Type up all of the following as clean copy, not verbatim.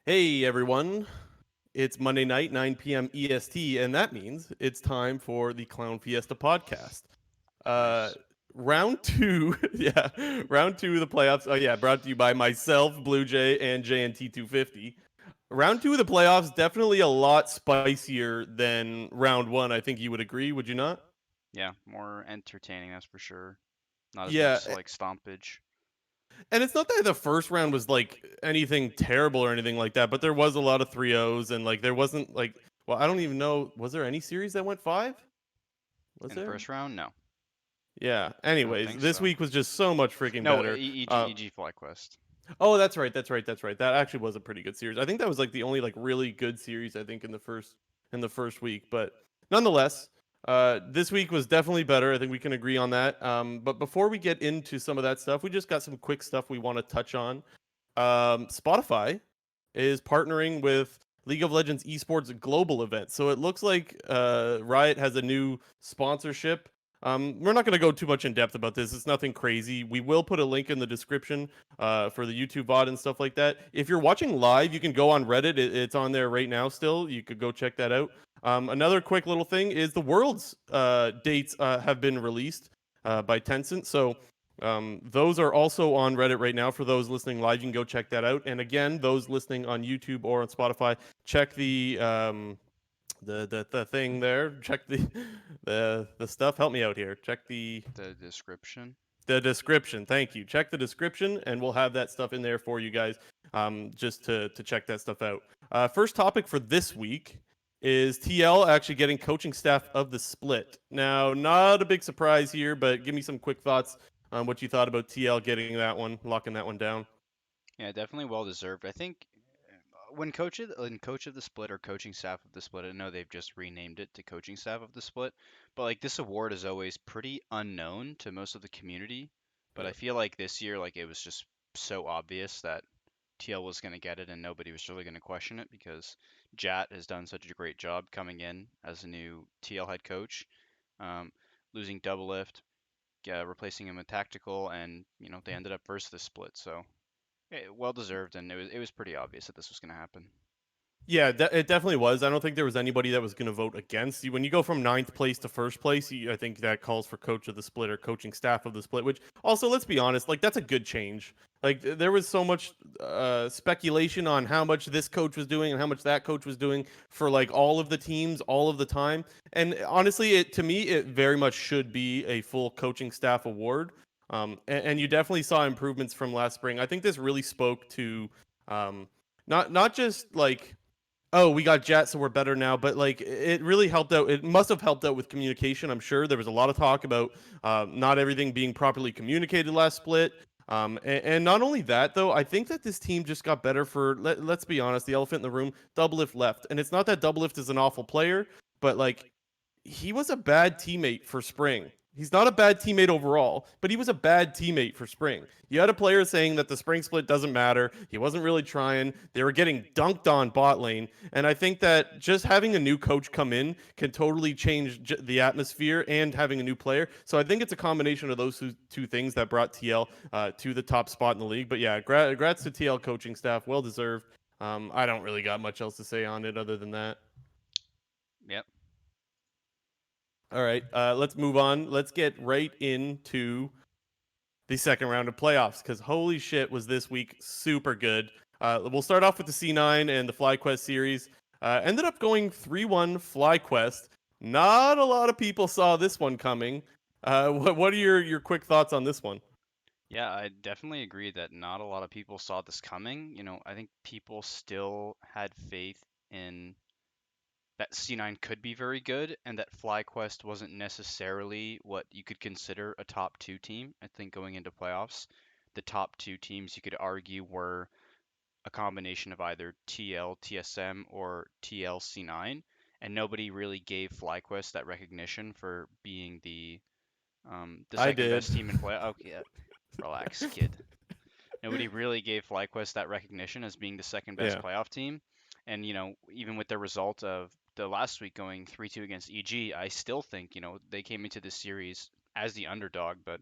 Hey everyone, it's Monday night, 9 p.m. EST, and that means it's time for the Clown Fiesta podcast. Uh, Nice. round two, yeah, round two of the playoffs. Oh yeah, brought to you by myself, Blue Jay, and JNT 250. Round two of the playoffs definitely a lot spicier than round one. I think you would agree, would you not? Yeah, more entertaining, that's for sure. Not as Yeah, much like stompage. and it's not that the first round was like anything terrible or anything like that, but there was a lot of 3-0s and like there wasn't like well, I don't even know, was there any series that went 5? Was In the there? first round, no. Yeah. I don't Anyways, think this so. week was just so much freaking No, better. EG FlyQuest. Oh, that's right. That's right. That's right. That actually was a pretty good series. I think that was like the only like really good series I think in the first week. But nonetheless, this week was definitely better. I think we can agree on that. But before we get into some of that stuff, we just got some quick stuff we want to touch on. Spotify is partnering with League of Legends esports global event. So it looks like Riot has a new sponsorship. We're not going to go too much in depth about this. It's nothing crazy. We will put a link in the description for the YouTube VOD and stuff like that. If you're watching live, you can go on Reddit. It's on there right now still. You could go check that out. Another quick little thing is the Worlds dates have been released by Tencent. So those are also on Reddit right now. For those listening live, you can go check that out. And again, those listening on YouTube or on Spotify, check the thing there. Check the stuff. Help me out here. Check The description. the description. Thank you. Check the description, and we'll have that stuff in there for you guys. Just to check that stuff out. First topic for this week is TL actually getting coaching staff of the split. Now, not a big surprise here, but give me some quick thoughts on what you thought about TL getting that one, locking that one down. Yeah, definitely well deserved. I think when coach of the split or coaching staff of the split, I know they've just renamed it to coaching staff of the split, but like this award is always pretty unknown to most of the community. But I Yeah. feel like this year, like it was just so obvious that TL was going to get it and nobody was really going to question it because Jat has done such a great job coming in as a new TL head coach, um, losing double lift, replacing him with tactical, and they ended up versus the split. So well deserved, and it was pretty obvious that this was going to happen. Yeah, it definitely was. I don't think there was anybody that was going to vote against you. When you go from ninth place to first place, I think that calls for coach of the split or coaching staff of the split. Which also, let's be honest, like that's a good change. Like there was so much speculation on how much this coach was doing and how much that coach was doing for like all of the teams, all of the time. And honestly, it to me, it very much should be a full coaching staff award. And you definitely saw improvements from last spring. I think this really spoke to not just like oh, we got Jet, so we're better now. But like, it really helped out. It must have helped out with communication. I'm sure there was a lot of talk about not everything being properly communicated last split. And not only that, though, I think that this team just got better for. Let's be honest, the elephant in the room, Doublelift left, and it's not that Doublelift is an awful player, but like he was a bad teammate for Spring. He's not a bad teammate overall, but he was a bad teammate for Spring. You had a player saying that the Spring split doesn't matter. He wasn't really trying. They were getting dunked on bot lane. And I think that just having a new coach come in can totally change the atmosphere and having a new player. So I think it's a combination of those two things that brought TL to the top spot in the league. But yeah, congrats to TL coaching staff. Well deserved. I don't really got much else to say on it other than that. Yep. All right, let's move on. Let's get right into the second round of playoffs because holy shit was this week super good. We'll start off with the C9 and the FlyQuest series. Ended up going 3-1 FlyQuest. Not a lot of people saw this one coming. What are your quick thoughts on this one? Yeah, I definitely agree that not a lot of people saw this coming. I think people still had faith in that C9 could be very good and that FlyQuest wasn't necessarily what you could consider a top two team. I think going into playoffs, the top two teams you could argue were a combination of either TL, TSM, or TL C9, and nobody really gave FlyQuest that recognition for being the I second did. best team in play. Okay, relax, kid. Nobody really gave FlyQuest that recognition as being the second best Yeah. playoff team. And, even with the result of the last week going 3-2 against EG, I still think, they came into this series as the underdog, but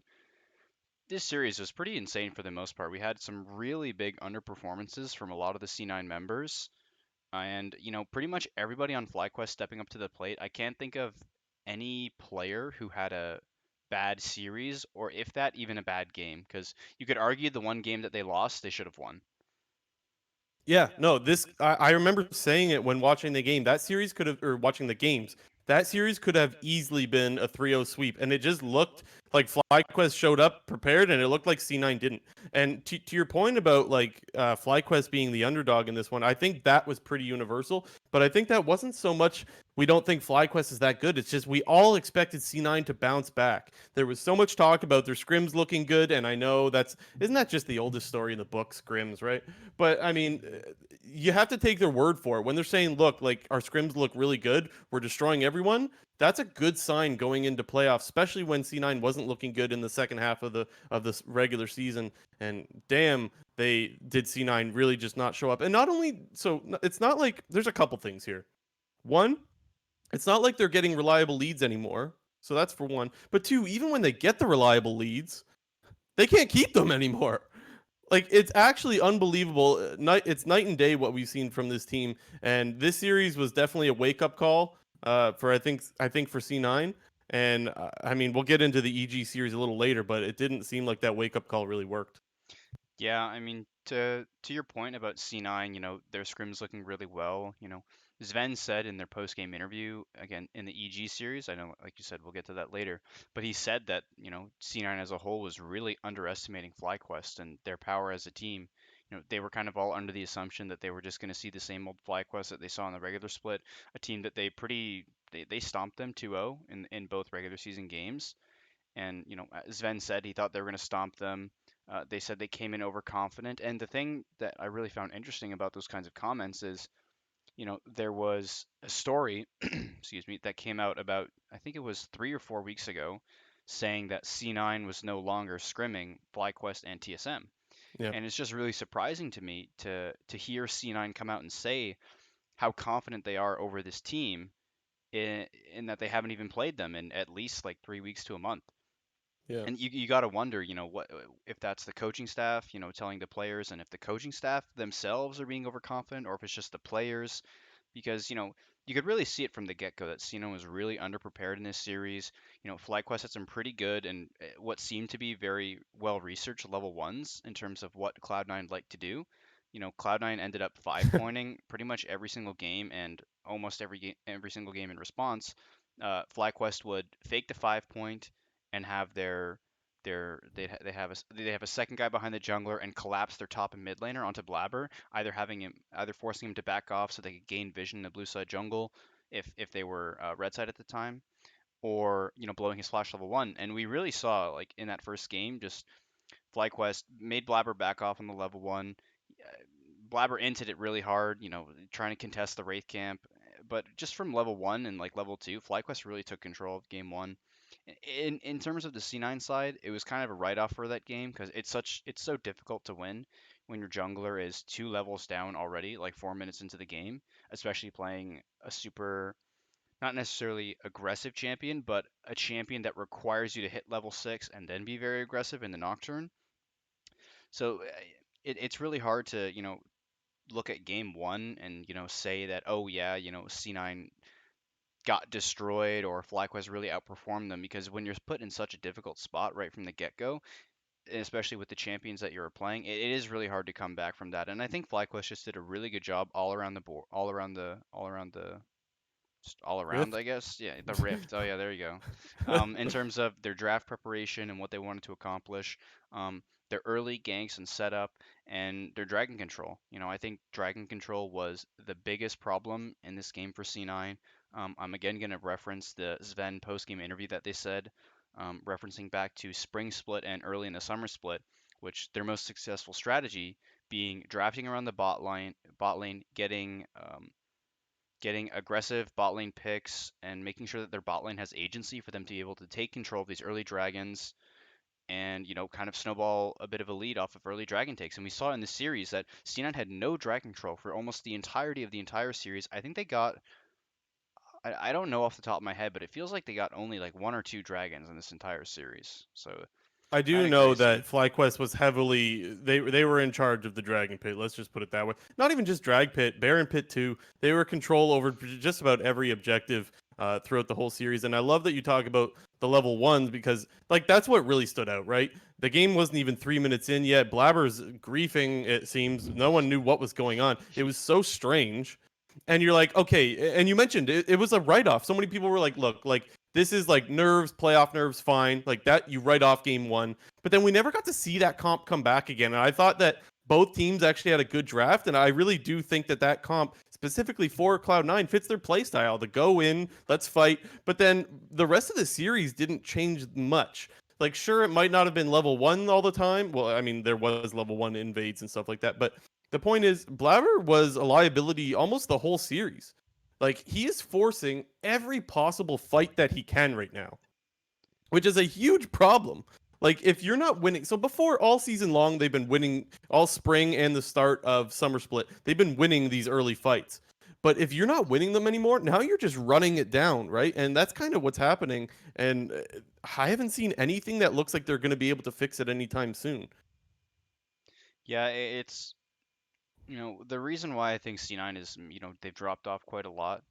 this series was pretty insane for the most part. We had some really big underperformances from a lot of the C9 members, and pretty much everybody on FlyQuest stepping up to the plate. I can't think of any player who had a bad series, or if that, even a bad game, because you could argue the one game that they lost, they should have won. Yeah, no, I remember saying it when watching the game. That series could have, or watching the games, that series could have easily been a 3-0 sweep. And it just looked like FlyQuest showed up prepared and it looked like C9 didn't. And to your point about like FlyQuest being the underdog in this one, I think that was pretty universal. But I think that wasn't so much we don't think FlyQuest is that good. It's just we all expected C9 to bounce back. There was so much talk about their scrims looking good. And I know isn't that just the oldest story in the book, scrims, right? But I mean, you have to take their word for it when they're saying, "Look, like our scrims look really good. We're destroying everyone." That's a good sign going into playoffs, especially when C9 wasn't looking good in the second half of the regular season. And damn, they did C9 really just not show up. And not only so, it's not like there's a couple things here. One, it's not like they're getting reliable leads anymore. So that's for one. But two, even when they get the reliable leads, they can't keep them anymore. Like it's actually unbelievable. It's night and day what we've seen from this team, and this series was definitely a wake up call for I think for C9. And I mean, we'll get into the EG series a little later, but it didn't seem like that wake up call really worked. Yeah, I mean, to your point about C9, their scrim's looking really well. Sven said in their post-game interview, again in the EG series, I know, like you said, we'll get to that later, but he said that, C9 as a whole was really underestimating FlyQuest and their power as a team. They were kind of all under the assumption that they were just going to see the same old FlyQuest that they saw in the regular split, a team that they stomped them 2-0 in both regular season games. And Sven said he thought they were going to stomp them. They said they came in overconfident. And the thing that I really found interesting about those kinds of comments is, there was a story, excuse me, that came out about, I think it was 3 or 4 weeks ago, saying that C9 was no longer scrimming FlyQuest and TSM. Yeah, And it's just really surprising to me to hear C9 come out and say how confident they are over this team in that they haven't even played them in at least like 3 weeks to a month. yeah. And you got to wonder, what if that's the coaching staff, telling the players, and if the coaching staff themselves are being overconfident, or if it's just the players, because you could really see it from the get-go that Cena was really underprepared in this series. FlyQuest had some pretty good and what seemed to be very well researched level ones in terms of what Cloud9 liked to do. Cloud9 ended up five pointing pretty much every single game, and almost every single game in response. FlyQuest would fake the 5 point and have they have a second guy behind the jungler and collapse their top and mid laner onto Blabber, either forcing him to back off so they could gain vision in the blue side jungle if they were red side at the time, or blowing his flash level one. And we really saw, like, in that first game, just FlyQuest made Blabber back off on the level one. Blabber inted it really hard, trying to contest the Wraith camp. But just from level one and like level two, FlyQuest really took control of game one. In terms of the C9 side, it was kind of a write off for that game because it's so difficult to win when your jungler is 2 levels down already, like 4 minutes into the game, especially playing a super, not necessarily aggressive champion, but a champion that requires you to hit level 6 and then be very aggressive in the Nocturne. So it's really hard to, look at game one and, say that, oh yeah, C9 got destroyed or FlyQuest really outperformed them, because when you're put in such a difficult spot right from the get-go, especially with the champions that you're playing, it is really hard to come back from that. And I think FlyQuest just did a really good job all around the board, just all around, I Rift. guess. Yeah, the Rift. Oh yeah, there you go. In terms of their draft preparation and what they wanted to accomplish, their early ganks and setup, and their dragon control. I think dragon control was the biggest problem in this game for C9. I'm again going to reference the Sven post-game interview that they said, referencing back to spring split and early in the summer split, which their most successful strategy being drafting around the bot lane, getting aggressive bot lane picks and making sure that their bot lane has agency for them to be able to take control of these early dragons and, kind of snowball a bit of a lead off of early dragon takes. And we saw in the series that C9 had no dragon control for almost the entirety of the entire series. I think they got, I don't know off the top of my head, but it feels like they got only like one or two dragons in this entire series. So I kind do of know crazy. that FlyQuest was heavily they were in charge of the Dragon Pit. Let's just put it that way. Not even just Drag Pit, Baron Pit too. They were control over just about every objective throughout the whole series. And I love that you talk about the level ones because like that's what really stood out, right? The game wasn't even 3 minutes in yet. Blabber's griefing. It seems no one knew what was going on. It was so strange. And you're like, okay, and you mentioned it was a write off. So many people were like, look, like this is like nerves, playoff nerves, fine. Like that, you write off game one. But then we never got to see that comp come back again. And I thought that both teams actually had a good draft. And I really do think that that comp, specifically for Cloud9, fits their play style to go in, let's fight. But then the rest of the series didn't change much. Like, sure, it might not have been level one all the time. Well, I mean, there was level one invades and stuff like that. But the point is, Blabber was a liability almost the whole series. Like he is forcing every possible fight that he can right now, which is a huge problem. Like if you're not winning, so before all season long they've been winning all spring and the start of summer split. They've been winning these early fights. But if you're not winning them anymore, now you're just running it down, right? And that's kind of what's happening. And I haven't seen anything that looks like they're going to be able to fix it anytime soon. Yeah, it's the reason why I think C9 is, they've dropped off quite a lot,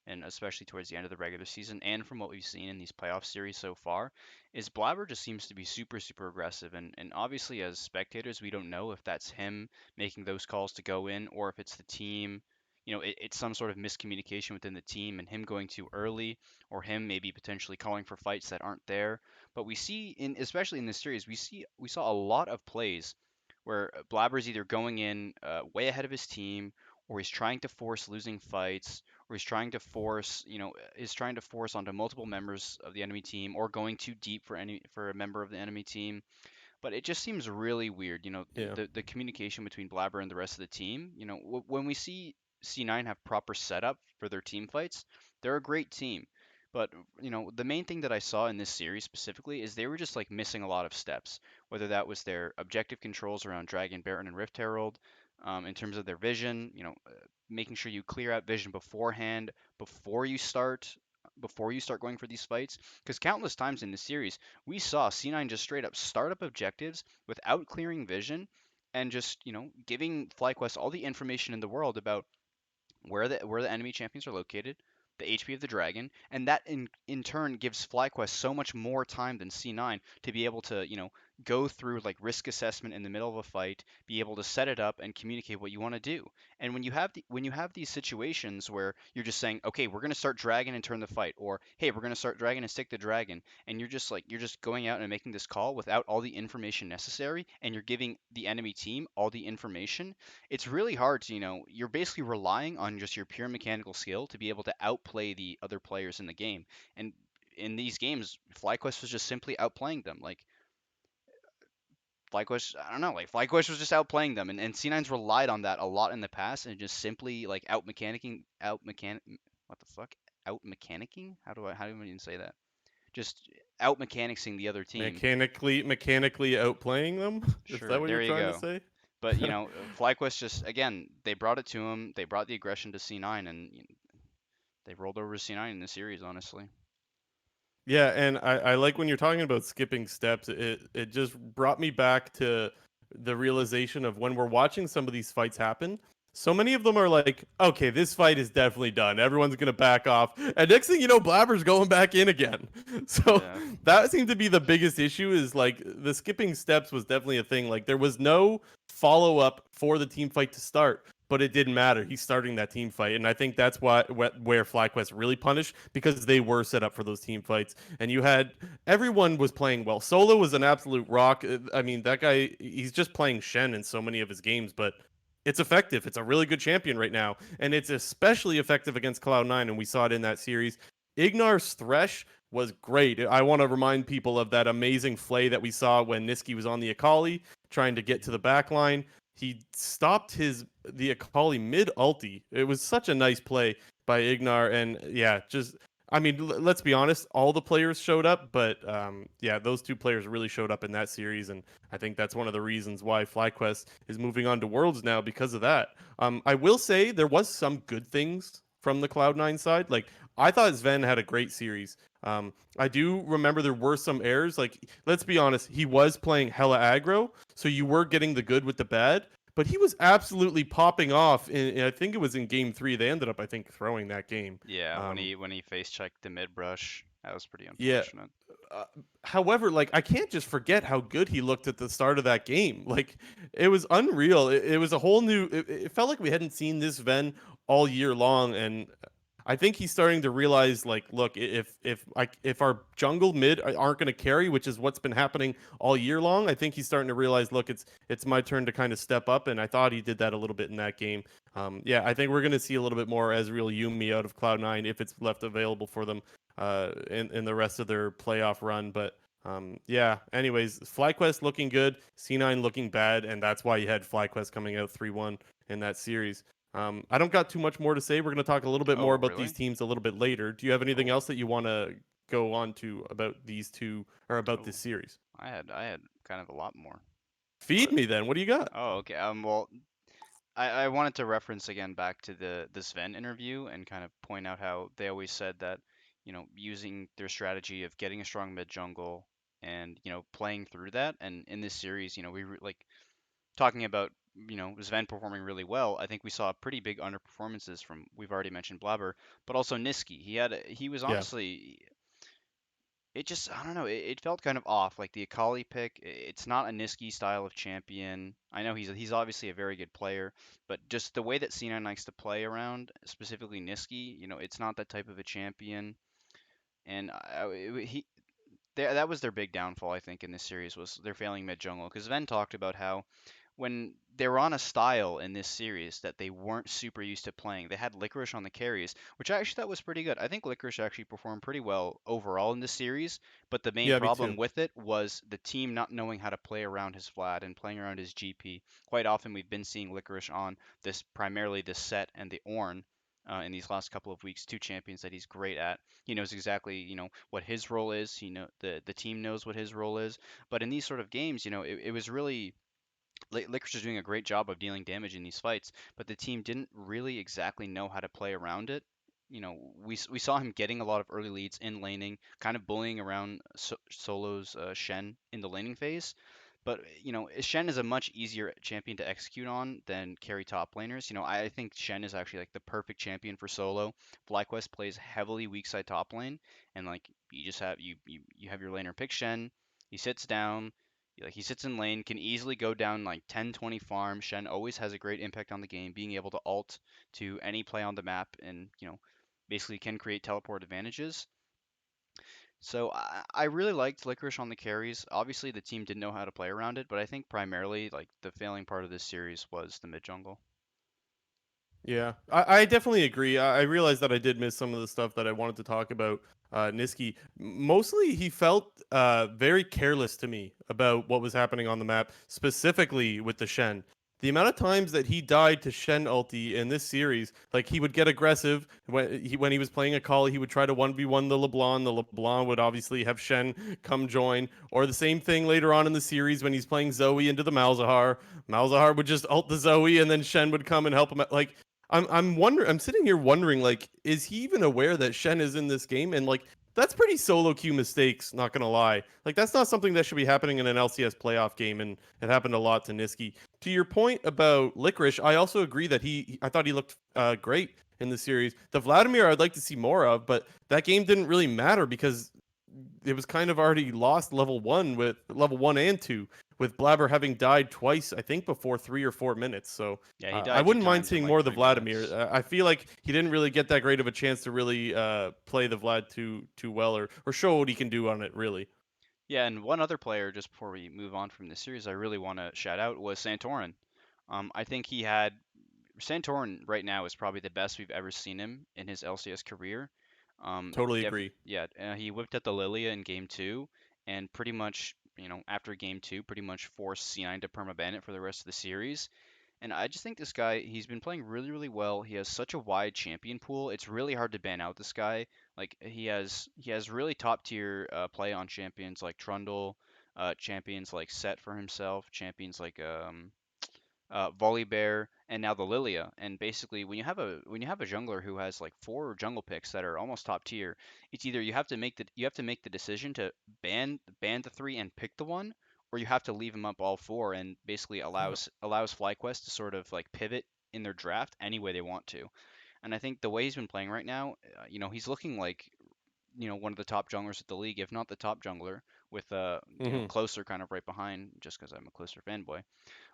and especially towards the end of the regular season, and from what we've seen in these playoff series so far, is Blabber just seems to be super, super aggressive. And obviously, as spectators, we don't know if that's him making those calls to go in or if it's the team. It's some sort of miscommunication within the team and him going too early or him maybe potentially calling for fights that aren't there. But we see especially in this series, we saw a lot of plays where Blabber's either going in way ahead of his team, or he's trying to force losing fights, or is trying to force onto multiple members of the enemy team, or going too deep for a member of the enemy team. But it just seems really weird, Yeah. the communication between Blabber and the rest of the team. When we see C9 have proper setup for their team fights, they're a great team. But the main thing that I saw in this series specifically is they were just like missing a lot of steps, whether that was their objective controls around Dragon, Baron, and Rift Herald, in terms of their vision, making sure you clear out vision beforehand before you start going for these fights. Because countless times in the series, we saw C9 just straight up start up objectives without clearing vision and just, giving FlyQuest all the information in the world about where the enemy champions are located, the HP of the dragon, and that in turn gives FlyQuest so much more time than C9 to be able to, go through like risk assessment in the middle of a fight, be able to set it up and communicate what you want to do. And when you have these situations where you're just saying, okay, we're going to start dragon and turn the fight, or hey, we're going to start dragon and stick the dragon, and you're just going out and making this call without all the information necessary, and you're giving the enemy team all the information, it's really hard to, you're basically relying on just your pure mechanical skill to be able to outplay the other players in the game. And in these games, FlyQuest was just simply outplaying them. Like FlyQuest, I don't know, like FlyQuest was just outplaying them, and C9's relied on that a lot in the past, and just simply like what the fuck, out mechanicking? How do I even say that? Just out mechanicsing the other team. Mechanically outplaying them. Is that Sure, what there you're you trying to go. say? But FlyQuest just again they brought it to him. They brought the aggression to C9, and they rolled over C9 in the series. Honestly, Yeah, and I like when you're talking about skipping steps, it just brought me back to the realization of when we're watching some of these fights happen. So many of them are like, okay, this fight is definitely done. Everyone's gonna back off. And next thing you know, Blabber's going back in again. So yeah, that seemed to be the biggest issue is like the skipping steps was definitely a thing. Like there was no follow up for the team fight to start, but it didn't matter. He's starting that team fight, and I think that's where FlyQuest really punished because they were set up for those team fights. And you had everyone was playing well. Solo was an absolute rock. I mean, that guy he's just playing Shen in so many of his games, but it's effective. It's a really good champion right now, and it's especially effective against Cloud9, and we saw it in that series. Ignar's Thresh was great. I want to remind people of that amazing flay that we saw when Niski was on the Akali trying to get to the back line. He stopped the Akali mid ulti. It was such a nice play by Ignar, and yeah, just I mean, let's be honest, all the players showed up, but yeah, those two players really showed up in that series, and I think that's one of the reasons why FlyQuest is moving on to Worlds now because of that. I will say there was some good things from the Cloud9 side. Like I thought Sven had a great series. I do remember there were some errors. Like, let's be honest, he was playing hella aggro, so you were getting the good with the bad. But he was absolutely popping off. I think it was in game three. They ended up, I think, throwing that game. Yeah, Um, when he face checked the mid brush, that was pretty yeah, unfortunate. uh, however, like I can't just forget how good he looked at the start of that game. Like it was unreal. It was a whole new. It felt like we hadn't seen this Ven all year long, and I think he's starting to realize, like, look, if our jungle mid aren't going to carry, which is what's been happening all year long, I think he's starting to realize, look, it's my turn to kind of step up, and I thought he did that a little bit in that game. Yeah, I think we're going to see a little bit more Ezreal Yumi out of Cloud9 if it's left available for them in the rest of their playoff run. But yeah, anyways, FlyQuest looking good, C9 looking bad, and that's why you had FlyQuest coming out 3-1 in that series. I don't got too much more to say. We're going to talk a little bit Oh, more about these really? teams a little bit later. Do you have anything Oh, else that you want to go on to about these two or about oh. this series? I had kind of a lot more. Feed But me then. What do you got? oh, okay. Well, I wanted to reference again back to the Sven interview and kind of point out how they always said that, using their strategy of getting a strong mid jungle and, playing through that. And in this series, like talking about, Sven performing really well. I think we saw pretty big underperformances from, we've already mentioned Blabber, but also Niski. He was Yeah, honestly, it just, I don't know, it felt kind of off. Like the Akali pick, it's not a Niski style of champion. I know he's obviously a very good player, but just the way that C9 likes to play around, specifically Niski, it's not that type of a champion. And that was their big downfall, I think, in this series was their failing mid jungle. Because Ven talked about how when they were on a style in this series that they weren't super used to playing. They had Licorice on the carries, which I actually thought was pretty good. I think Licorice actually performed pretty well overall in this series, but the main yeah, me problem too. with it was the team not knowing how to play around his Vlad and playing around his GP. Quite often we've been seeing Licorice on this primarily the Set and the Ornn. In these last couple of weeks, two champions that he's great at. He knows exactly, what his role is. The team knows what his role is. But in these sort of games, it was really Licorice is doing a great job of dealing damage in these fights, but the team didn't really exactly know how to play around it. We saw him getting a lot of early leads in laning, kind of bullying around Solo's Shen in the laning phase. But Shen is a much easier champion to execute on than carry top laners. I think Shen is actually like the perfect champion for solo. FlyQuest plays heavily weak side top lane, and like you just have you have your laner pick Shen. He sits down, like he sits in lane, can easily go down like 10, 20 farm. Shen always has a great impact on the game, being able to ult to any play on the map, and basically can create teleport advantages. So I really liked Licorice on the carries. Obviously, the team didn't know how to play around it, but I think primarily like the failing part of this series was the mid jungle. Yeah, I definitely agree. I realized that I did miss some of the stuff that I wanted to talk about. Niski, mostly he felt very careless to me about what was happening on the map, specifically with the Shen. The amount of times that he died to Shen ulti in this series, like he would get aggressive when he was playing a call, he would try to 1v1 the LeBlanc. The LeBlanc would obviously have Shen come join, or the same thing later on in the series when he's playing Zoe into the Malzahar. Malzahar would just ult the Zoe, and then Shen would come and help him. Like I'm sitting here wondering, like, is he even aware that Shen is in this game? And like that's pretty solo queue mistakes, not gonna lie. Like that's not something that should be happening in an LCS playoff game, and it happened a lot to Niski. To your point about Licorice, I also agree that I thought he looked great in the series. The Vladimir I'd like to see more of, but that game didn't really matter because it was kind of already lost level one and two with Blabber having died twice, I think before 3 or 4 minutes. So Yeah, he I died two wouldn't mind times in seeing like more of the 3 minutes. Vladimir. I feel like he didn't really get that great of a chance to really play the Vlad too well or show what he can do on it really. Yeah, and one other player, just before we move on from this series, I really want to shout out was Santorin. I think he had Santorin right now is probably the best we've ever seen him in his LCS career. Totally agree. Yeah, he whipped at the Lilia in game two, and pretty much, after game two, pretty much forced C9 to permaban it for the rest of the series. And I just think this guy, he's been playing really, really well. He has such a wide champion pool. It's really hard to ban out this guy. Like he has really top tier play on champions like Trundle, champions like Set for himself, champions like Volibear, and now the Lilia. And basically, when you have a jungler who has like four jungle picks that are almost top tier, it's either you have to make the decision to ban the three and pick the one, or you have to leave them up all four and basically Yeah. allows FlyQuest to sort of like pivot in their draft any way they want to. And I think the way he's been playing right now, he's looking like one of the top junglers of the league, if not the top jungler, with Hmm. closer kind of right behind, just because I'm a closer fanboy.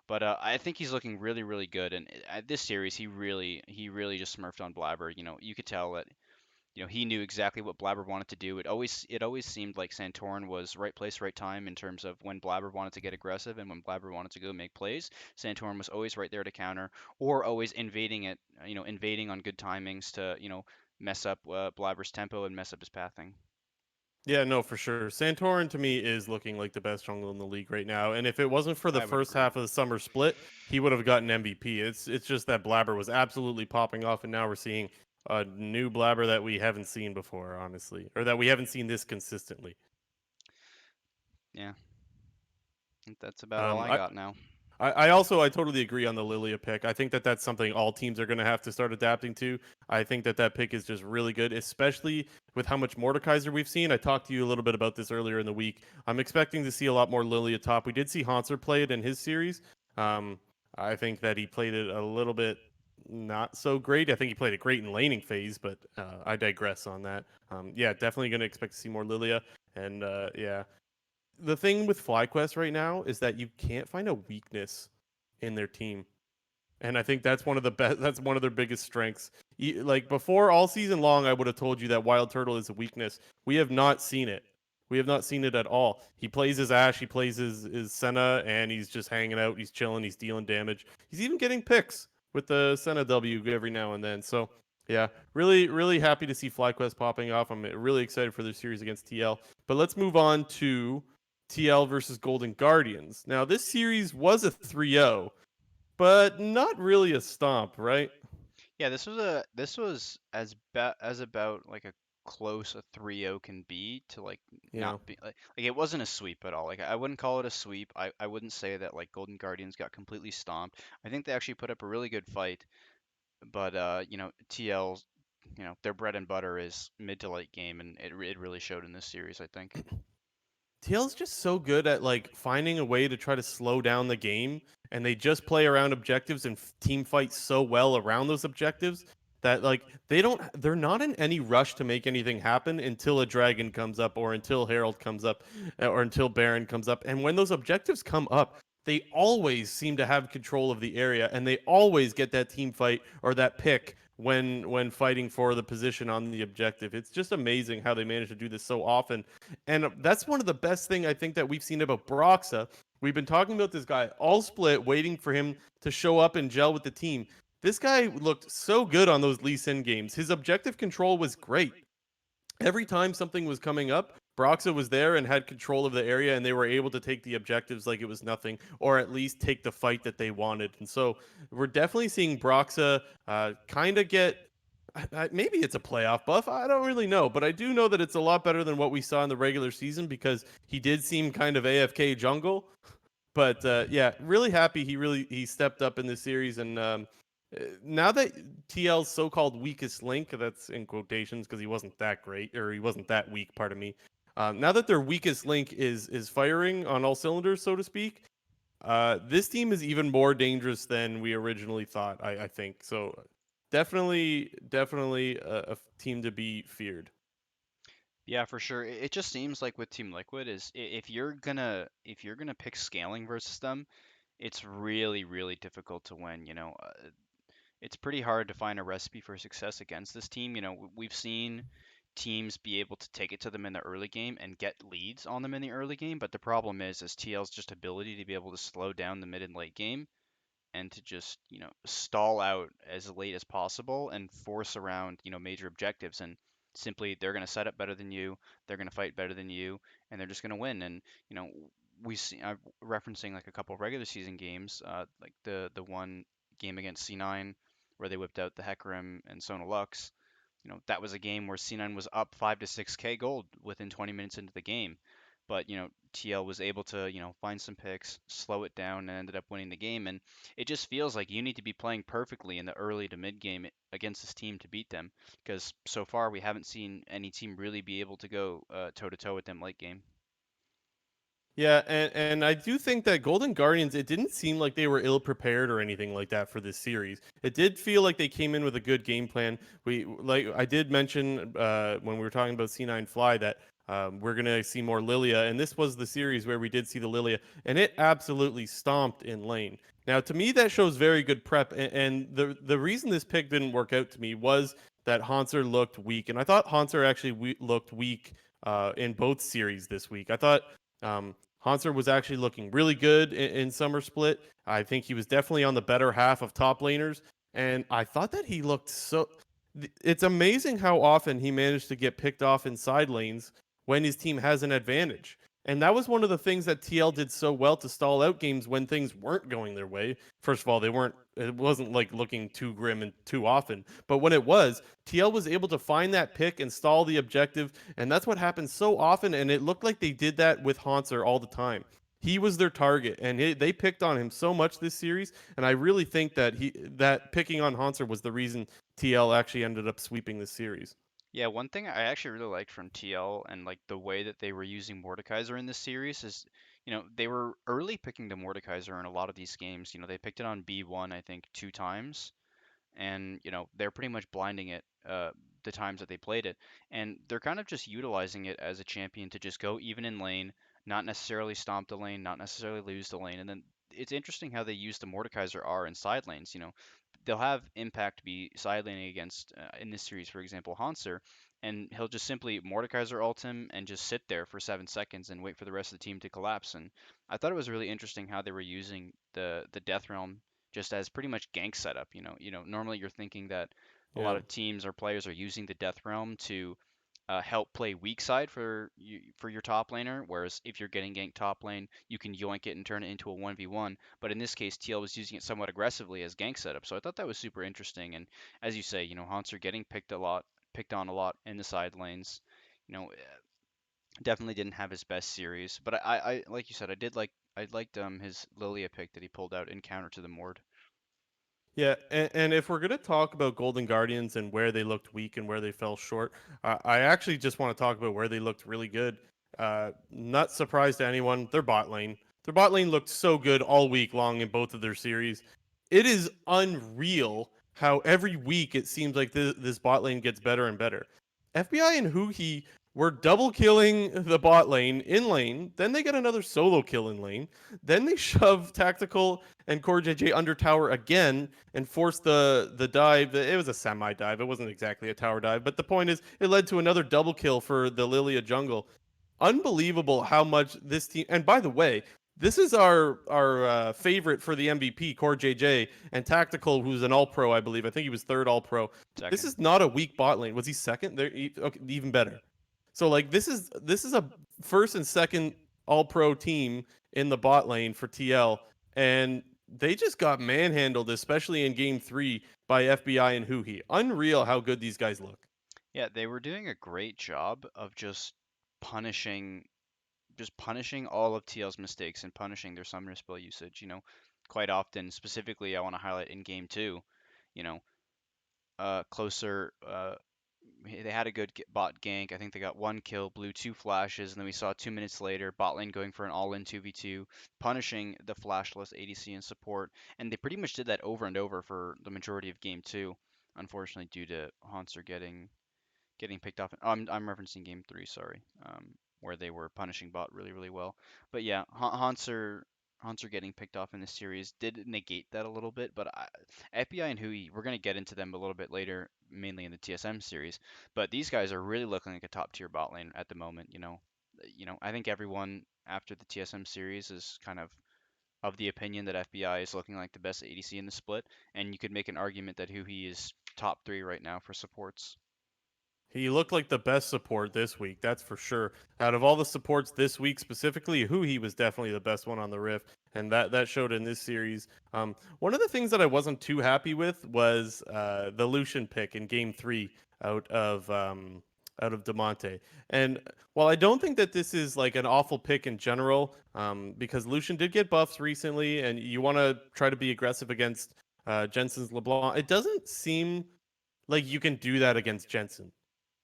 But I think he's looking really, really good. And at this series, he really just smurfed on Blabber. You could tell that he knew exactly what Blabber wanted to do. It always seemed like Santorin was right place, right time in terms of when Blabber wanted to get aggressive and when Blabber wanted to go make plays. Santorin was always right there to counter, or always invading it. Invading on good timings to mess up Blabber's tempo and mess up his pathing. Yeah, no, for sure. Santorin to me is looking like the best jungle in the league right now. And if it wasn't for the I would first agree. half of the summer split, he would have gotten MVP. It's just that Blabber was absolutely popping off, and now we're seeing a new Blabber that we haven't seen before, honestly, or that we haven't seen this consistently. Yeah, I think that's about all Um, I I, got now. I totally agree on the Lilia pick. I think that that's something all teams are going to have to start adapting to. I think that that pick is just really good, especially with how much Mordekaiser we've seen. I talked to you a little bit about this earlier in the week. I'm expecting to see a lot more Lilia top. We did see Hanser play it in his series. Um, I think that he played it a little bit not so great. I think he played it great in laning phase, but I digress on that. Yeah, definitely going to expect to see more Lilia. And yeah, the thing with FlyQuest right now is that you can't find a weakness in their team. And I think that's one of the best. That's one of their biggest strengths. Like before, all season long, I would have told you that Wild Turtle is a weakness. We have not seen it. We have not seen it at all. He plays his Ash, he plays his Senna, and he's just hanging out. He's chilling. He's dealing damage. He's even getting picks with the Senna W every now and then. So yeah, really, really happy to see FlyQuest popping off. I'm really excited for their series against TL. But let's move on to TL versus Golden Guardians. Now, this series was a 3-0, but not really a stomp, right? Yeah, this was as about like a close a 3-0 can be to like Yeah. not be like it wasn't a sweep at all. Like I wouldn't call it a sweep. I wouldn't say that like Golden Guardians got completely stomped. I think they actually put up a really good fight, but TL's their bread and butter is mid to late game, and it really showed in this series, I think. TL's just so good at like finding a way to try to slow down the game, and they just play around objectives and team fight so well around those objectives that like they're not in any rush to make anything happen until a dragon comes up or until Herald comes up or until Baron comes up. And when those objectives come up, they always seem to have control of the area, and they always get that team fight or that pick when fighting for the position on the objective. It's just amazing how they manage to do this so often. And that's one of the best thing I think that we've seen about Broxa. We've been talking about this guy all split, waiting for him to show up and gel with the team. This guy looked so good on those Lee Sin games. His objective control was great. Every time something was coming up, Broxa was there and had control of the area, and they were able to take the objectives like it was nothing, or at least take the fight that they wanted. And so we're definitely seeing Broxa kind of get. Maybe it's a playoff buff. I don't really know, but I do know that it's a lot better than what we saw in the regular season because he did seem kind of AFK jungle. But yeah, really happy he stepped up in this series, and now that TL's so-called weakest link, that's in quotations because he wasn't that great or he wasn't that weak. Pardon me. Now that their weakest link is firing on all cylinders, so to speak, this team is even more dangerous than we originally thought. I think so. Definitely a team to be feared. Yeah, for sure. It just seems like with Team Liquid is if you're gonna pick scaling versus them, it's really really difficult to win. It's pretty hard to find a recipe for success against this team. We've seen teams be able to take it to them in the early game and get leads on them in the early game, but the problem is TL's just ability to be able to slow down the mid and late game and to just stall out as late as possible and force around major objectives, and simply they're going to set up better than you, they're going to fight better than you, and they're just going to win. And you know we see I'm referencing like a couple of regular season games, like the one game against C9 where they whipped out the Hecarim and Sona Lux. That was a game where C9 was up 5 to 6k gold within 20 minutes into the game, but TL was able to, find some picks, slow it down, and ended up winning the game. And it just feels like you need to be playing perfectly in the early to mid game against this team to beat them, because so far we haven't seen any team really be able to go toe to toe with them late game. Yeah, and I do think that Golden Guardians, it didn't seem like they were ill prepared or anything like that for this series. It did feel like they came in with a good game plan. We like I did mention when we were talking about C9 Fly that we're gonna see more Lilia, and this was the series where we did see the Lilia, and it absolutely stomped in lane. Now, to me, that shows very good prep, and the reason this pick didn't work out to me was that Hanser looked weak, and I thought Hanser actually looked weak in both series this week. I thought. Hanser was actually looking really good in Summer Split. I think he was definitely on the better half of top laners, and I thought that he looked so. It's amazing how often he managed to get picked off in side lanes when his team has an advantage. And that was one of the things that TL did so well to stall out games when things weren't going their way. First of all, they weren't. It wasn't like looking too grim and too often, but when it was, TL was able to find that pick and stall the objective, and that's what happened so often. And it looked like they did that with Hanser all the time. He was their target, and they picked on him so much this series. And I really think that that picking on Hanser was the reason TL actually ended up sweeping this series. Yeah, one thing I actually really liked from TL and like the way that they were using Mordekaiser in this series is, they were early picking the Mordekaiser in a lot of these games. They picked it on B1, I think, two times, and they're pretty much blinding it the times that they played it, and they're kind of just utilizing it as a champion to just go even in lane, not necessarily stomp the lane, not necessarily lose the lane. And then it's interesting how they use the Mordekaiser R in side lanes. They'll have Impact be side laning against in this series, for example, Hanser, and he'll just simply Mordekaiser ult him and just sit there for 7 seconds and wait for the rest of the team to collapse. And I thought it was really interesting how they were using the Death Realm just as pretty much gank setup. Normally you're thinking that a lot Yeah. of teams or players are using the Death Realm to help play weak side for your top laner, whereas if you're getting ganked top lane, you can yoink it and turn it into a 1v1. But in this case, TL was using it somewhat aggressively as gank setup, so I thought that was super interesting. And as you say, Hanser getting picked on a lot in the side lanes. You know, definitely didn't have his best series, but I like you said, I liked his Lilia pick that he pulled out in counter to the Mord. Yeah, and if we're gonna talk about Golden Guardians and where they looked weak and where they fell short, I actually just want to talk about where they looked really good. Not surprised to anyone, their bot lane. Their bot lane looked so good all week long in both of their series. It is unreal how every week it seems like this bot lane gets better and better. FBI and Huhi were double killing the bot lane in lane, then they get another solo kill in lane, then they shove Tactical and Core JJ under tower again and forced the dive. It was a semi dive. It wasn't exactly a tower dive, but the point is, it led to another double kill for the Lilia jungle. Unbelievable how much this team. And by the way, this is our favorite for the MVP, Core JJ, and Tactical, who's an All Pro, I believe. I think he was third All Pro. This Second. is not a weak bot lane. Was he second? There, okay, even better. So like this is a first and second All Pro team in the bot lane for TL, and they just got manhandled, especially in Game 3 by FBI and Huhi. Unreal how good these guys look. Yeah, they were doing a great job of punishing punishing all of TL's mistakes and punishing their summoner spell usage. Quite often, specifically, I want to highlight in game two. You know, closer. They had a good bot gank. I think they got one kill, blew two flashes, and then we saw 2 minutes later bot lane going for an all-in 2v2, punishing the flashless ADC and support. And they pretty much did that over and over for the majority of game two. Unfortunately, due to Hanser getting picked off. Oh, I'm referencing game three, sorry, where they were punishing bot really, really well. But yeah, Hanser getting picked off in this series did negate that a little bit. But FBI and Hui, we're gonna get into them a little bit later, mainly in the TSM series. But these guys are really looking like a top tier bot lane at the moment. I think everyone after the TSM series is kind of the opinion that FBI is looking like the best ADC in the split, and you could make an argument that Hui is top three right now for supports. He looked like the best support this week, that's for sure. Out of all the supports this week specifically, Huhi was definitely the best one on the Rift, and that showed in this series. One of the things that I wasn't too happy with was the Lucian pick in Game 3 out of out of Demonte. And while I don't think that this is like an awful pick in general, because Lucian did get buffs recently, and you want to try to be aggressive against Jensen's LeBlanc, it doesn't seem like you can do that against Jensen.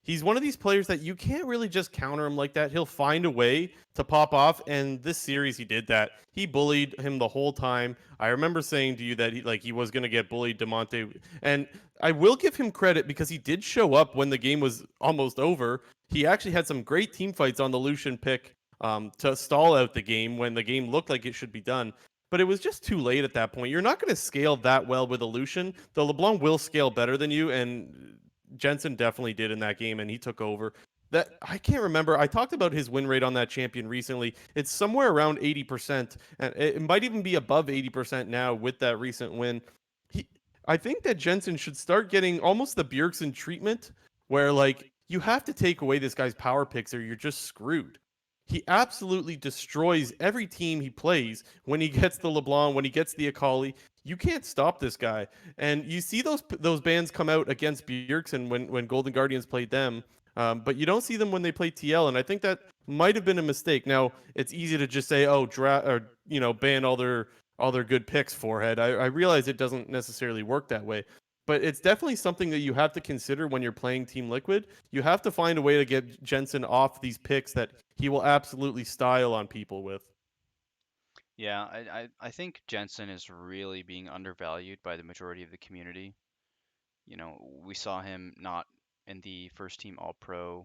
He's one of these players that you can't really just counter him like that. He'll find a way to pop off, and this series he did that. He bullied him the whole time. I remember saying to you that he was going to get bullied, Demonte, and I will give him credit because he did show up when the game was almost over. He actually had some great team fights on the Lucian pick to stall out the game when the game looked like it should be done. But it was just too late at that point. You're not going to scale that well with a Lucian. The LeBlanc will scale better than you, and Jensen definitely did in that game, and he took over. That I can't remember. I talked about his win rate on that champion recently. It's somewhere around 80%, and it might even be above 80% now with that recent win. He, I think that Jensen should start getting almost the Bjergsen treatment, where like you have to take away this guy's power picks or you're just screwed. He absolutely destroys every team he plays when he gets the LeBlanc, when he gets the Akali. You can't stop this guy. And you see those bands come out against Bjergsen when Golden Guardians played them, but you don't see them when they play TL. And I think that might have been a mistake. Now it's easy to just say, oh, or ban all their good picks. Forehead. I realize it doesn't necessarily work that way, but it's definitely something that you have to consider when you're playing Team Liquid. You have to find a way to get Jensen off these picks that he will absolutely style on people with. Yeah, I think Jensen is really being undervalued by the majority of the community. We saw him not in the first team All Pro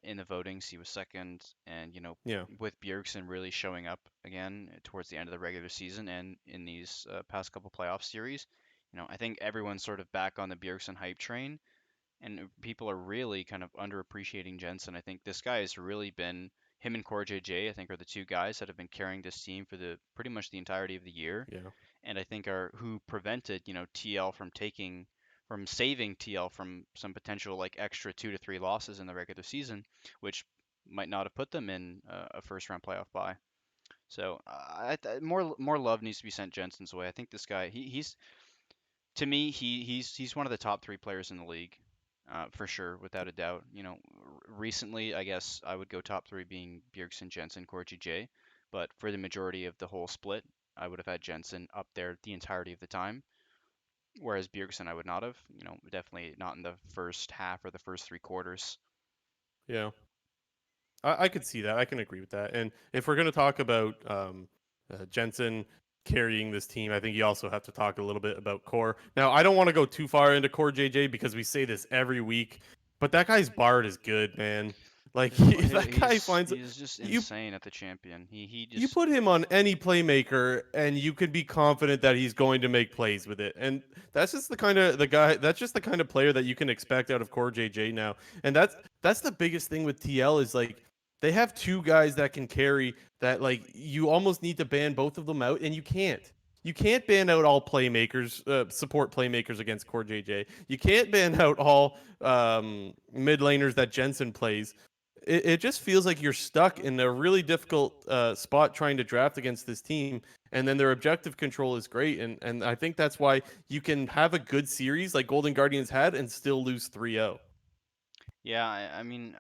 in the votings. He was second, and Yeah, with Bjergsen really showing up again towards the end of the regular season and in these past couple playoff series, I think everyone's sort of back on the Bjergsen hype train, and people are really kind of underappreciating Jensen. I think this guy has really been him and Core JJ. I think are the two guys that have been carrying this team for the pretty much the entirety of the year, yeah, and I think are who prevented TL from saving TL from some potential like extra 2 to 3 losses in the regular season, which might not have put them in a first round playoff bye. So more love needs to be sent Jensen's way. I think this guy he's to me he's one of the top 3 players in the league. For sure, without a doubt. Recently, I guess I would go top 3 being Bjergsen, Jensen, Core GJ, but for the majority of the whole split, I would have had Jensen up there the entirety of the time, whereas Bjergsen I would not have. Definitely not in the first half or the first 3 quarters. yeah. I could see that. I can agree with that. And if we're going to talk about Jensen carrying this team, I think you also have to talk a little bit about Core. Now, I don't want to go too far into Core JJ because we say this every week, but that guy's Bard is good, man. Like that guy finds He's just you insane at the champion. He you just put him on any playmaker and you could be confident that he's going to make plays with it. And that's just the guy that's just the kind of player that you can expect out of Core JJ now. And that's the biggest thing with TL is like they have two guys that can carry that like you almost need to ban both of them out and you can't. You can't ban out all playmakers, support playmakers against Core JJ. You can't ban out all mid laners that Jensen plays. It just feels like you're stuck in a really difficult spot trying to draft against this team, and then their objective control is great, and I think that's why you can have a good series like Golden Guardians had and still lose 3-0. yeah. I mean,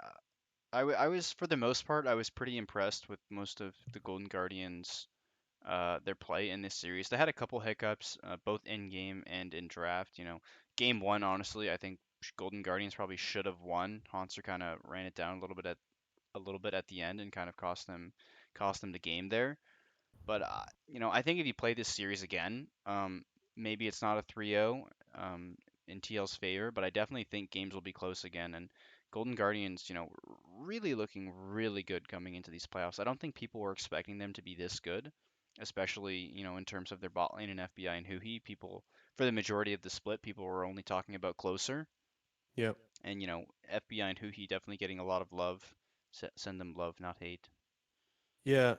I was for the most part I was pretty impressed with most of the Golden Guardians their play in this series. They had a couple hiccups, both in game and in draft. Game one, honestly, I think Golden Guardians probably should have won. Hanser kind of ran it down a little bit at the end and kind of cost them the game there. But I think if you play this series again, maybe it's not a 3-0 in TL's favor, but I definitely think games will be close again. And Golden Guardians, really looking really good coming into these playoffs. I don't think people were expecting them to be this good, especially in terms of their bot lane and FBI and Huhi. People, for the majority of the split, people were only talking about closer. Yep. And FBI and Huhi definitely getting a lot of love. Send them love, not hate. Yeah,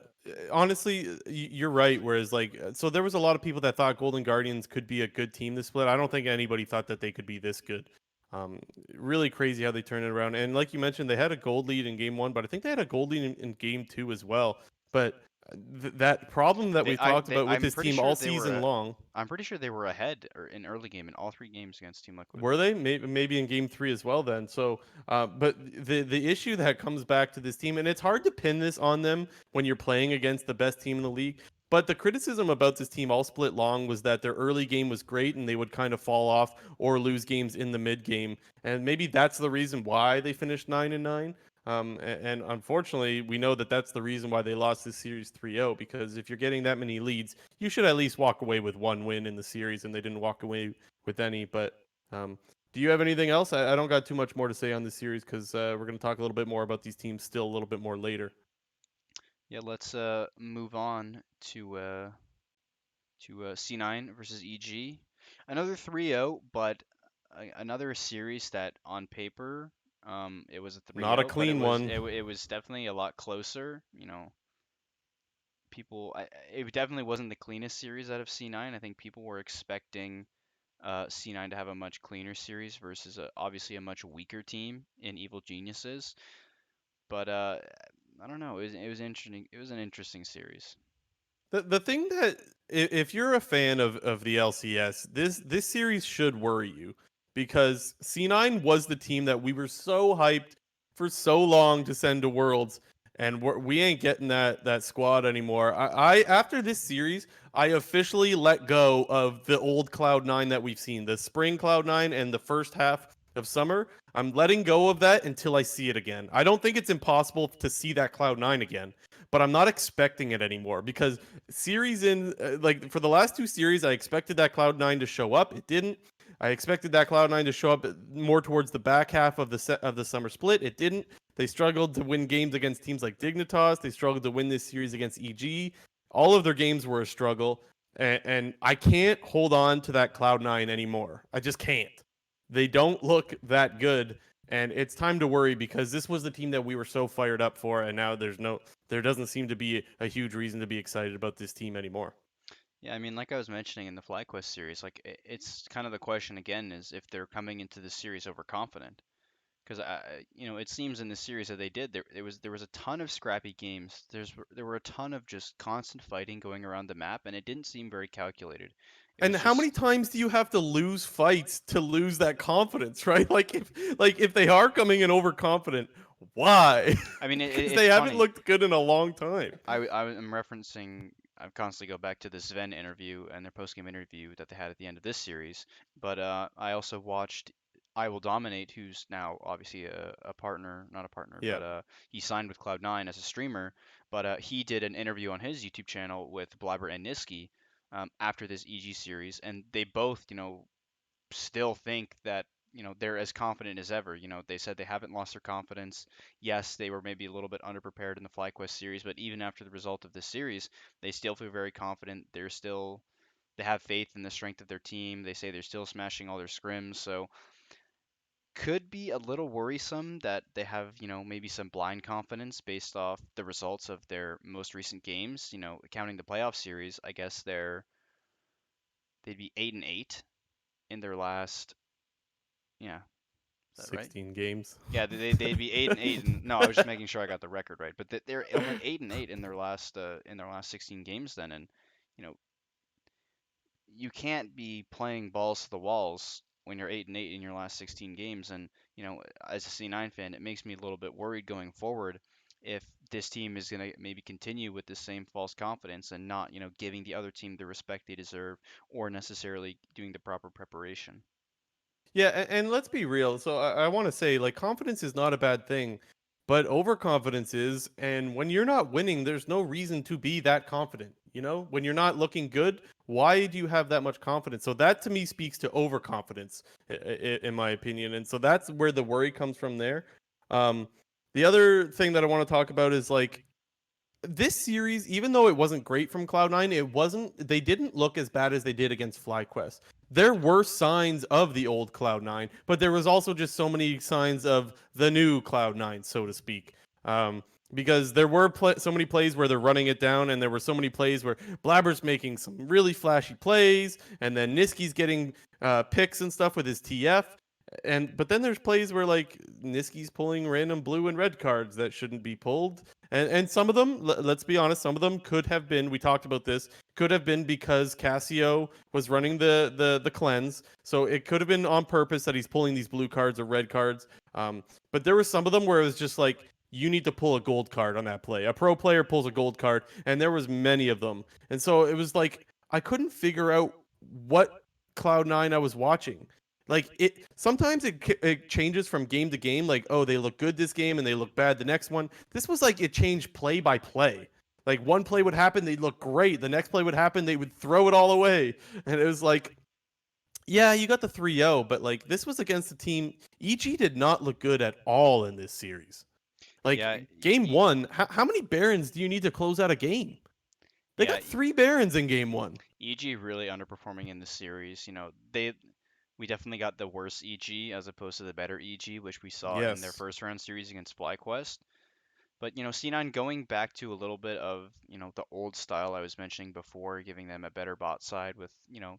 honestly, you're right. Whereas, like, so there was a lot of people that thought Golden Guardians could be a good team this split. I don't think anybody thought that they could be this good. Um, Really crazy how they turned it around. And like you mentioned, they had a gold lead in game one, but I think they had a gold lead in game two as well. But That problem that They, we've talked they, about with this team all season long. I'm pretty sure they were ahead or in early game in all three games against Team Liquid. Were they? Maybe in game three as well then. So, but the issue that comes back to this team, and it's hard to pin this on them when you're playing against the best team in the league. But the criticism about this team all split long was that their early game was great and they would kind of fall off or lose games in the mid game. And maybe that's the reason why they finished 9-9. And unfortunately, we know that that's the reason why they lost this series 3-0, because if you're getting that many leads, you should at least walk away with one win in the series, and they didn't walk away with any. But um, do you have anything else? I don't got too much more to say on this series because we're going to talk a little bit more about these teams still a little bit more later. Yeah, let's move on to C9 versus EG. Another 3-0, but another series that on paper it was a Not a 3-0, but clean one. it was definitely a lot closer. You know, it definitely wasn't the cleanest series out of C9. I think people were expecting C9 to have a much cleaner series versus obviously a much weaker team in Evil Geniuses. But I don't know. It was interesting. It was an interesting series. The thing that if you're a fan of the LCS, this series should worry you because C9 was the team that we were so hyped for so long to send to Worlds, and we ain't getting that squad anymore. I after this series, I officially let go of the old Cloud9 that we've seen, the spring Cloud9 and the first half of summer. I'm letting go of that until I see it again. I don't think it's impossible to see that Cloud9 again, but I'm not expecting it anymore because series in like for the last two series, I expected that Cloud9 to show up. It didn't. I expected that Cloud9 to show up more towards the back half of the summer split. It didn't. They struggled to win games against teams like Dignitas. They struggled to win this series against EG. All of their games were a struggle, and I can't hold on to that Cloud9 anymore. I just can't. They don't look that good, and it's time to worry because this was the team that we were so fired up for, and now there doesn't seem to be a huge reason to be excited about this team anymore. Yeah, I mean, like I was mentioning in the FlyQuest series, like it's kind of the question again is if they're coming into the series overconfident. Because it seems in the series that they did, there was a ton of scrappy games. There were a ton of just constant fighting going around the map, and it didn't seem very calculated. It And was how many just, times do you have to lose fights to lose that confidence, right? Like if they are coming in overconfident, why? I mean, Because they it's haven't funny. looked good in a long time. I am referencing. I constantly go back to the Sven interview and their post-game interview that they had at the end of this series. But I also watched I Will Dominate, who's now obviously a partner, not a partner, Yeah. but he signed with Cloud9 as a streamer. But he did an interview on his YouTube channel with Blabber and Niski after this EG series, and they both, still think that they're as confident as ever. They said they haven't lost their confidence. Yes, they were maybe a little bit underprepared in the FlyQuest series, but even after the result of this series, they still feel very confident. They have faith in the strength of their team. They say they're still smashing all their scrims, so could be a little worrisome that they have, maybe some blind confidence based off the results of their most recent games. Counting the playoff series, I guess they'd be 8-8 in their last, yeah, is that right? 16 games. Yeah, they'd be 8-8, and no, I was just making sure I got the record right. But they're only 8-8 in their last 16 games then, and you know you can't be playing balls to the walls when you're 8-8 in your last 16 games. And as a C9 fan, it makes me a little bit worried going forward if this team is gonna maybe continue with the same false confidence and not giving the other team the respect they deserve or necessarily doing the proper preparation. Yeah, and let's be real. So I want to say, like, confidence is not a bad thing, but overconfidence is. And when you're not winning, there's no reason to be that confident. When you're not looking good, why do you have that much confidence? So that to me speaks to overconfidence, in my opinion. And so that's where the worry comes from there. Um, the other thing that I want to talk about is like this series, even though it wasn't great from Cloud9, they didn't look as bad as they did against FlyQuest. There were signs of the old Cloud9, but there was also just so many signs of the new Cloud9, so to speak. Because there were so many plays where they're running it down, and there were so many plays where Blabber's making some really flashy plays, and then Niski's getting picks and stuff with his TF. But then there's plays where like Niski's pulling random blue and red cards that shouldn't be pulled, And some of them, let's be honest, some of them could have been. We talked about this. Could have been because Cassio was running the cleanse, so it could have been on purpose that he's pulling these blue cards or red cards. But there were some of them where it was just like you need to pull a gold card on that play. A pro player pulls a gold card, and there was many of them. And so it was like I couldn't figure out what Cloud9 I was watching. Like it sometimes it changes from game to game. Like, oh, they look good this game and they look bad the next one. This was like it changed play by play. Like one play would happen, they'd look great. The next play would happen, they would throw it all away. And it was like, yeah, you got the 3-0, but like this was against a team. EG did not look good at all in this series. Yeah, Like game one, how many Barons do you need to close out a game? They yeah, got 3 Barons in game one. EG really underperforming in the series. We definitely got the worse EG as opposed to the better EG, which we saw in their Yes, first round series against FlyQuest. But C9 going back to a little bit of the old style I was mentioning before, giving them a better bot side with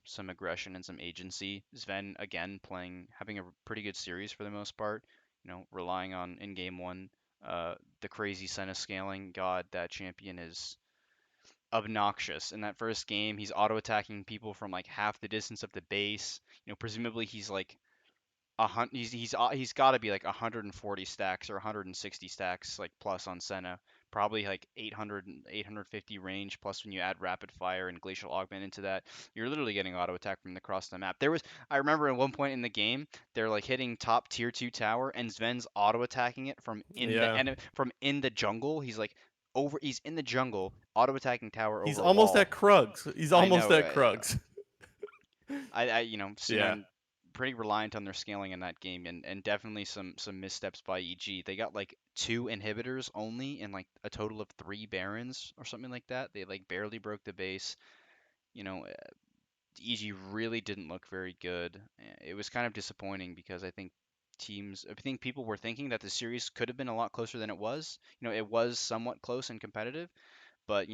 some aggression and some agency. Sven again having a pretty good series for the most part. Relying on in game one, the crazy Senna scaling. God, that champion is obnoxious. In that first game, he's auto attacking people from like half the distance of the base. Presumably he's like he's got to be like 140 stacks or 160 stacks like plus on Senna. Probably like 800 and 850 range plus when you add rapid fire and glacial augment into that, you're literally getting auto attack from across the map. I remember at one point in the game, they're like hitting top tier 2 tower and Sven's auto attacking it yeah. from in the jungle. He's in the jungle auto attacking tower He's over a almost wall. at Krugs. He's I almost know. at Krugs. Yeah. C9 pretty reliant on their scaling in that game, and definitely some missteps by EG. They got like 2 inhibitors only and like a total of 3 Barons or something like that. They like barely broke the base. You know, EG really didn't look very good. It was kind of disappointing because I think people were thinking that the series could have been a lot closer than it was. It was somewhat close and competitive, but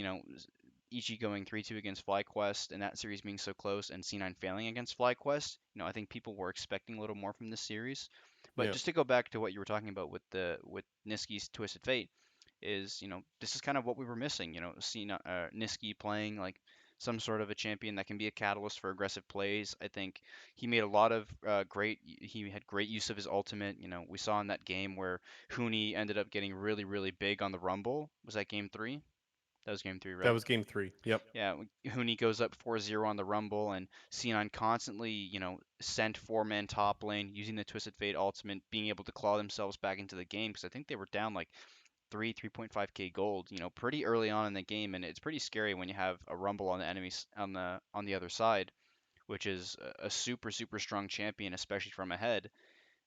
EG going 3-2 against FlyQuest and that series being so close and C9 failing against FlyQuest, I think people were expecting a little more from this series. But Yeah. just to go back to what you were talking about with Niski's Twisted Fate, is this is kind of what we were missing. Seeing Niski playing like some sort of a champion that can be a catalyst for aggressive plays. I think he made a lot of he had great use of his ultimate. We saw in that game where Huni ended up getting really really big on the Rumble. Was that game three? That was game three, That right? was game 3. Yep. Yeah, Huni goes up 4-0 on the Rumble, and C9 constantly, sent 4-man top lane using the Twisted Fate ultimate, being able to claw themselves back into the game because I think they were down like 3.5k gold, pretty early on in the game, and it's pretty scary when you have a Rumble on the enemies on the other side, which is a super super strong champion, especially from ahead.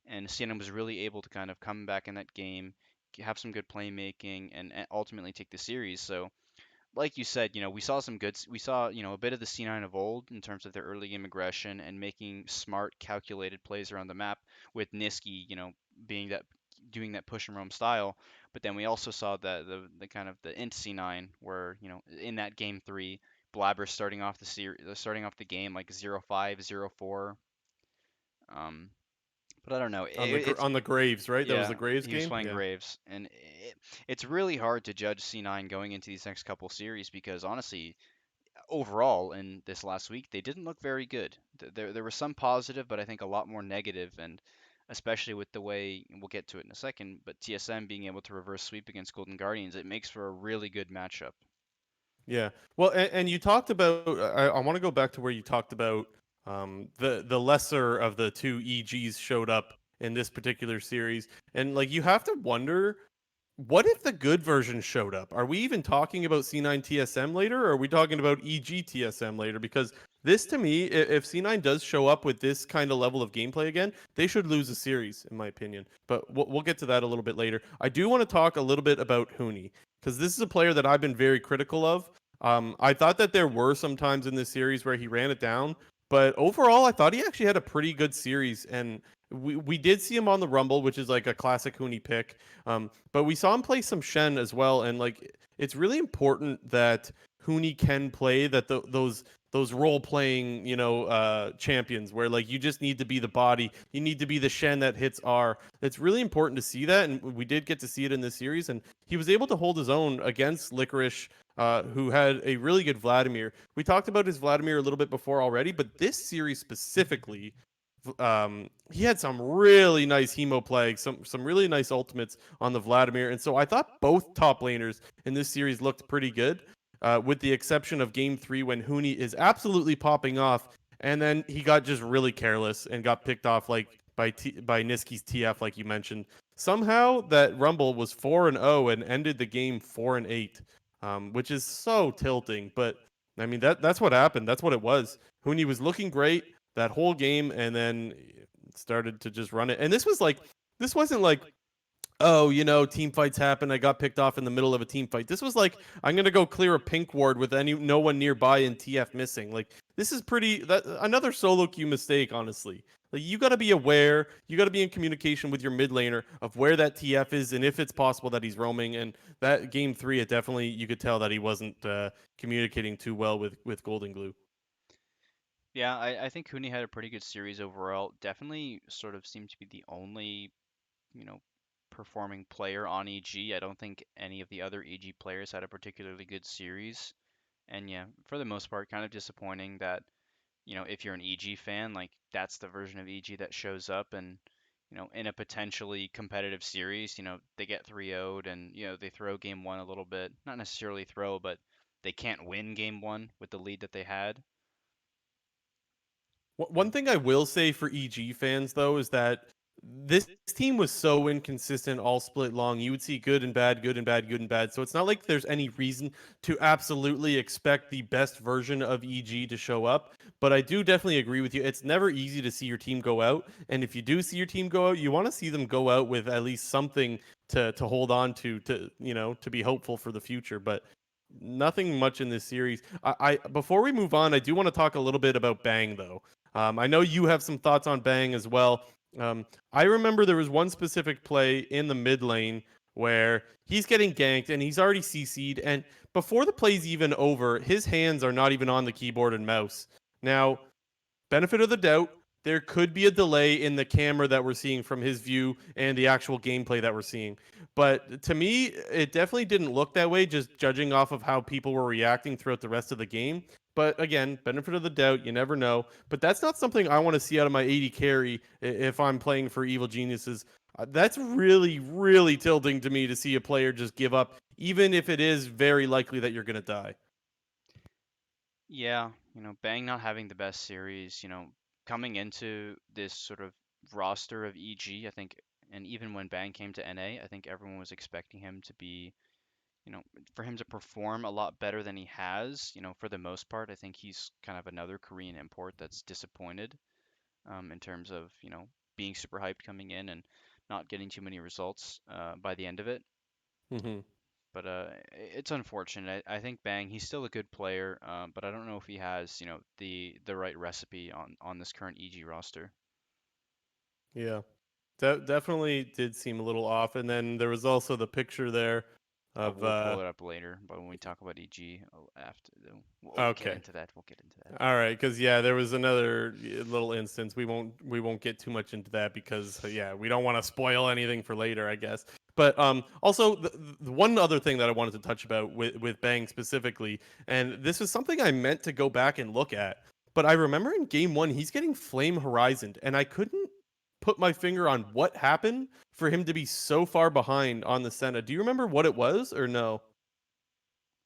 And C9 was really able to kind of come back in that game, have some good playmaking, and ultimately take the series. So like you said, we saw, a bit of the C9 of old in terms of their early game aggression and making smart, calculated plays around the map with Niski, being that doing that push and roam style. But then we also saw the kind of the int C9 where, in that game three, Blabber starting off the game like 0-5, 0-4. Um, but I don't know. It's On the Graves, right? That was the yeah, Graves he was game. playing Yeah. Graves, and it's really hard to judge C9 going into these next couple series because honestly, overall in this last week, they didn't look very good. There was some positive, but I think a lot more negative, and especially with the way we'll get to it in a second. But TSM being able to reverse sweep against Golden Guardians, it makes for a really good matchup. Yeah. Well, and you talked about. I want to go back to where you talked about the lesser of the two EGs showed up in this particular series, and like you have to wonder, what if the good version showed up? Are we even talking about C9 TSM later, or are we talking about EG TSM later? Because this, to me, if C9 does show up with this kind of level of gameplay again, they should lose a series, in my opinion. But we'll get to that a little bit later. I do want to talk a little bit about Huni, because this is a player that I've been very critical of. I thought that there were some times in this series where he ran it down, but overall, I thought he actually had a pretty good series, and we did see him on the Rumble, which is like a classic Huni pick. But we saw him play some Shen as well, and like it's really important that Huni can play those those role playing, champions where like you just need to be the body, you need to be the Shen that hits R. It's really important to see that, and we did get to see it in this series, and he was able to hold his own against Licorice, who had a really good Vladimir. We talked about his Vladimir a little bit before already, but this series specifically, he had some really nice hemo plagues, some really nice ultimates on the Vladimir, and so I thought both top laners in this series looked pretty good, with the exception of Game 3 when Huni is absolutely popping off, and then he got just really careless and got picked off like by Niski's TF, like you mentioned. Somehow that Rumble was 4-0 and ended the game 4-8, which is so tilting. But I mean that's what happened. That's what it was. Huni was looking great that whole game, and then started to just run it. And this wasn't like, oh, team fights happen. I got picked off in the middle of a team fight. This was like, I'm gonna go clear a pink ward with no one nearby and TF missing. Like this is another solo queue mistake, honestly. Like you got to be aware, you got to be in communication with your mid laner of where that TF is and if it's possible that he's roaming. And that game 3, it definitely, you could tell that he wasn't communicating too well with Golden Glue. Yeah, I think Cooney had a pretty good series overall. Definitely sort of seemed to be the only, you know, performing player on EG. I don't think any of the other EG players had a particularly good series. And yeah, for the most part, kind of disappointing that, if you're an EG fan, like that's the version of EG that shows up and, in a potentially competitive series, they get 3-0'd and, they throw game one a little bit. Not necessarily throw, but they can't win game one with the lead that they had. One thing I will say for EG fans though is that this team was so inconsistent all split long. You would see good and bad, good and bad, good and bad. So it's not like there's any reason to absolutely expect the best version of EG to show up. But I do definitely agree with you. It's never easy to see your team go out. And if you do see your team go out, you want to see them go out with at least something to hold on to be hopeful for the future. But nothing much in this series. I before we move on, I do want to talk a little bit about Bang though. I know you have some thoughts on Bang as well. I remember there was one specific play in the mid lane where he's getting ganked and he's already CC'd, and before the play's even over, his hands are not even on the keyboard and mouse. Now, benefit of the doubt, there could be a delay in the camera that we're seeing from his view and the actual gameplay that we're seeing. But to me, it definitely didn't look that way, just judging off of how people were reacting throughout the rest of the game. But again, benefit of the doubt, you never know. But that's not something I want to see out of my 80 carry if I'm playing for Evil Geniuses. That's really, really tilting to me to see a player just give up, even if it is very likely that you're going to die. Yeah, Bang not having the best series, coming into this sort of roster of EG, I think, and even when Bang came to NA, I think everyone was expecting him to be, for him to perform a lot better than he has, for the most part. I think he's kind of another Korean import that's disappointed, in terms of, being super hyped coming in and not getting too many results by the end of it. Mm-hmm. But it's unfortunate. I think Bang, he's still a good player, but I don't know if he has, the right recipe on this current EG roster. Yeah. Definitely did seem a little off. And then there was also the picture there of We'll pull it up later, but when we talk about EG, after we'll get okay. into that. We'll get into that. All right, because yeah, there was another little instance. We won't get too much into that because yeah, we don't want to spoil anything for later, I guess. But also the one other thing that I wanted to touch about with Bang specifically, and this is something I meant to go back and look at, but I remember in game one he's getting Flame Horizoned, and I couldn't put my finger on what happened for him to be so far behind on the Senna. Do you remember what it was or no?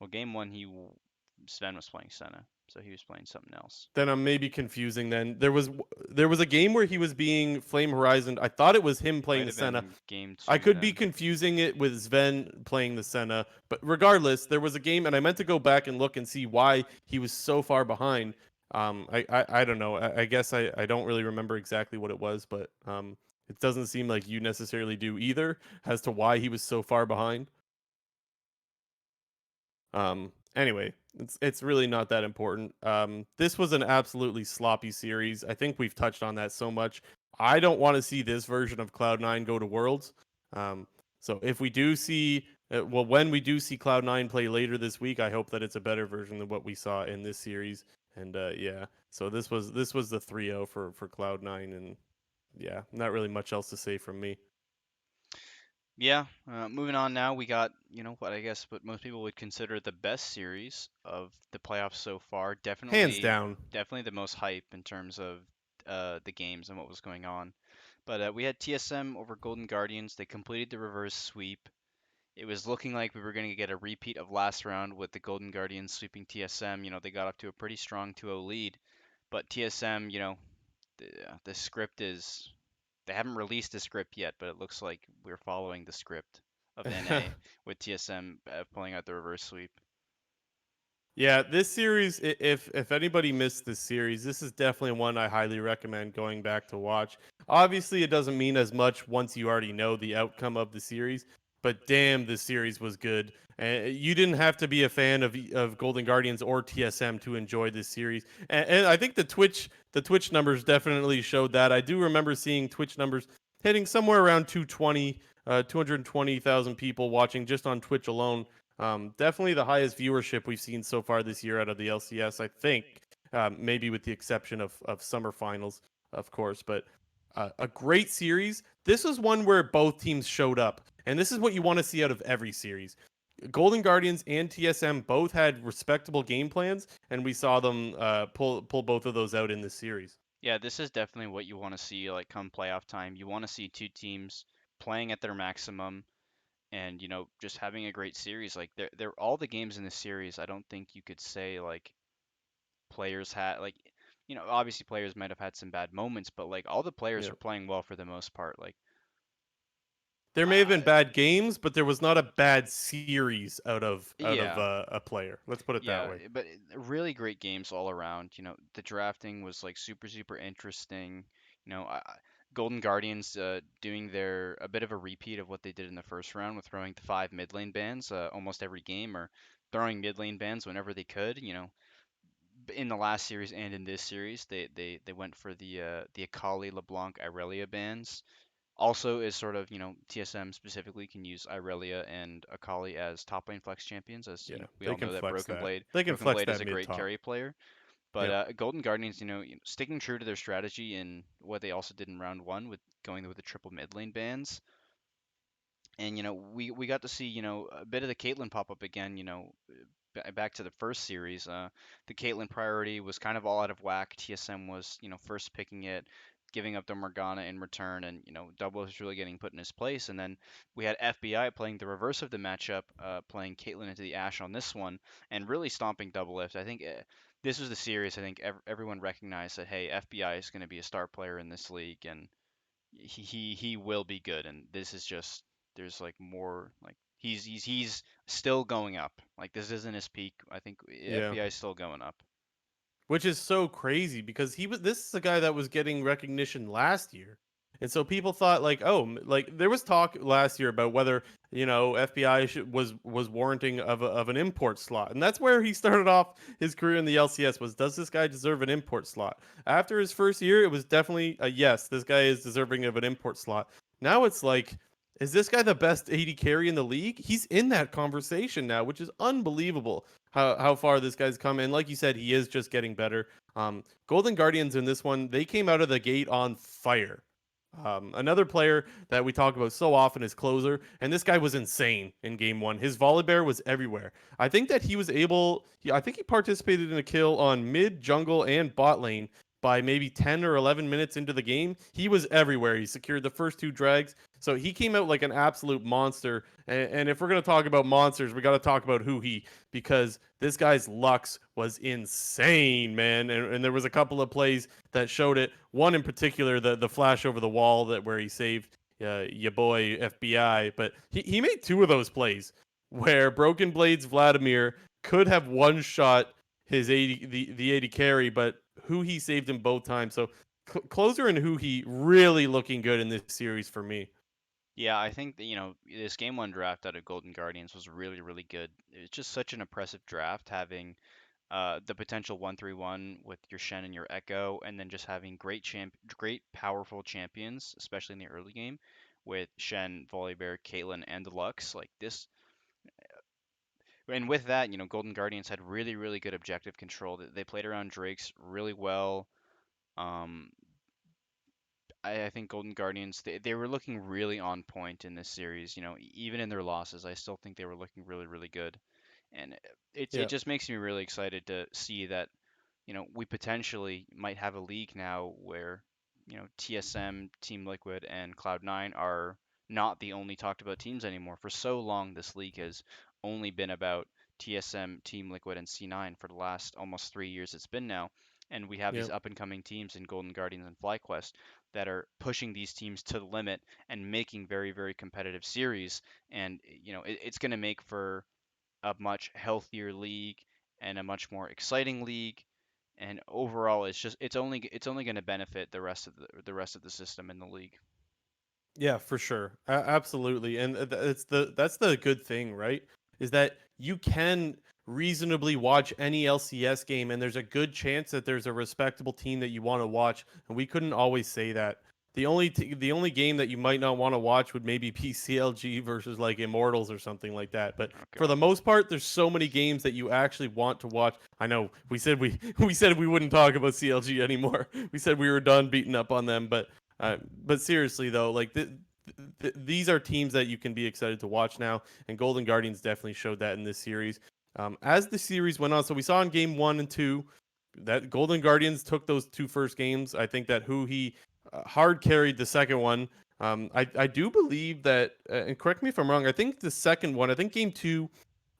Well, game one, Sven was playing Senna, so he was playing something else. Then I'm maybe confusing. Then there was a game where he was being Flame Horizon. I thought it was him playing Might the have Senna. been game I two could be then. confusing it with Sven playing the Senna, but regardless, there was a game, and I meant to go back and look and see why he was so far behind. I don't know. I guess I don't really remember exactly what it was, but it doesn't seem like you necessarily do either as to why he was so far behind. Anyway, it's really not that important. This was an absolutely sloppy series. I think we've touched on that so much. I don't want to see this version of Cloud9 go to Worlds. Um, so if we do see, when we do see Cloud9 play later this week, I hope that it's a better version than what we saw in this series. And yeah, so this was the 3-0 for Cloud9, and yeah, not really much else to say from me. Yeah, moving on now, we got, what I guess what most people would consider the best series of the playoffs so far. Hands Definitely, down. definitely the most hype in terms of the games and what was going on. But we had TSM over Golden Guardians. They completed the reverse sweep. It was looking like we were going to get a repeat of last round with the Golden Guardians sweeping TSM. They got up to a pretty strong 2-0 lead, but TSM, the script is they haven't released the script yet, but it looks like we're following the script of NA with TSM pulling out the reverse sweep. Yeah, this series, if anybody missed this series, this is definitely one I highly recommend going back to watch. Obviously, it doesn't mean as much once you already know the outcome of the series, but damn, this series was good. And you didn't have to be a fan of Golden Guardians or TSM to enjoy this series. And I think the Twitch numbers definitely showed that. I do remember seeing Twitch numbers hitting somewhere around 220,000 people watching just on Twitch alone. Definitely the highest viewership we've seen so far this year out of the LCS, I think. Maybe with the exception of summer finals, of course, but a great series. This was one where both teams showed up, and this is what you want to see out of every series. Golden Guardians and TSM both had respectable game plans, and we saw them pull both of those out in this series. Yeah, this is definitely what you want to see like come playoff time. You want to see two teams playing at their maximum and just having a great series. Like they're all the games in this series. I don't think you could say like players had like obviously players might have had some bad moments, but like all the players Yeah. are playing well for the most part. Like There may have been I bad games, but there was not a bad series out of yeah. a player. Let's put it that Yeah, way. but really great games all around. The drafting was like super, super interesting. You know, Golden Guardians doing their a bit of a repeat of what they did in the first round with throwing the five mid lane bans almost every game, or throwing mid lane bans whenever they could. In the last series and in this series, they went for the Akali, LeBlanc, Irelia bans. Also, is sort of TSM specifically can use Irelia and Akali as top lane flex champions, as Yeah, we they all can know that flex Broken that. Blade They can Broken flex Blade is that a mid great top. carry player. But Yep. Golden Guardians, sticking true to their strategy in what they also did in round one with going with the triple mid lane bans, and we got to see a bit of the Caitlyn pop up again. Back to the first series, the Caitlyn priority was kind of all out of whack. TSM was first picking it, giving up the Morgana in return, and Double was really getting put in his place. And then we had FBI playing the reverse of the matchup, playing Caitlyn into the Ashe on this one, and really stomping Double Lift. I think this was the series. I think everyone recognized that hey, FBI is going to be a star player in this league, and he will be good, and this is just there's like more like he's still going up. Like this isn't his peak. I think Yeah. FBI is still going up. Which is so crazy because this is a guy that was getting recognition last year. And so people thought like, oh, like there was talk last year about whether, FBI was warranting of an import slot. And that's where he started off his career in the LCS was does this guy deserve an import slot? After his first year, it was definitely a yes, this guy is deserving of an import slot. Now it's like is this guy the best AD carry in the league? He's in that conversation now, which is unbelievable how far this guy's come. And like you said, he is just getting better. Golden Guardians in this one, they came out of the gate on fire. Another player that we talk about so often is Closer, and this guy was insane in game one. His Volibear was everywhere. I think that he was able, I think he participated in a kill on mid, jungle, and bot lane by maybe 10 or 11 minutes into the game. He was everywhere. He secured the first two drags. So he came out like an absolute monster. And if we're going to talk about monsters, we got to talk about who he because this guy's Lux was insane, man. And there was a couple of plays that showed it. One in particular, the flash over the wall that where he saved your boy FBI. But he made two of those plays where Broken Blades Vladimir could have one shot his 80 the 80 carry, but who he saved him both times. So Closer and who he really looking good in this series for me. Yeah, I think that, this game one draft out of Golden Guardians was really, really good. It's just such an impressive draft, having the potential 1-3-1 with your Shen and your Echo, and then just having great powerful champions, especially in the early game, with Shen, Volibear, Caitlyn, and Lux. Like this, And with that, Golden Guardians had really, really good objective control. They played around Drake's really well. Um, I think Golden Guardians they were looking really on point in this series. Even in their losses, I still think they were looking really, really good. And it Yeah, just makes me really excited to see that we potentially might have a league now where, TSM, Team Liquid, and Cloud9 are not the only talked about teams anymore. For so long, this league has only been about TSM, Team Liquid, and C9 for the last almost 3 years it's been now. And we have yeah. these up and coming teams in Golden Guardians and FlyQuest that are pushing these teams to the limit and making very, very competitive series. And, it's going to make for a much healthier league and a much more exciting league. And overall, it's only going to benefit the rest of the system in the league. Yeah, for sure. Absolutely. And that's the good thing, right? Is that you can reasonably watch any LCS game and there's a good chance that there's a respectable team that you want to watch, and we couldn't always say that. The only game that you might not want to watch would maybe be CLG versus like Immortals or something like that. But Oh for the God. most part, there's so many games that you actually want to watch. I know we said we said we wouldn't talk about CLG anymore. We said we were done beating up on them, but seriously though, like these are teams that you can be excited to watch now, and Golden Guardians definitely showed that in this series. As the series went on, so we saw in game 1 and 2 that Golden Guardians took those two first games. I think that who he hard carried the second one. I do believe that, and correct me if I'm wrong. I think the second one, I think game 2,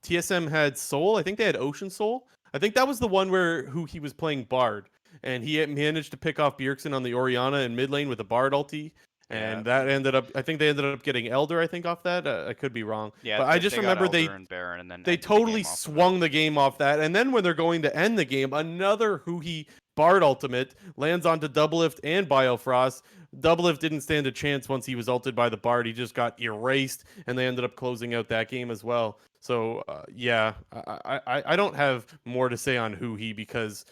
TSM had Soul. I think they had Ocean Soul. I think that was the one where who he was playing Bard, and he had managed to pick off Bjergsen on the Oriana in mid lane with a Bard ulti, Yeah. and that ended up. I think they ended up getting Elder. I think off that. I could be wrong, Yeah. but I just They got remember Elder and Baron and then they ended the totally game off of it. swung the game off that. And then when they're going to end the game, another Huhi Bard ultimate lands onto Doublelift and Biofrost. Doublelift didn't stand a chance once he was ulted by the Bard. He just got erased, and they ended up closing out that game as well. So yeah, I don't have more to say on Huhi because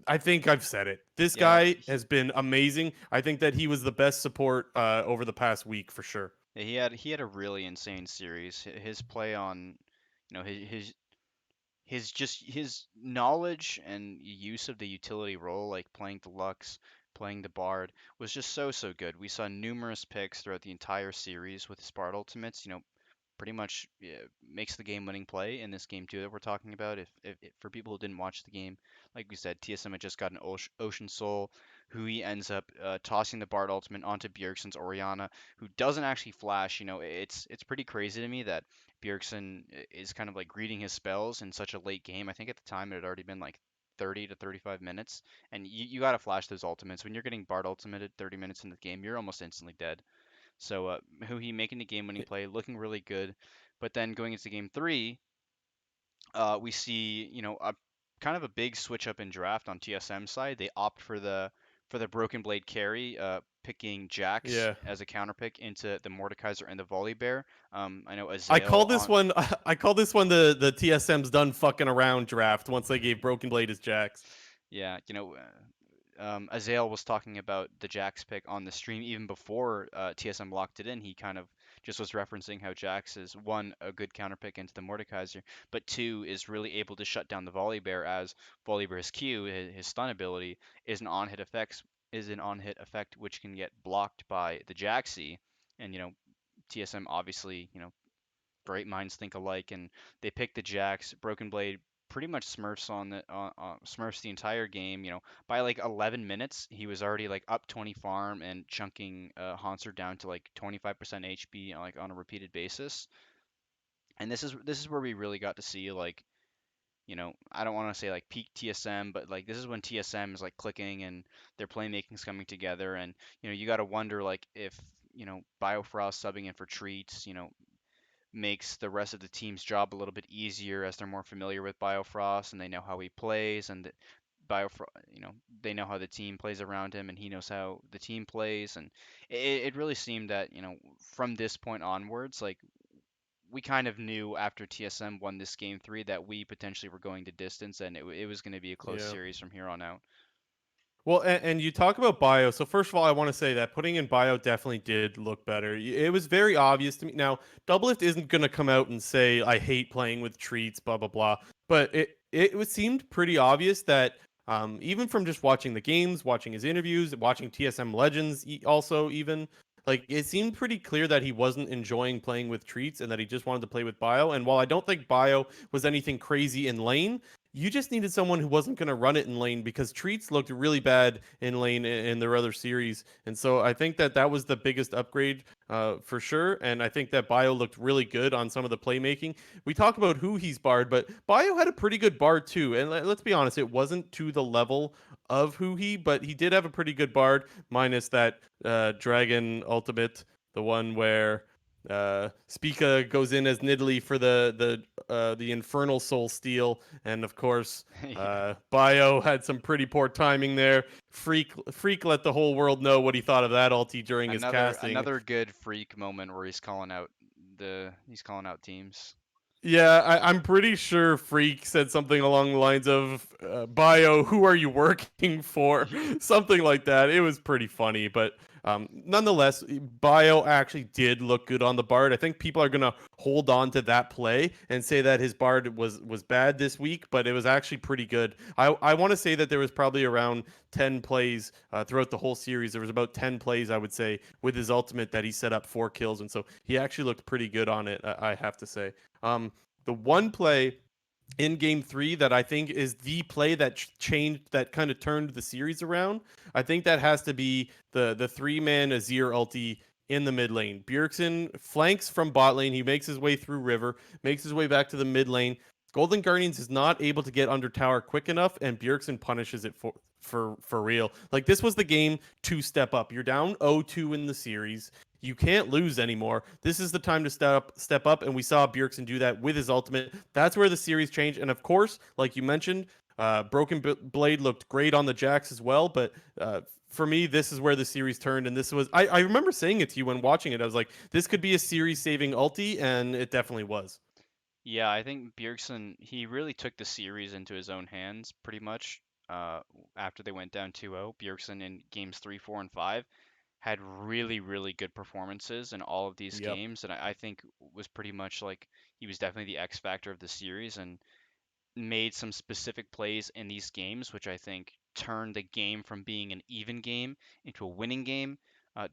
I think I've said it. This Yeah. guy has been amazing. I think that he was the best support over the past week for sure. He had a really insane series. His play on, his knowledge and use of the utility role, like playing the Lux, playing the Bard, was just so, so good. We saw numerous picks throughout the entire series with his Bard ultimates. Pretty much, yeah, makes the game-winning play in this game too that we're talking about. If for people who didn't watch the game, like we said, TSM had just got an Ocean Soul, who he ends up tossing the Bard ultimate onto Bjergsen's Oriana, who doesn't actually flash. It's pretty crazy to me that Bjergsen is kind of like greeting his spells in such a late game. I think at the time it had already been like 30 to 35 minutes, and you got to flash those ultimates. When you're getting Bard ultimated 30 minutes in the game, you're almost instantly dead. So who he making the game-winning play, looking really good. But then going into game three, we see a kind of a big switch up in draft on TSM side. They opt for the Broken Blade carry, picking Jax Yeah. as a counter pick into the Mordekaiser and the Volley Bear. I know I call Azael this on. one. I call this one the TSM's done fucking around draft once they gave Broken Blade his Jax. Yeah, Azael was talking about the Jax pick on the stream even before TSM locked it in. He kind of just was referencing how Jax is one, a good counter pick into the Mordekaiser, but two, is really able to shut down the Volley Bear, as Volley Bear's Q, his stun ability, is an on hit effect which can get blocked by the Jaxi. And TSM obviously, great minds think alike, and they pick the Jax. Broken Blade pretty much smurfs the entire game. By like 11 minutes, he was already like up 20 farm and chunking Hanser down to like 25% HP like on a repeated basis. And this is where we really got to see, like, I don't want to say like peak TSM, but like this is when TSM is like clicking and their playmaking's coming together. And you got to wonder like if Biofrost subbing in for treats, makes the rest of the team's job a little bit easier, as they're more familiar with Biofrost and they know how he plays, and that Biofrost, they know how the team plays around him and he knows how the team plays. And it really seemed that, from this point onwards, like, we kind of knew after TSM won this game three that we potentially were going to distance, and it was going to be a close Yeah. series from here on out. Well, and you talk about Bio. So first of all, I want to say that putting in Bio definitely did look better. It was very obvious to me. Now, Doublelift isn't going to come out and say I hate playing with treats, blah blah blah. But seemed pretty obvious that even from just watching the games, watching his interviews, watching TSM Legends, also even like it seemed pretty clear that he wasn't enjoying playing with treats and that he just wanted to play with Bio. And while I don't think Bio was anything crazy in lane, you just needed someone who wasn't going to run it in lane because treats looked really bad in lane in their other series. And so I think that that was the biggest upgrade for sure. And I think that Bio looked really good on some of the playmaking. We talk about who he's barred, but Bio had a pretty good bard too. And let's be honest, it wasn't to the level of who but he did have a pretty good bard, minus that dragon ultimate, the one where Spica goes in as Nidalee for the infernal soul steal, and of course Yeah. Bio had some pretty poor timing there. Freak let the whole world know what he thought of that ulti during his casting. Another good freak moment where he's calling out teams. Yeah, I'm pretty sure Freak said something along the lines of "Bio, who are you working for?" something like that. It was pretty funny, but nonetheless, Bio actually did look good on the Bard. I think people are gonna hold on to that play and say that his Bard was bad this week, but it was actually pretty good. I want to say that there was probably around 10 plays throughout the whole series. There was about 10 plays, I would say, with his ultimate that he set up 4 kills, and so he actually looked pretty good on it. I have to say. The one play in game 3 that I think is the play that changed, that kind of turned the series around. I think that has to be the 3-man Azir ulti in the mid lane. Bjergsen flanks from bot lane. He makes his way through river, makes his way back to the mid lane. Golden Guardians is not able to get under tower quick enough, and Bjergsen punishes it for real. Like this was the game to step up. You're down 0-2 in the series. You can't lose anymore. This is the time to step up, and we saw Bjergsen do that with his ultimate. That's where the series changed. And of course, like you mentioned, Broken Blade looked great on the Jax as well. But for me, this is where the series turned, and this was I remember saying it to you when watching it. I was like, this could be a series-saving ulti, and it definitely was. Yeah, I think Bjergsen, he really took the series into his own hands pretty much. Uh, After they went down 2-0, Bjergsen in games 3, 4, and 5 had really, really good performances in all of these Yep. games, and I think was pretty much like he was definitely the X factor of the series and made some specific plays in these games, which I think turned the game from being an even game into a winning game.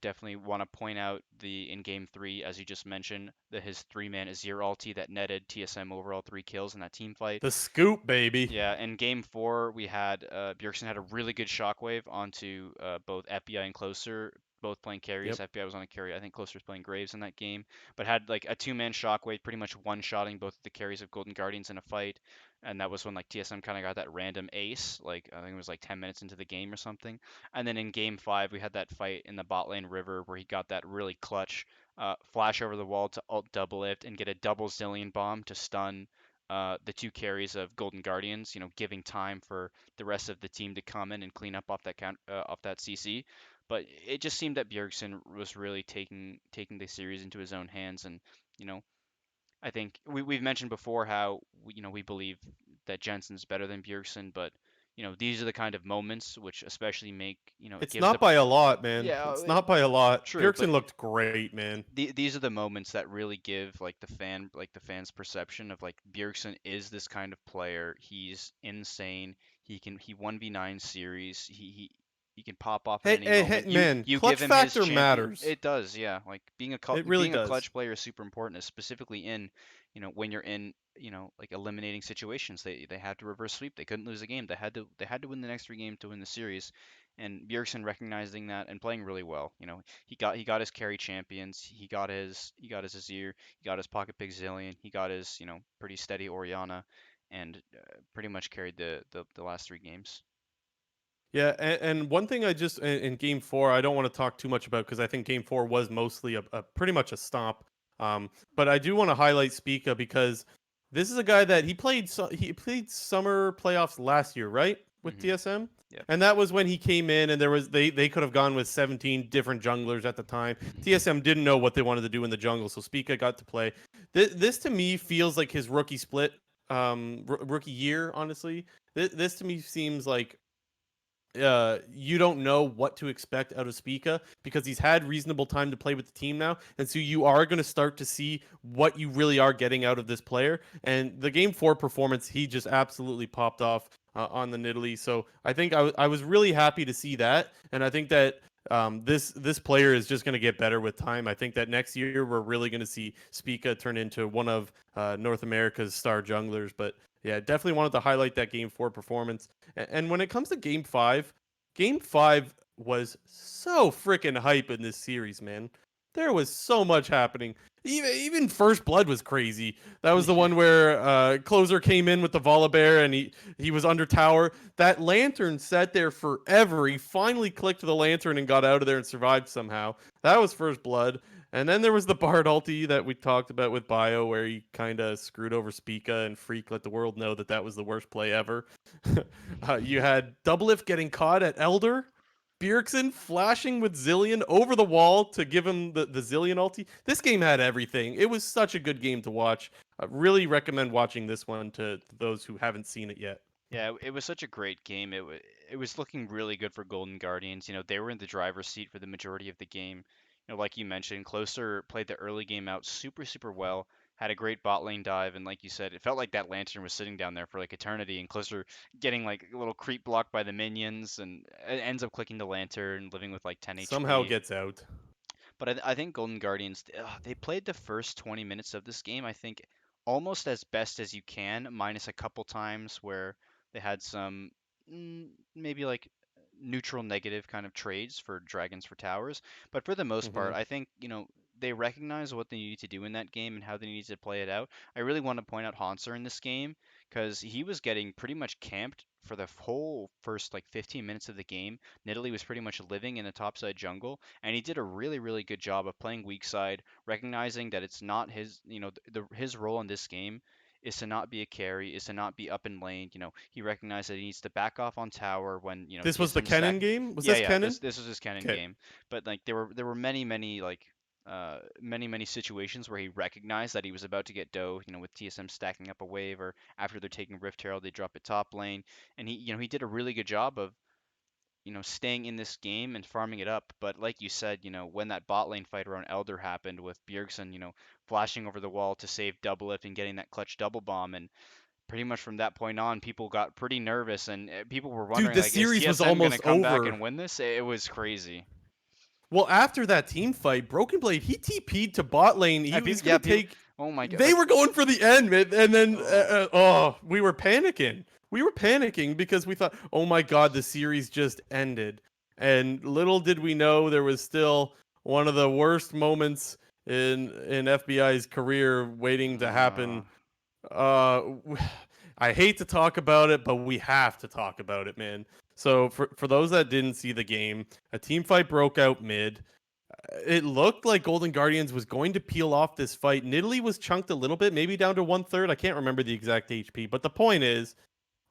Definitely want to point out the in game 3, as you just mentioned, his 3-man Azir ulti that netted TSM overall 3 kills in that team fight. The scoop, baby. Yeah, in game 4, we had Bjergsen had a really good shockwave onto both FBI and Closer, both playing carries. Yep. FBI was on a carry. I think Closer was playing Graves in that game, but had like a 2-man shockwave, pretty much one-shotting both of the carries of Golden Guardians in a fight. And that was when like TSM kind of got that random ace, like I think it was like 10 minutes into the game or something. And then in game 5, we had that fight in the bot lane river where he got that really clutch flash over the wall to ult double lift and get a double Zillion bomb to stun the 2 carries of Golden Guardians, giving time for the rest of the team to come in and clean up off that CC. But it just seemed that Bjergsen was really taking the series into his own hands, and you know, I think we've mentioned before how we believe that Jensen's better than Bjergsen, but these are the kind of moments which especially make it It's gives the not by a lot, man. yeah It's not by a lot. true, but Bjergsen looked great, man. these are the moments that really give like the fans perception of like Bjergsen is this kind of player. He's insane. He 1v9 series. He can pop off at Hey, any hey, hey, moment. man, You give clutch him his factor champion. matters. It does, yeah. Like It really being a does. clutch player is super important, specifically in when you're in like eliminating situations. They had to reverse sweep. They couldn't lose a game. They had to win the next 3 games to win the series. And Bjergsen recognizing that and playing really well. He got his carry champions. He got his Azir. He got his Pocket Pig Zillion. He got his pretty steady Oriana, and pretty much carried the last 3 games. Yeah, and one thing I just in game 4, I don't want to talk too much about because I think game 4 was mostly a pretty much a stomp. But I do want to highlight Spica because this is a guy that he played summer playoffs last year, right, with Hmm. TSM, Yep. and that was when he came in and they could have gone with 17 different junglers at the time. TSM didn't know what they wanted to do in the jungle, so Spica got to play. This to me feels like his rookie split, rookie year. Honestly, this to me seems like you don't know what to expect out of Spica because he's had reasonable time to play with the team now, and so you are going to start to see what you really are getting out of this player. And the game four performance, he just absolutely popped off on the Nidalee. So I think I was really happy to see that, and I think that this player is just going to get better with time. I think that next year we're really going to see Spica turn into one of North America's star junglers. But yeah, definitely wanted to highlight that game four performance. And when it comes to game five was so freaking hype in this series, man. There was so much happening. Even first blood was crazy. That was the Yeah. one where closer came in with the Volibear and he was under tower. That lantern sat there forever. He finally clicked the lantern and got out of there and survived somehow. That was first blood. And then there was the Bard ulti that we talked about with Bio, where he kind of screwed over Spica and Freak let the world know that that was the worst play ever. You had Doublelift getting caught at Elder, Bjergsen flashing with Zillion over the wall to give him the Zillion ulti. This game had everything. It was such a good game to watch. I really recommend watching this one to those who haven't seen it yet. Yeah, it was such a great game. It was looking really good for Golden Guardians. They were in the driver's seat for the majority of the game. Like you mentioned, Closer played the early game out super well. Had a great bot lane dive, and like you said, it felt like that lantern was sitting down there for like eternity. And Closer getting like a little creep blocked by the minions, and ends up clicking the lantern, living with like 10 Somehow HP. gets out. But I think Golden Guardians, they played the first 20 minutes of this game, I think, almost as best as you can, minus a couple times where they had some maybe like neutral negative kind of trades for dragons for towers. But for the most part, Hmm. I think, they recognize what they need to do in that game and how they need to play it out. I really want to point out Hanser in this game because he was getting pretty much camped for the whole first like 15 minutes of the game. Nidalee was pretty much living in the topside jungle, and he did a really good job of playing weak side, recognizing that it's not his, his role in this game is to not be a carry, is to not be up in lane. He recognized that he needs to back off on tower when, This was the TSM stack. Kennen game? Was Yeah, this yeah, Kennen? this was his canon Okay. game, but like there were many like many situations where he recognized that he was about to get dough, with TSM stacking up a wave, or after they're taking Rift Herald, they drop it top lane, and he did a really good job of staying in this game and farming it up. But like you said, when that bot lane fight around Elder happened with Bjergsen, flashing over the wall to save double lift and getting that clutch double bomb, and pretty much from that point on, people got pretty nervous, and people were Dude, wondering the like, is series was TSM gonna almost come back over. and win this? It was crazy. Well, after that team fight, Broken Blade, he TP'd to bot lane. He was Yeah, going to people. take. Oh my god, They like, were going for the end, man. And then, oh. we were panicking. We were panicking because we thought, oh my God, the series just ended. And little did we know there was still one of the worst moments in FBI's career waiting to Uh, happen. Uh, I hate to talk about it, but we have to talk about it, man. So for those that didn't see the game, a team fight broke out mid. It looked like Golden Guardians was going to peel off this fight. Nidalee was chunked a little bit, maybe down to 1/3. I can't remember the exact HP, but the point is,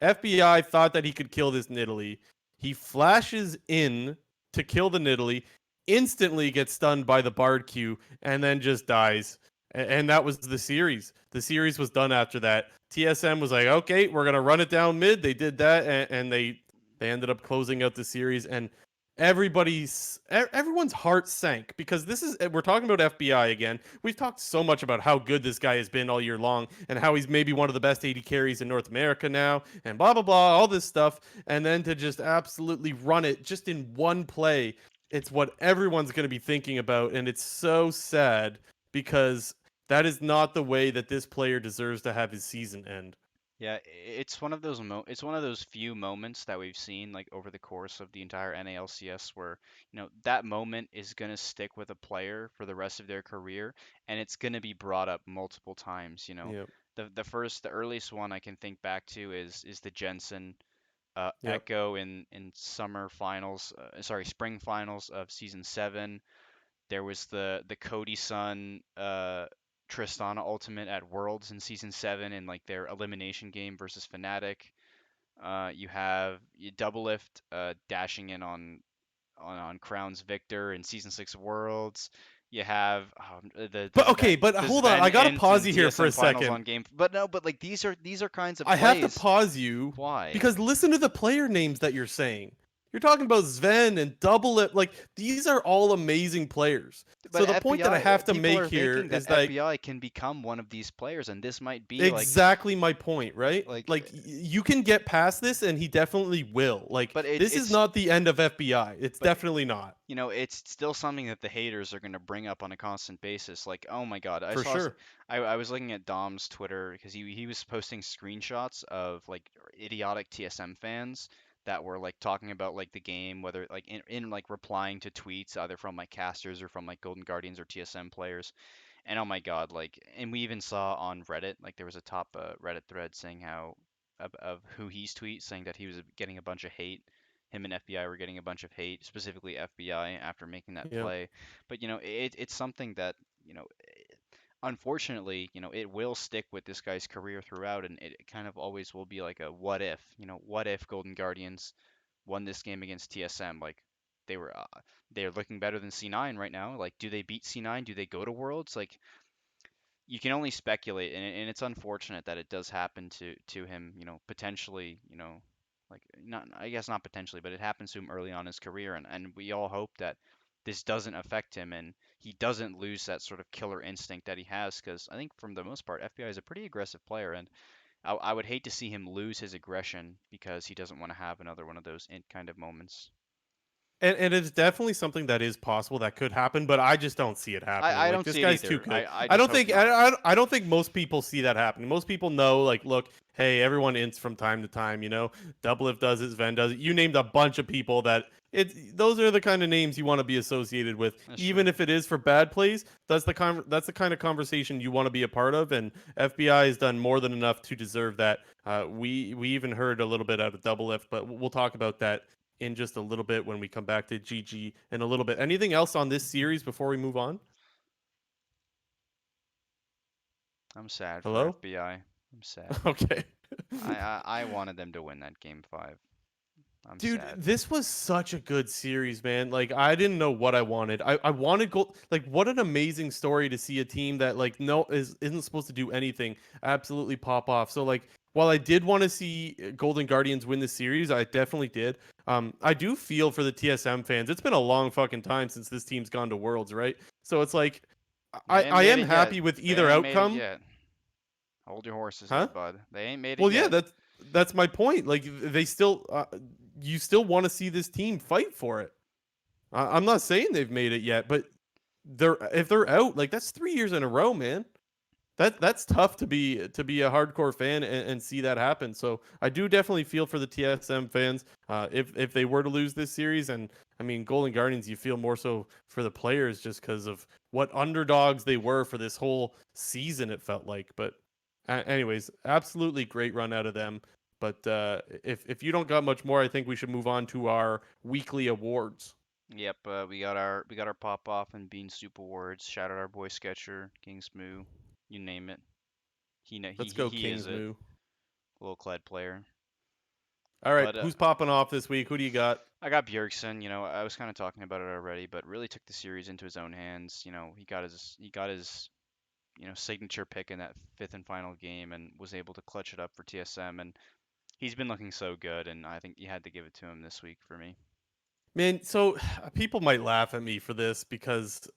FBI thought that he could kill this Nidalee. He flashes in to kill the Nidalee, instantly gets stunned by the Bard Q, and then just dies. And that was the series. The series was done after that. TSM was like, okay, we're gonna run it down mid. They did that, and they ended up closing out the series. And everyone's heart sank because this is we're talking about FBI again. We've talked so much about how good this guy has been all year long and how he's maybe one of the best 80 carries in North America now and blah blah blah, all this stuff, and then to just absolutely run it just in one play. It's what everyone's going to be thinking about, and it's so sad because that is not the way that this player deserves to have his season end. Yeah, it's one of those it's one of those few moments that we've seen like over the course of the entire NALCS where, that moment is going to stick with a player for the rest of their career, and it's going to be brought up multiple times. Yep. The earliest one I can think back to is the Jensen Yep. Echo in summer finals, sorry, spring finals of season 7. There was the Cody Sun Tristana Ultimate at Worlds in season 7 in like their elimination game versus Fnatic. You have Double Lift dashing in on Crown's Victor in season 6 Worlds. You have But okay, but the hold on. Sven I got to Int pause in you here for a TSM finals second. on game. But no, but like these are kinds of I have to plays. pause you Why? because listen to the player names that you're saying. You're talking about Sven and Double It. Like these are all amazing players. But So the point that I FBI, have to people make are here thinking that is that FBI can become one of these players, and this might be exactly my point, right? like, Like you can get past this and he definitely will. Like but this is it's not the end of FBI. It's but definitely not. it's still something that the haters are going to bring up on a constant basis. Like, oh my God, For sure. I was looking at Dom's Twitter because he was posting screenshots of like idiotic TSM fans that were like talking about like the game, whether like in like replying to tweets either from like casters or from like Golden Guardians or TSM players. And oh my God, like, and we even saw on Reddit, like there was a top Reddit thread saying how of who he's tweet saying that he was getting a bunch of hate. Him and FBI were getting a bunch of hate, specifically FBI after making that Yeah. play. But it's something that unfortunately, it will stick with this guy's career throughout, and it kind of always will be like a what if, what if Golden Guardians won this game against TSM? Like they were, they're looking better than C9 right now. Like, do they beat C9? Do they go to Worlds? Like, you can only speculate, and it's unfortunate that it does happen to him. Potentially, like not I guess not potentially, but it happens to him early on in his career, and we all hope that this doesn't affect him and he doesn't lose that sort of killer instinct that he has. Because I think from the most part, FBI is a pretty aggressive player, and I would hate to see him lose his aggression because he doesn't want to have another one of those kind of moments. And it's definitely something that is possible that could happen, but I just don't see it happening. I Like don't this see it guy's too either. good. I I just don't hope think not. I don't think most people see that happening. Most people know, like, look, hey, everyone ints from time to time. Double if does it, Sven does it. You named a bunch of people that those are the kind of names you want to be associated with, That's true. even if it is for bad plays. That's the kind of conversation you want to be a part of, and FBI has done more than enough to deserve that. We even heard a little bit out of Double Lift, but we'll talk about that in just a little bit when we come back to GG in a little bit. Anything else on this series before we move on? I'm sad for Hello? FBI. I'm sad. Okay. I wanted them to win that game 5. I'm Dude, sad. this was such a good series, man. Like I didn't know what I wanted. I wanted gold. Like what an amazing story to see a team that like no isn't supposed to do anything absolutely pop off. So like while I did want to see Golden Guardians win this series, I definitely did. I do feel for the TSM fans. It's been a long fucking time since this team's gone to Worlds, right? So it's like They ain't I made am it yet. happy with They either ain't made it outcome, yet. Hold your horses there, huh? bud. They ain't made it Well, yeah, yet. that's my point. Like they still, you still want to see this team fight for it. I'm not saying they've made it yet, but if they're out, like that's 3 years in a row, man. That's tough to be a hardcore fan and see that happen. So I do definitely feel for the TSM fans. If they were to lose this series, and I mean Golden Guardians, you feel more so for the players just because of what underdogs they were for this whole season. It felt like, but anyways, absolutely great run out of them. But if you don't got much more, I think we should move on to our weekly awards. Yep, we got our pop off and bean soup awards. Shout out our boy Sketcher, King Smoo, you name it. He kn- Let's go he is Kings it. Moo. Little Cled player. All right, But who's popping off this week? Who do you got? I got Bjergsen. I was kind of talking about it already, but really took the series into his own hands. He got his signature pick in that fifth and final game and was able to clutch it up for TSM. And he's been looking so good, and I think you had to give it to him this week for me. Man, so people might laugh at me for this because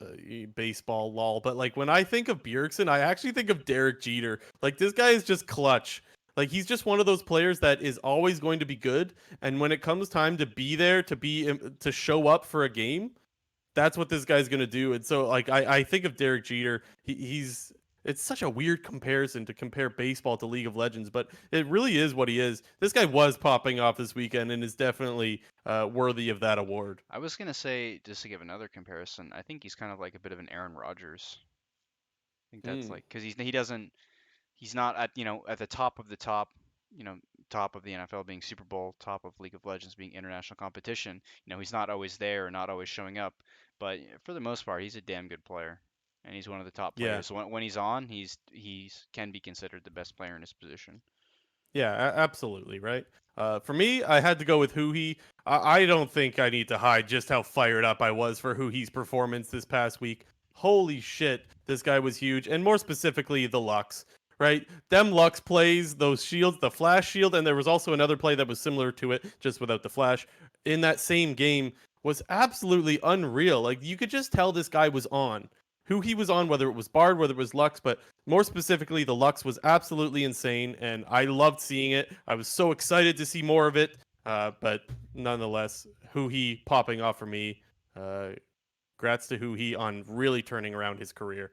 baseball lol, but like when I think of Bjergsen, I actually think of Derek Jeter. Like this guy is just clutch. Like he's just one of those players that is always going to be good, and when it comes time to be there to show up for a game, that's what this guy's gonna do. And so like I think of Derek Jeter. He's it's such a weird comparison to compare baseball to League of Legends, but it really is what he is. This guy was popping off this weekend and is definitely worthy of that award. I was gonna say, just to give another comparison, I think he's kind of like a bit of an Aaron Rodgers. I think that's Mm, like because he's not at the top of the top, you know, top of the NFL being Super Bowl, top of League of Legends being international competition. He's not always there or not always showing up, but for the most part, he's a damn good player, and he's one of the top yeah, players. So when he's on, he's can be considered the best player in his position. yeah, absolutely right. For me, I had to go with Huhi. I don't think I need to hide just how fired up I was for Huhi's performance this past week. Holy shit, this guy was huge, and more specifically, the Lux. Right, them Lux plays, those shields, the flash shield, and there was also another play that was similar to it, just without the flash. in that same game was absolutely unreal. Like you could just tell this guy was on. Who he was on, whether it was Bard, whether it was Lux, but more specifically, the Lux was absolutely insane, and I loved seeing it. I was so excited to see more of it. But nonetheless, who he popping off for me. Uh, Grats to who he on really turning around his career.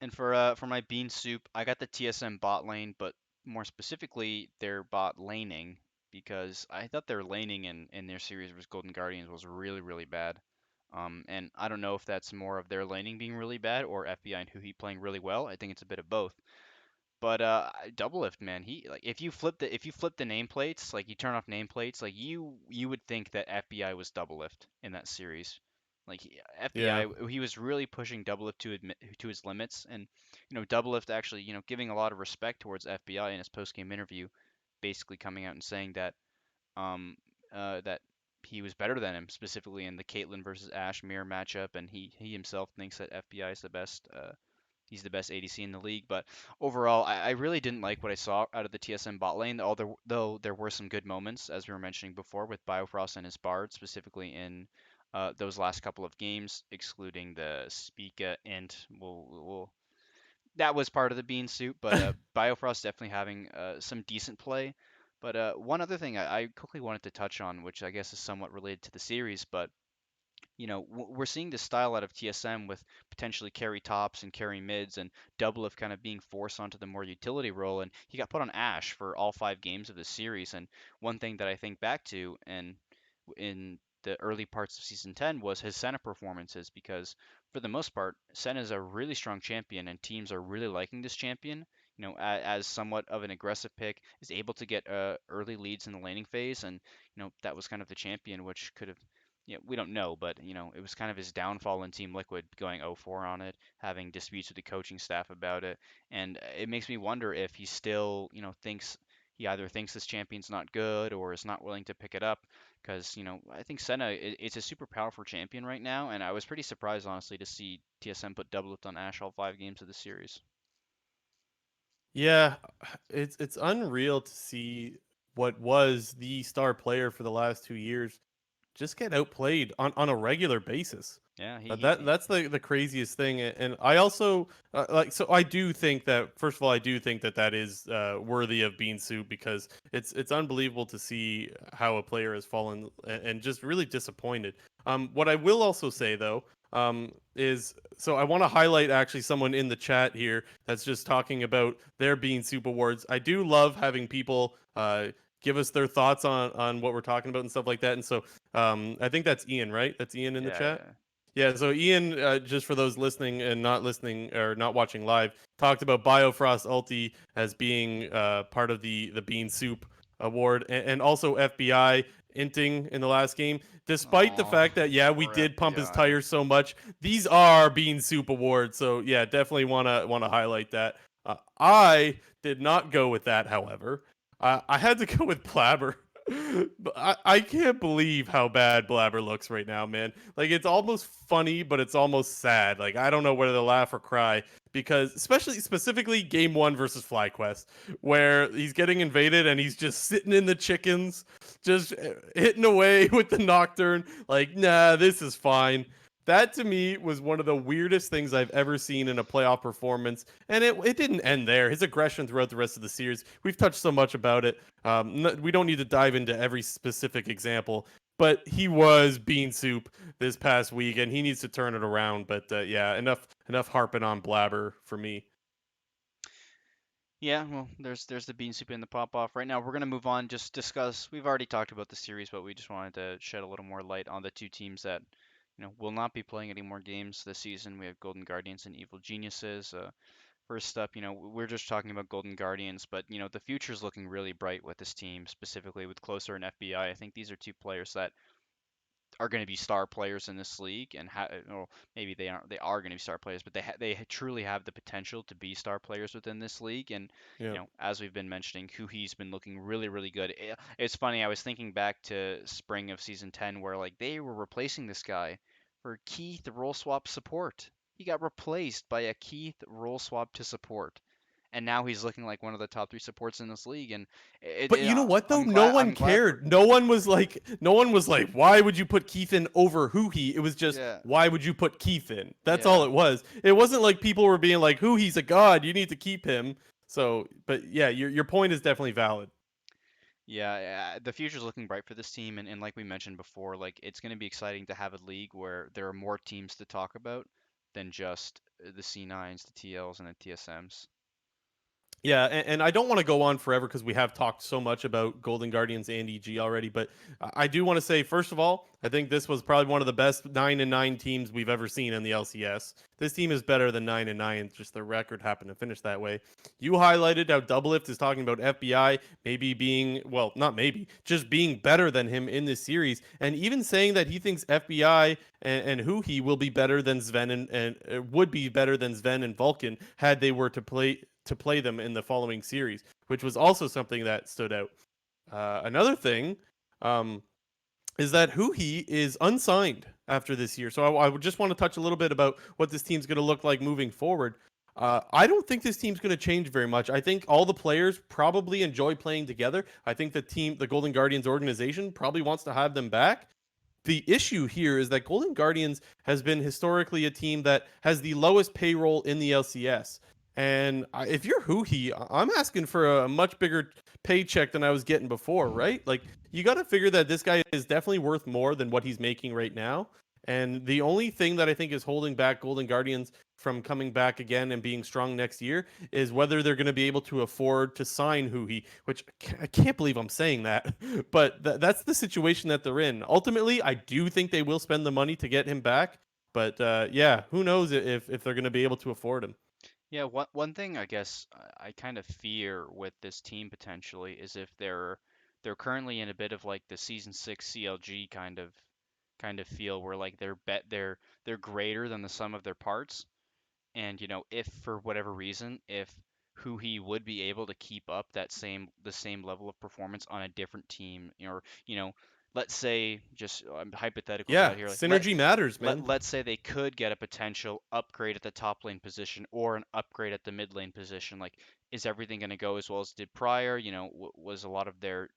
And for my bean soup, I got the TSM bot lane, but more specifically their bot laning because I thought their laning in their series versus Golden Guardians was really really bad. And I don't know if that's more of their laning being really bad or FBI and who he playing really well. I think it's a bit of both. But double lift, man, he like if you flip the nameplates, like you turn off nameplates, like you would think that FBI was double lift in that series. Like Yeah. FBI, he was really pushing double lift to his limits, and double lift actually giving a lot of respect towards FBI in his post game interview, basically coming out and saying um that he was better than him, specifically in the Caitlyn versus Ashe mirror matchup, and he himself thinks that FBI is the best. He's the best ADC in the league. But overall, I really didn't like what I saw out of the TSM bot lane. Though there were some good moments, as we were mentioning before, with Biofrost and his Bard, specifically in those last couple of games, excluding the Spica int. That was part of the bean soup, but Biofrost definitely having some decent play. But one other thing I quickly wanted to touch on, which I guess is somewhat related to the series, but we're seeing this style out of TSM with potentially carry tops and carry mids and double of kind of being forced onto the more utility role. And he got put on Ashe for all 5 games of the series. And one thing that I think back to and in the early parts of season 10 was his Senna performances because for the most part, Senna is a really strong champion and teams are really liking this champion. As somewhat of an aggressive pick, is able to get early leads in the laning phase, and that was kind of the champion which could have we don't know, but it was kind of his downfall in Team Liquid going 0-4 on it, having disputes with the coaching staff about it, and it makes me wonder if he still, thinks he either thinks this champion's not good or is not willing to pick it up, because I think Senna it's a super powerful champion right now, and I was pretty surprised honestly to see TSM put double lift on Ashe all 5 games of the series. Yeah, it's unreal to see what was the star player for the last 2 years just get outplayed on a regular basis. Yeah, That's the craziest thing, and I also so I do think that first of all I do think that that is worthy of bean soup because it's unbelievable to see how a player has fallen and just really disappointed. What I will also say though is so I want to highlight actually someone in the chat here that's just talking about their bean soup awards. I do love having people give us their thoughts on what we're talking about and stuff like that. And so I think that's Ian, right? That's Ian in the yeah, chat. yeah. Yeah, so Ian, just for those listening and not listening or not watching live, talked about Biofrost Ulti as being part of the Bean Soup Award, and also FBI inting in the last game. Despite the Oh, fact that yeah, we poor did pump his FBI. tires so much, these are Bean Soup Awards. So yeah, definitely wanna highlight that. I did not go with that, however. I had to go with Blabber. I can't believe how bad Blabber looks right now, man. Like it's almost funny, but it's almost sad. Like I don't know whether to laugh or cry because, especially specifically game one versus FlyQuest, where he's getting invaded and he's just sitting in the chickens, just hitting away with the Nocturne. Like, nah, this is fine. That to me was one of the weirdest things I've ever seen in a playoff performance, and it didn't end there. His aggression throughout the rest of the series, we've touched so much about it. We don't need to dive into every specific example, but he was bean soup this past week, and he needs to turn it around. But yeah, enough harping on Blabber for me. Yeah, well, there's the bean soup and the pop off. Right now, we're gonna move on. Just discuss. We've already talked about the series, but we just wanted to shed a little more light on the two teams that will not be playing any more games this season. We have Golden Guardians and Evil Geniuses. First up, we're just talking about Golden Guardians, but the future's looking really bright with this team, specifically with Closer and FBI. I think these are two players that are going to be star players in this league, and or maybe they aren't. They are going to be star players, but truly have the potential to be star players within this league. And Yeah. as we've been mentioning, Huhi's been looking really, really good. It's funny. I was thinking back to spring of season 10, where like they were replacing this guy for Keith role swap support. He got replaced by a Keith role swap to support. and now he's looking like one of the top three supports in this league. And But you know what though? I'm No glad. one I'm glad for. cared. No one was like, why would you put Keith in over Huhi? It was just, Yeah, why would you put Keith in? That's all yeah. it was. It wasn't like people were being like, Huhi's a god, you need to keep him. So, but yeah, your point is definitely valid. Yeah, yeah, the future's looking bright for this team, and like we mentioned before, like it's going to be exciting to have a league where there are more teams to talk about than just the C9s, the TLs, and the TSMs. Yeah, and I don't want to go on forever because we have talked so much about Golden Guardians and EG already, but I do want to say first of all, I think this was probably one of the best 9-9 teams we've ever seen in the LCS. This team is better than 9-9. Just the record happened to finish that way. You highlighted how Doublelift is talking about FBI maybe being, well, not maybe, just being better than him in this series, and even saying that he thinks FBI and who he will be better than Sven and would be better than Sven and Vulcan had they were to play them in the following series, which was also something that stood out. Another thing is that Huhi is unsigned after this year. So I would just want to touch a little bit about what this team's going to look like moving forward. I don't think this team's going to change very much. I think all the players probably enjoy playing together. I think the Golden Guardians organization, probably wants to have them back. The issue here is that Golden Guardians has been historically a team that has the lowest payroll in the LCS. And if you're Huhi, I'm asking for a much bigger paycheck than I was getting before, right? Like, you got to figure that this guy is definitely worth more than what he's making right now. And the only thing that I think is holding back Golden Guardians from coming back again and being strong next year is whether they're going to be able to afford to sign Huhi, which I can't believe I'm saying that, but that's the situation that they're in. Ultimately, I do think they will spend the money to get him back, but yeah, who knows if they're going to be able to afford him. Yeah, one thing I guess I kind of fear with this team potentially is if they're currently in a bit of like the season 6 CLG kind of feel where like they're greater than the sum of their parts. And if for whatever reason, if who he would be able to keep up the same level of performance on a different team, or let's say just hypotheticals Yeah, out here, like synergy matters, man. let's say they could get a potential upgrade at the top lane position or an upgrade at the mid lane position. Like, is everything going to go as well as it did prior? Was a lot of their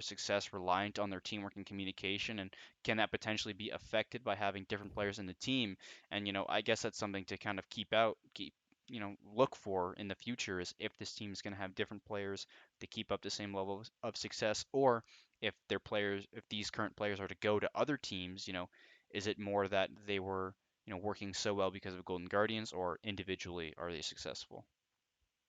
success reliant on their teamwork and communication, and can that potentially be affected by having different players in the team? And I guess that's something to kind of keep look for in the future, is if this team is going to have different players to keep up the same level of success, or if these current players are to go to other teams, is it more that they were, working so well because of Golden Guardians, or individually are they successful?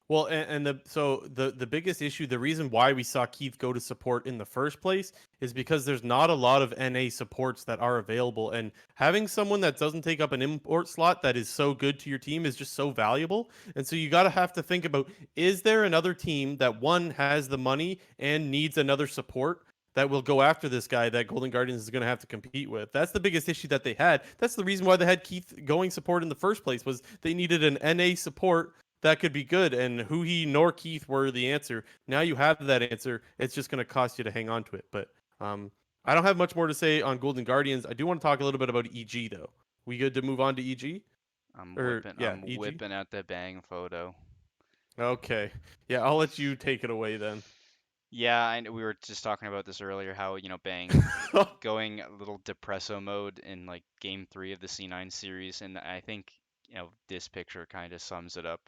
Well, and the biggest issue, the reason why we saw Keith go to support in the first place is because there's not a lot of NA supports that are available, and having someone that doesn't take up an import slot that is so good to your team is just so valuable. And so you got to have to think about, is there another team that one has the money and needs another support that will go after this guy that Golden Guardians is going to have to compete with? That's the biggest issue that they had. That's the reason why they had Keith going support in the first place, was they needed an NA support that could be good. And who he nor Keith were the answer. Now you have that answer. It's just going to cost you to hang on to it. But I don't have much more to say on Golden Guardians. I do want to talk a little bit about EG though. We good to move on to EG? Or yeah, I'm EG. whipping out the bang photo. Okay. Yeah, I'll let you take it away then. Yeah, we were just talking about this earlier, how Bang going a little depresso mode in like game 3 of the C9 series, and I think this picture kind of sums it up.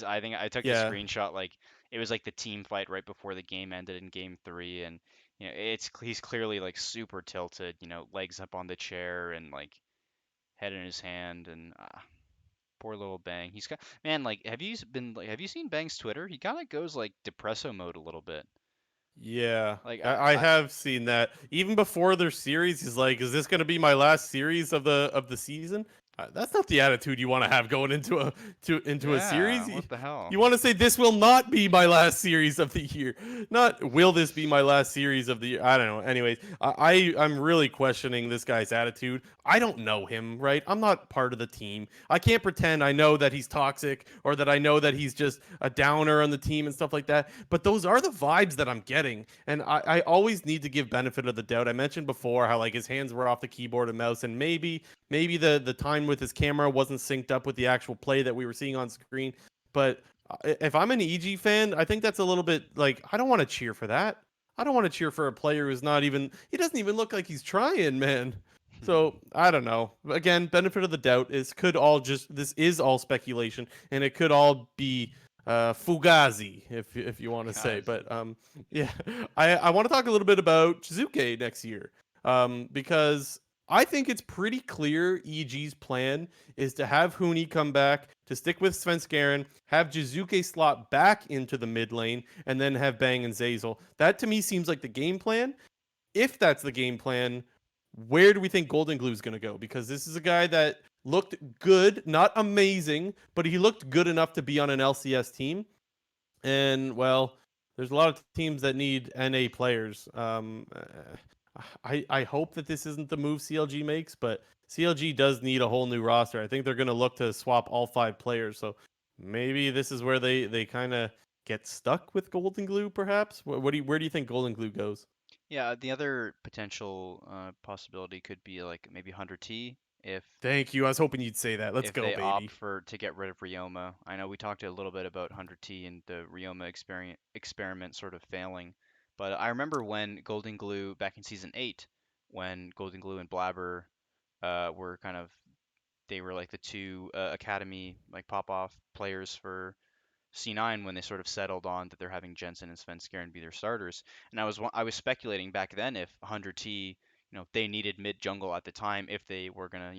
I think I took the Yeah. screenshot, like it was like the team fight right before the game ended in game 3, and he's clearly like super tilted, legs up on the chair and like head in his hand, and poor little Bang. He's got, man, like have you seen Bang's Twitter? He kind of goes like depresso mode a little bit. Yeah, Like I have seen that. Even before their series, he's like, "Is this going to be my last series of the season?" That's not the attitude you want to have going into a series. yeah, what the hell? You want to say this will not be my last series of the year, not will this be my last series of the year. I don't know. Anyways, I'm really questioning this guy's attitude. I don't know him, right? I'm not part of the team. I can't pretend I know that he's toxic or that I know that he's just a downer on the team and stuff like that. But those are the vibes that I'm getting. And I always need to give benefit of the doubt. I mentioned before how like his hands were off the keyboard and mouse, and maybe the time with his camera wasn't synced up with the actual play that we were seeing on screen. But if I'm an EG fan, I think that's a little bit like I don't want to cheer for that. I don't want to cheer for a player who's not even he doesn't even look like he's trying, man. So I don't know. Again, benefit of the doubt is could all just this is all speculation, and it could all be fugazi if you want to say. But Kazi. yeah, I want to talk a little bit about Chizuke next year, because I think it's pretty clear EG's plan is to have Huni come back, to stick with Svenskeren, have Jizuke slot back into the mid lane, and then have Bang and Zazel. That to me seems like the game plan. If that's the game plan, where do we think Golden Glue is going to go? Because this is a guy that looked good, not amazing, but he looked good enough to be on an LCS team. And well, there's a lot of teams that need NA players. I hope that this isn't the move CLG makes, but CLG does need a whole new roster. I think they're going to look to swap all 5 players. So maybe this is where they kind of get stuck with Golden Glue. Perhaps. What do you where do you think Golden Glue goes? Yeah, the other potential possibility could be like maybe 100T Thank you. I was hoping you'd say that. Let's if go, they opt baby. for to get rid of Ryoma. I know we talked a little bit about 100T and the Ryoma experiment sort of failing, but I remember when Golden Glue back in season 8, when Golden Glue and Blabber were kind of they were like the two academy like pop off players for C9 when they sort of settled on that they're having Jensen and Svenskeren be their starters. And I was speculating back then if 100T, they needed mid jungle at the time if they were gonna,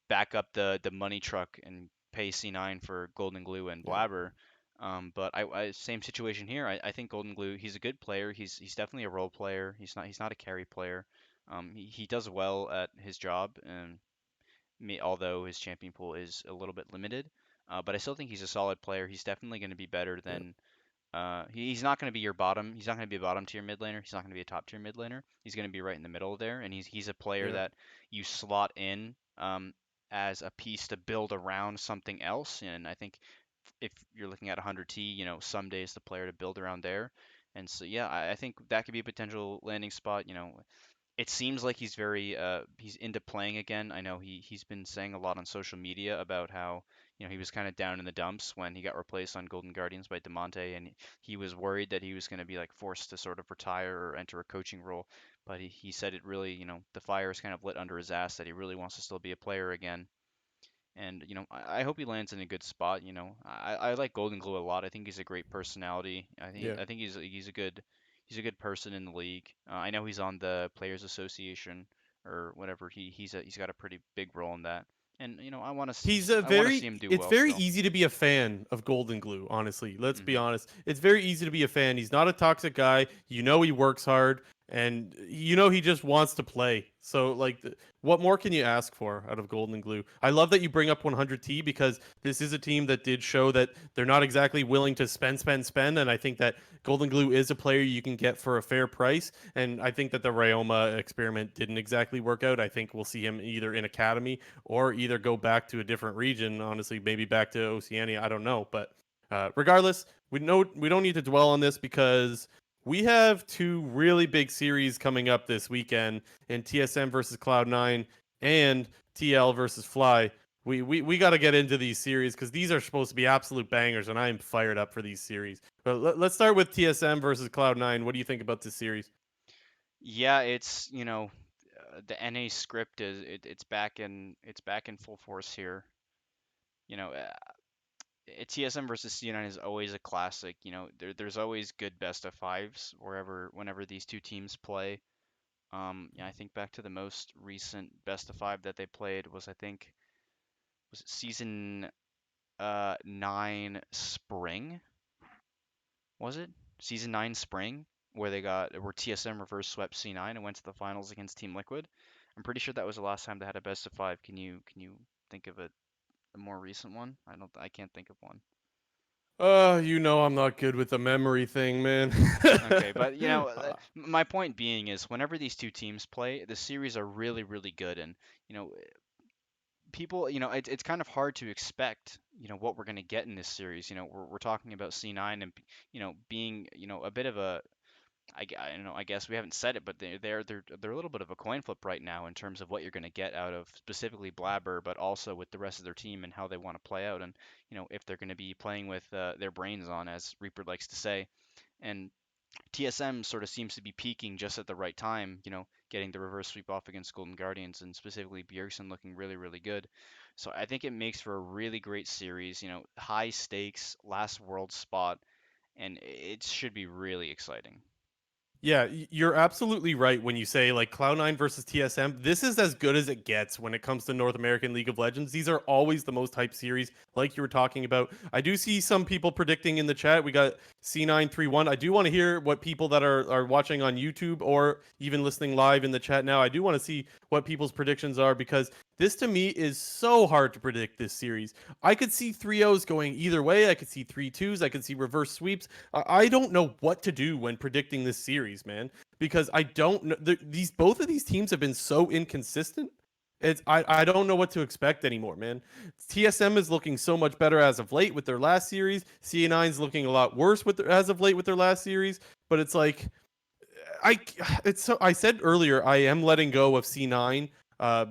back up the money truck and pay C9 for Golden Glue and Yeah. Blabber. But same situation here. I think Golden Glue, he's a good player. He's definitely a role player. He's not a carry player. He does well at his job, and although his champion pool is a little bit limited. But I still think he's a solid player. He's definitely going to be better Yeah. than he's not going to be your bottom. He's not going to be a bottom tier mid laner. He's not going to be a top tier mid laner. He's going to be right in the middle there, and he's a player Yeah. that you slot in as a piece to build around something else. And I think if you're looking at 100T, someday is the player to build around there. And so yeah, I think that could be a potential landing spot. It seems like he's into playing again. I know he's been saying a lot on social media about how he was kind of down in the dumps when he got replaced on Golden Guardians by Demonte, and he was worried that he was going to be like forced to sort of retire or enter a coaching role. But he said it really, the fire is kind of lit under his ass that he really wants to still be a player again. And I hope he lands in a good spot. I like Golden Glue a lot. I think he's a great personality. Yeah. I think he's a good person in the league. I know he's on the Players Association or whatever. He's got a pretty big role in that. And I want to see him do It's well very still. easy to be a fan of Golden Glue, honestly. Let's be Hmm. honest. It's very easy to be a fan. He's not a toxic guy. You know he works hard and you know he just wants to play. So like what more can you ask for out of Golden Glue? I love that you bring up 100T because this is a team that did show that they're not exactly willing to spend and I think that Golden Glue is a player you can get for a fair price and I think that the Ryoma experiment didn't exactly work out. I think we'll see him either in academy or either go back to a different region. Honestly, maybe back to Oceania. I don't know, but regardless, we don't need to dwell on this because we have 2 really big series coming up this weekend in TSM versus Cloud9 and TL versus Fly. We got to get into these series because these are supposed to be absolute bangers, and I am fired up for these series. But let's start with TSM versus Cloud9. What do you think about this series? Yeah, it's the NA script it's back in full force here. You know, TSM versus C9 is always a classic. There's always good best of fives whenever these two teams play. Yeah, I think back to the most recent best of five that they played was I think was it season 9 spring, was it? Season 9 spring where TSM reverse swept C9 and went to the finals against Team Liquid. I'm pretty sure that was the last time they had a best of five. Can you think of a more recent one? I can't think of one. You know I'm not good with the memory thing, man. Okay, but my point being is whenever these two teams play, the series are really, really good, and you know, people, it's kind of hard to expect, what we're going to get in this series. We're talking about C9 and being, a bit of I don't know. I guess we haven't said it, but they're a little bit of a coin flip right now in terms of what you're going to get out of specifically Blabber, but also with the rest of their team and how they want to play out, and if they're going to be playing with their brains on, as Reaper likes to say. And TSM sort of seems to be peaking just at the right time, getting the reverse sweep off against Golden Guardians and specifically Bjergsen looking really, really good. So I think it makes for a really great series, high stakes, last world spot, and it should be really exciting. Yeah, you're absolutely right when you say like Cloud9 versus TSM. This is as good as it gets when it comes to North American League of Legends. These are always the most hyped series, like you were talking about. I do see some people predicting in the chat. We got C931. I do want to hear what people that are watching on YouTube or even listening live in the chat now. I do want to see what people's predictions are because this to me is so hard to predict this series. I could see 3-0s going either way. I could see 3-2s. I could see reverse sweeps. I don't know what to do when predicting this series, man, because I don't know these both of these teams have been so inconsistent. I don't know what to expect anymore, man. TSM is looking so much better as of late with their last series. CA9 is looking a lot worse as of late with their last series. But it's like I it's so I said earlier I am letting go of C9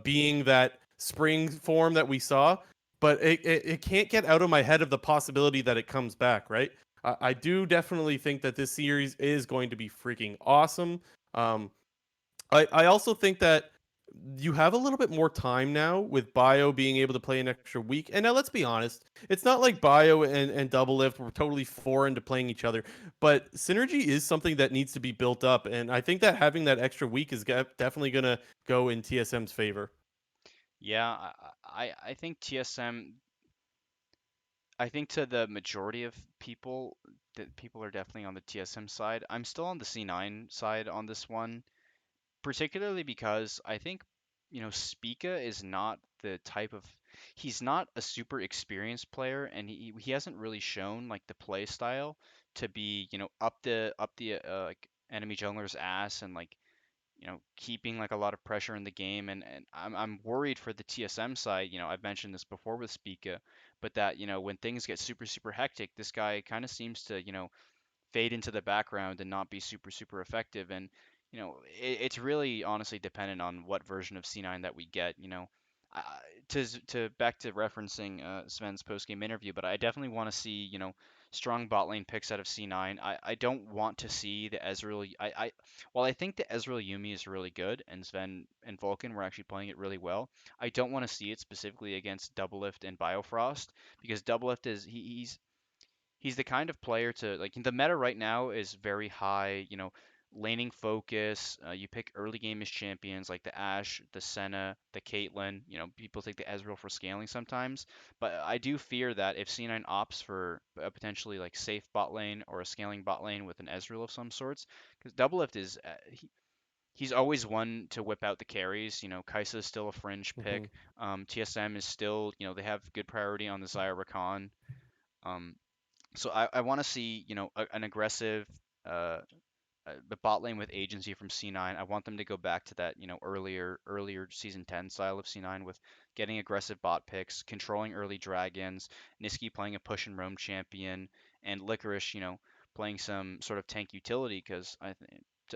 being that spring form that we saw, but it can't get out of my head of the possibility that it comes back, right? I do definitely think that this series is going to be freaking awesome. Um, I also think that you have a little bit more time now with Bio being able to play an extra week. And now let's be honest, it's not like Bio and Double Lift were totally foreign to playing each other, but synergy is something that needs to be built up. And I think that having that extra week is definitely going to go in TSM's favor. Yeah, I think TSM. I think to the majority of people, that people are definitely on the TSM side. I'm still on the C9 side on this one, particularly because I think, Spica is not the type of he's not a super experienced player, and he hasn't really shown like the play style to be, up the like enemy jungler's ass and like keeping like a lot of pressure in the game. And I'm worried for the TSM side. I've mentioned this before with Spica, but that, when things get super, super hectic, this guy kind of seems to, fade into the background and not be super, super effective. And, it's really honestly dependent on what version of C9 that we get, uh, to back to referencing Sven's post game interview, but I definitely want to see, strong bot lane picks out of C9. I don't want to see the Ezreal. While I think the Ezreal Yumi is really good, and Sven and Vulcan were actually playing it really well, I don't want to see it specifically against Doublelift and Biofrost because Doublelift is he's the kind of player to like the meta right now is very high, laning focus. You pick early game as champions like the Ashe, the Senna, the Caitlyn. People take the Ezreal for scaling sometimes, but I do fear that if C9 opts for a potentially like safe bot lane or a scaling bot lane with an Ezreal of some sorts, because Doublelift is he's always one to whip out the carries. Kai'Sa is still a fringe Hmm. pick. TSM is still, they have good priority on the Zyra Rakan. Um, so I want to see, an aggressive uh, the bot lane with agency from C9. I want them to go back to that, earlier season 10 style of C9 with getting aggressive bot picks, controlling early dragons, Niski playing a push and roam champion, and Licorice, playing some sort of tank utility. Because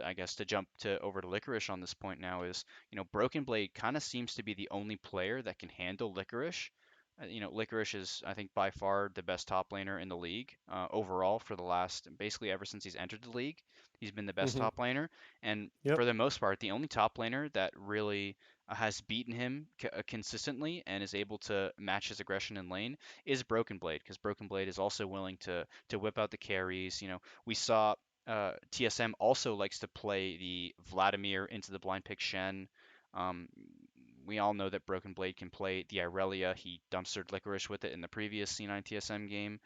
I guess to jump to over to Licorice on this point now is, Broken Blade kind of seems to be the only player that can handle Licorice. Licorice is, I think, by far the best top laner in the league overall for the last, basically ever since he's entered the league. He's been the best Hmm. top laner, and for Yep. the most part, the only top laner that really has beaten him consistently and is able to match his aggression in lane is Broken Blade, because Broken Blade is also willing to whip out the carries. We saw TSM also likes to play the Vladimir into the blind pick Shen. Um, we all know that Broken Blade can play the Irelia. He dumpstered Licorice with it in the previous C9 TSM game.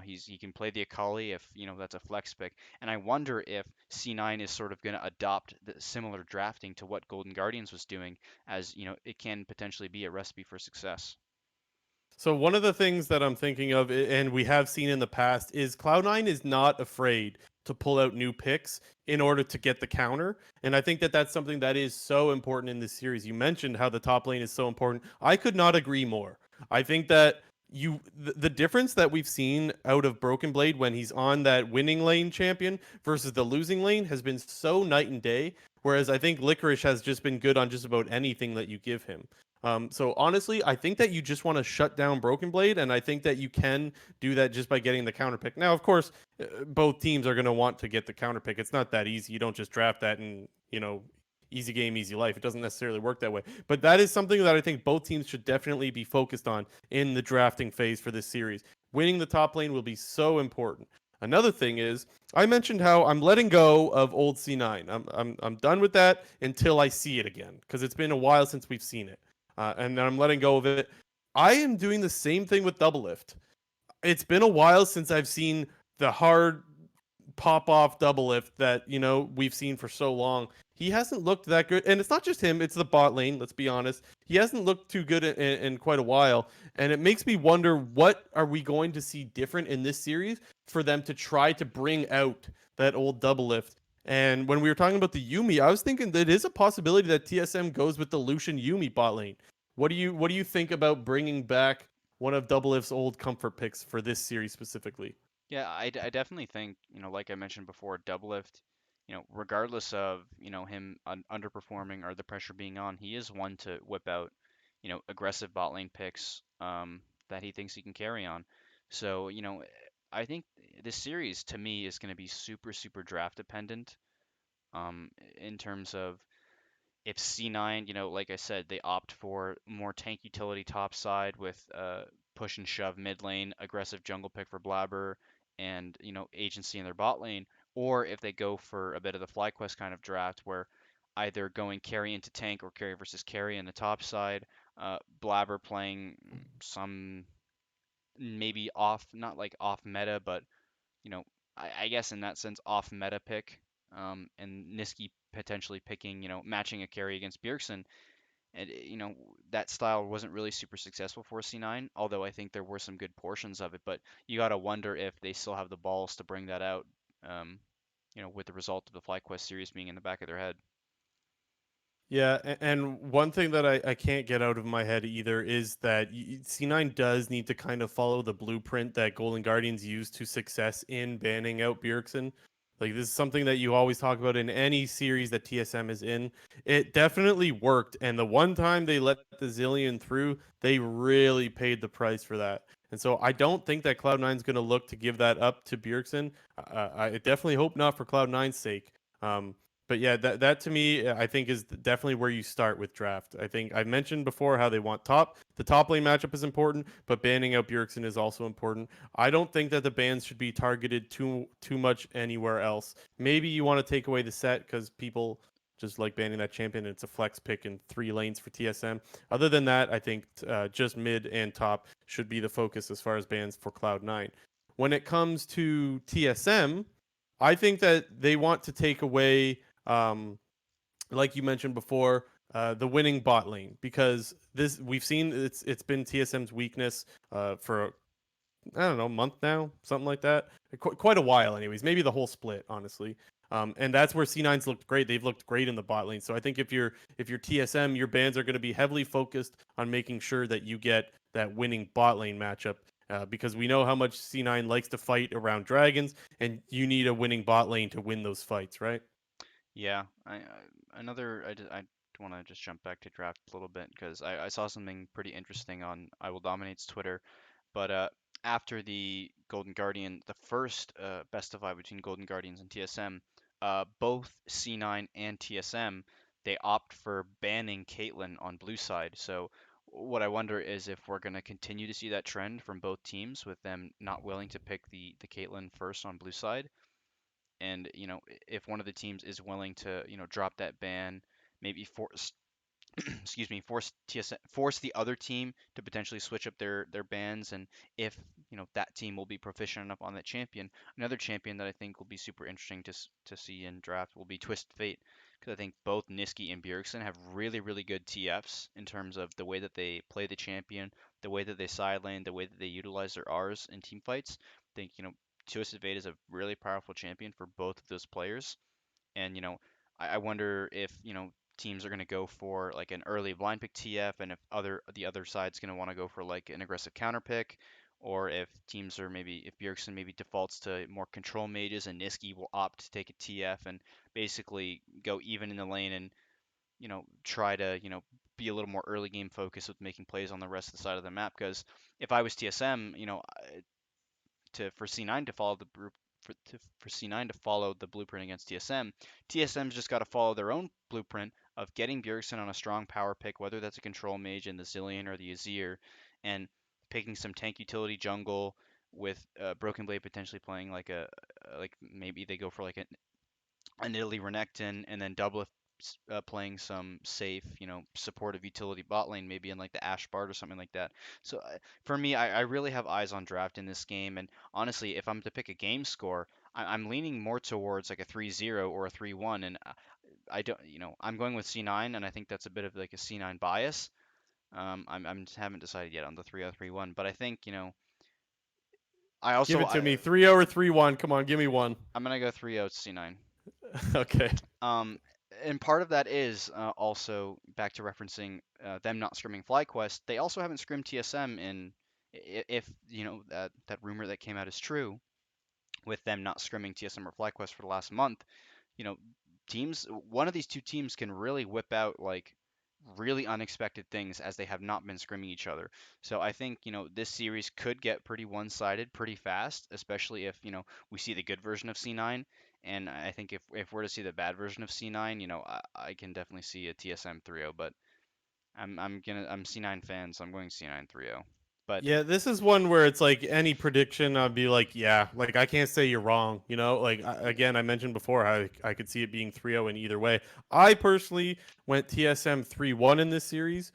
He can play the Akali if that's a flex pick. And I wonder if C9 is sort of going to adopt the similar drafting to what Golden Guardians was doing, as it can potentially be a recipe for success. So one of the things that I'm thinking of, and we have seen in the past, is Cloud9 is not afraid to pull out new picks in order to get the counter, and I think that that's something that is so important in this series. You mentioned how the top lane is so important. I could not agree more. I think that the difference that we've seen out of Broken Blade when he's on that winning lane champion versus the losing lane has been so night and day. Whereas I think Licorice has just been good on just about anything that you give him. So honestly, I think that you just want to shut down Broken Blade, and I think that you can do that just by getting the counter pick. Now, of course, both teams are going to want to get the counter pick. It's not that easy. You don't just draft that and easy game, easy life. It doesn't necessarily work that way. But that is something that I think both teams should definitely be focused on in the drafting phase for this series. Winning the top lane will be so important. Another thing is, I mentioned how I'm letting go of old C9. I'm done with that until I see it again because it's been a while since we've seen it, and I'm letting go of it. I am doing the same thing with Double Lift. It's been a while since I've seen the hard pop off double lift that we've seen for so long. He hasn't looked that good, and it's not just him; it's the bot lane. Let's be honest. He hasn't looked too good in quite a while, and it makes me wonder what are we going to see different in this series for them to try to bring out that old double lift. And when we were talking about the Yumi, I was thinking that it is a possibility that TSM goes with the Lucian Yumi bot lane. What do you think about bringing back one of Double Lift's old comfort picks for this series specifically? Yeah, I definitely think, like I mentioned before, Doublelift, regardless of, him underperforming or the pressure being on, he is one to whip out, aggressive bot lane picks that he thinks he can carry on. So, I think this series to me is going to be super, super draft dependent in terms of if C9, like I said, they opt for more tank utility top side with push and shove mid lane, aggressive jungle pick for Blabber, and agency in their bot lane, or if they go for a bit of the FlyQuest kind of draft where either going carry into tank or carry versus carry in the top side, Blabber playing some maybe off, not like off meta, but you know, I guess in that sense, off meta pick, and Niski potentially picking, matching a carry against Bjergsen. And, that style wasn't really super successful for C9, although I think there were some good portions of it. But you got to wonder if they still have the balls to bring that out, um, with the result of the FlyQuest series being in the back of their head. Yeah, and one thing that I can't get out of my head either is that C9 does need to kind of follow the blueprint that Golden Guardians used to success in banning out Bjergsen. Like this is something that you always talk about in any series that TSM is in. It definitely worked, and the one time they let the Zillion through, they really paid the price for that. And so I don't think that Cloud9 is going to look to give that up to Bjergsen. I definitely hope not for Cloud9's sake. But yeah, that to me, I think is definitely where you start with draft. I think I mentioned before how they want the top lane matchup is important, but banning out Bjergsen is also important. I don't think that the bans should be targeted too much anywhere else. Maybe you want to take away the set because people just like banning that champion. And it's a flex pick in 3 lanes for TSM. Other than that, I think just mid and top should be the focus as far as bans for Cloud9. When it comes to TSM, I think that they want to take away um, like you mentioned before, the winning bot lane because this we've seen it's been TSM's weakness for I don't know, a month now, something like that. Quite a while, anyways. Maybe the whole split, honestly. And that's where C9's looked great. They've looked great in the bot lane. So I think if you're TSM, your bans are going to be heavily focused on making sure that you get that winning bot lane matchup. Because we know how much C9 likes to fight around dragons, and you need a winning bot lane to win those fights, right? Yeah, I want to just jump back to draft a little bit because I saw something pretty interesting on I Will Dominate's Twitter. But after the Golden Guardian, the first best of five between Golden Guardians and TSM, both C9 and TSM, they opt for banning Caitlyn on blue side. So what I wonder is if we're going to continue to see that trend from both teams with them not willing to pick the Caitlyn first on blue side. And, if one of the teams is willing to, drop that ban, maybe force excuse me, force the other team to potentially switch up their bans, and if that team will be proficient enough on that champion. Another champion that I think will be super interesting to see in draft will be Twisted Fate, because I think both Niski and Bjergsen have really really good TFs in terms of the way that they play the champion, the way that they side lane, the way that they utilize their R's in team fights. I think Twisted Fate is a really powerful champion for both of those players, and I wonder if teams are going to go for like an early blind pick TF, and if the other side's going to want to go for like an aggressive counter pick, or if teams are maybe if Bjergsen maybe defaults to more control mages and Niski will opt to take a TF and basically go even in the lane and try to be a little more early game focused with making plays on the rest of the side of the map. Because if I was TSM, to for C9 to follow the for C9 to follow the blueprint against TSM, TSM's just got to follow their own blueprint of getting Bjergsen on a strong power pick, whether that's a control mage in the Zillion or the Azir, and picking some tank utility jungle with Broken Blade potentially playing like maybe they go for like an Italy Renekton and then Doublelift playing some safe, supportive utility bot lane, maybe in like the Ash Bard or something like that. So for me, I really have eyes on draft in this game. And honestly, if I'm to pick a game score, I'm leaning more towards like a 3-0 or a 3-1. And I don't, I'm going with C9, and I think that's a bit of like a C9 bias. I'm just haven't decided yet on the 3-0, 3-1, but I think, I Give also it to me. 3-0 or 3-1. Come on, give me one. I'm gonna go 3-0 C9. Okay. Um, and part of that is also back to referencing them not scrimming FlyQuest. They also haven't scrimmed TSM in, if that rumor that came out is true, with them not scrimming TSM or FlyQuest for the last month. You know, one of these two teams can really whip out like really unexpected things as they have not been scrimming each other. So I think, this series could get pretty one-sided pretty fast, especially if, we see the good version of C9. And I think if we're to see the bad version of C9, I can definitely see a TSM 3-0, but I'm C9 fan, so I'm going C9 3-0. But Yeah, this is one where it's like any prediction, I'd be like, yeah, like I can't say you're wrong. Like again, I mentioned before, I could see it being 3-0 in either way. I personally went TSM 3-1 in this series,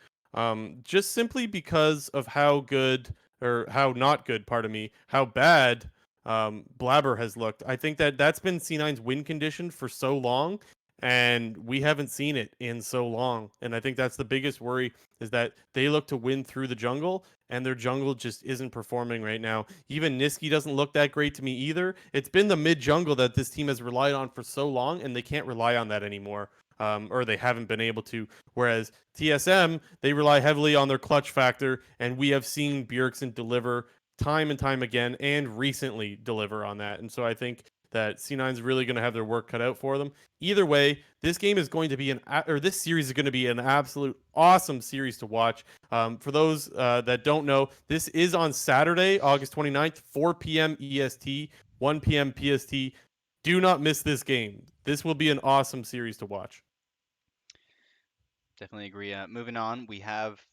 just simply because of how good or how not good, pardon me, how bad Blabber has looked. I think that that's been C9's win condition for so long, and we haven't seen it in so long. And I think that's the biggest worry is that they look to win through the jungle, and their jungle just isn't performing right now. Even Niski doesn't look that great to me either. It's been the mid jungle that this team has relied on for so long, and they can't rely on that anymore. Or they haven't been able to. Whereas TSM, they rely heavily on their clutch factor, and we have seen Bjergsen deliver time and time again, and recently deliver on that. And so I think that C9 is really going to have their work cut out for them. Either way, this game is going to be this series is going to be an absolute awesome series to watch. For those that don't know, this is on Saturday, August 29th, 4 p.m. EST, 1 p.m. PST. Do not miss this game. This will be an awesome series to watch. definitely agree. Moving on, we have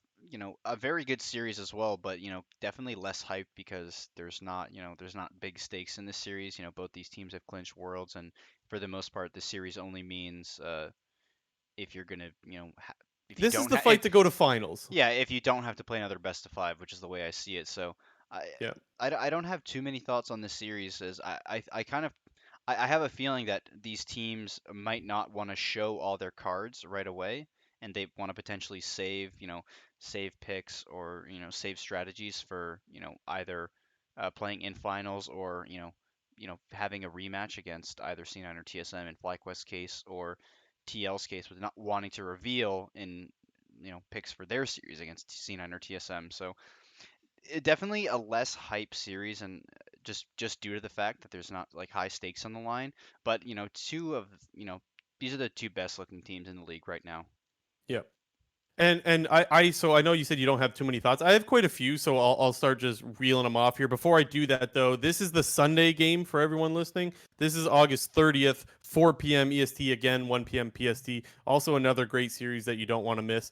a very good series as well, but definitely less hype because there's not big stakes in this series. Both these teams have clinched worlds, and for the most part, the series only means if you're gonna if you This is don't the fight to go to finals. yeah, if you don't have to play another best of five, which is the way I see it. So I Yeah. I don't have too many thoughts on this series as I kind of I have a feeling that these teams might not want to show all their cards right away, and they want to potentially save picks or save strategies for either playing in finals or having a rematch against either C9 or TSM in FlyQuest case or TL's case with not wanting to reveal in picks for their series against C9 or TSM. So definitely a less hype series, and just due to the fact that there's not like high stakes on the line. But two of these are the two best looking teams in the league right now. Yeah. And so I know you said you don't have too many thoughts. I have quite a few, so I'll start just reeling them off here. Before I do that, though, this is the Sunday game for everyone listening. This is August 30th, 4 p.m. EST again, 1 p.m. PST. Also another great series that you don't want to miss.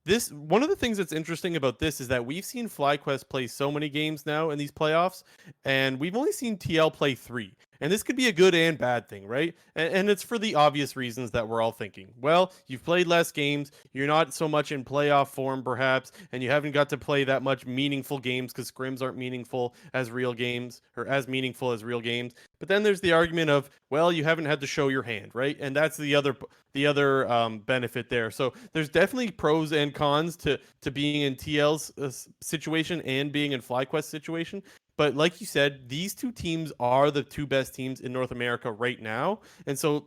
This one of the things that's interesting about this is that we've seen FlyQuest play so many games now in these playoffs, and we've only seen TL play 3. And this could be a good and bad thing, right? And it's for the obvious reasons that we're all thinking. Well, you've played less games, you're not so much in playoff form, perhaps, and you haven't got to play that much meaningful games because scrims aren't meaningful as real games or as meaningful as real games. But then there's the argument of, well, you haven't had to show your hand, right? And that's the other benefit there. So there's definitely pros and cons to being in TL's situation and being in FlyQuest situation. But like you said, these two teams are the two best teams in North America right now. And so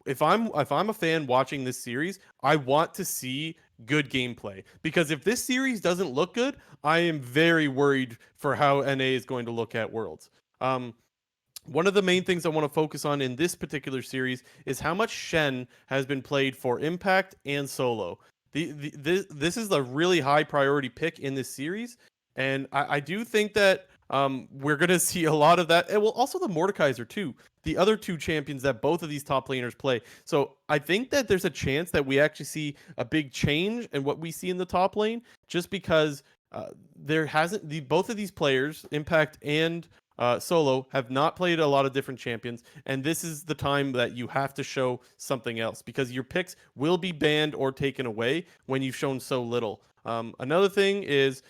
if I'm a fan watching this series, I want to see good gameplay because if this series doesn't look good, I am very worried for how NA is going to look at Worlds. Um, One of the main things I want to focus on in this particular series is how much Shen has been played for Impact and Solo. This is a really high priority pick in this series, and I do think that we're going to see a lot of that. And well, also the Mordekaiser too, the other two champions that both of these top laners play. So I think that there's a chance that we actually see a big change in what we see in the top lane, just because there hasn't both of these players, Impact and Solo, have not played a lot of different champions, and this is the time that you have to show something else because your picks will be banned or taken away when you've shown so little. Another thing is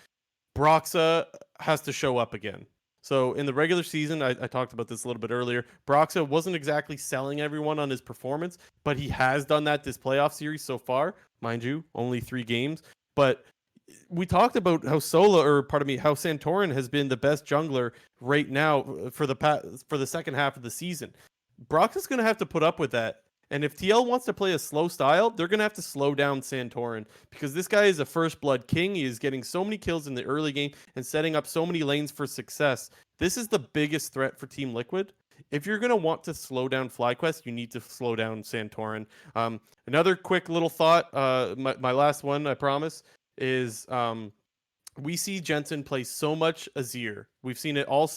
Broxa has to show up again. So in the regular season, I talked about this a little bit earlier. Broxa wasn't exactly selling everyone on his performance, but he has done that this playoff series so far. Mind you, only 3 games. But we talked about how Sola, or pardon me, how Santorin has been the best jungler right now for the second half of the season. Brock is going to have to put up with that. And if TL wants to play a slow style, they're going to have to slow down Santorin because this guy is a first blood king. He is getting so many kills in the early game and setting up so many lanes for success. This is the biggest threat for Team Liquid. If you're going to want to slow down FlyQuest, you need to slow down Santorin. Another quick little thought, my last one, I promise, is we see Jensen play so much Azir. We've seen it all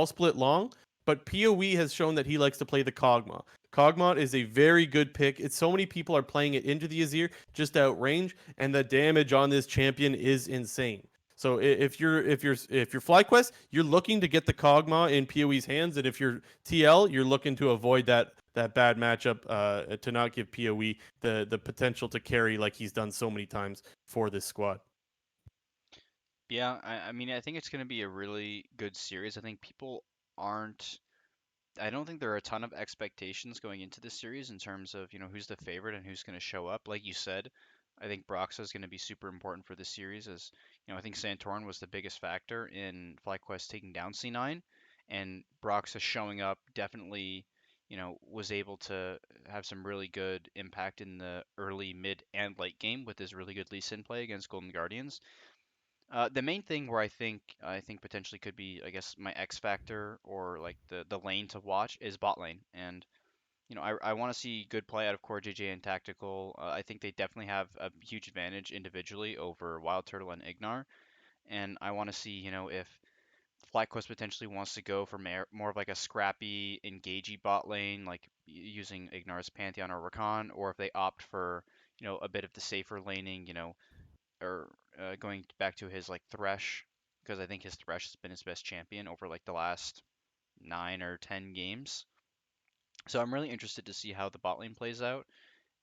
split long, but PoE has shown that he likes to play the Kog'Maw. Kog'Maw is a very good pick. It's so many people are playing it into the Azir just out range, and the damage on this champion is insane. So if you're FlyQuest, you're looking to get the Kog'Maw in PoE's hands, and if you're TL, you're looking to avoid that bad matchup to not give PoE the potential to carry like he's done so many times for this squad. Yeah, I mean, I think it's going to be a really good series. I think people aren't I don't think there are a ton of expectations going into this series in terms of, who's the favorite and who's going to show up. Like you said, I think Broxa is going to be super important for this series as, I think Santorin was the biggest factor in FlyQuest taking down C9 and Broxa showing up definitely, was able to have some really good impact in the early, mid, and late game with his really good Lee Sin play against Golden Guardians. The main thing where I think potentially could be, I guess, my X factor or like the lane to watch is bot lane, and I want to see good play out of Core JJ and Tactical. I think they definitely have a huge advantage individually over Wild Turtle and Ignar, and I want to see if FlyQuest potentially wants to go for more of like a scrappy, engagey bot lane, like using Ignar's Pantheon or Rakan, or if they opt for a bit of the safer laning, or going back to his like Thresh, because I think his Thresh has been his best champion over like the last 9 or 10 games. So I'm really interested to see how the bot lane plays out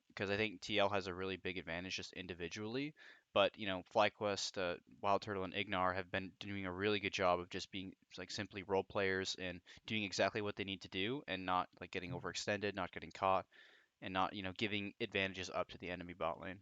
because I think TL has a really big advantage just individually. But FlyQuest, Wild Turtle, and Ignar have been doing a really good job of just being like simply role players and doing exactly what they need to do and not like getting overextended, not getting caught, and not giving advantages up to the enemy bot lane.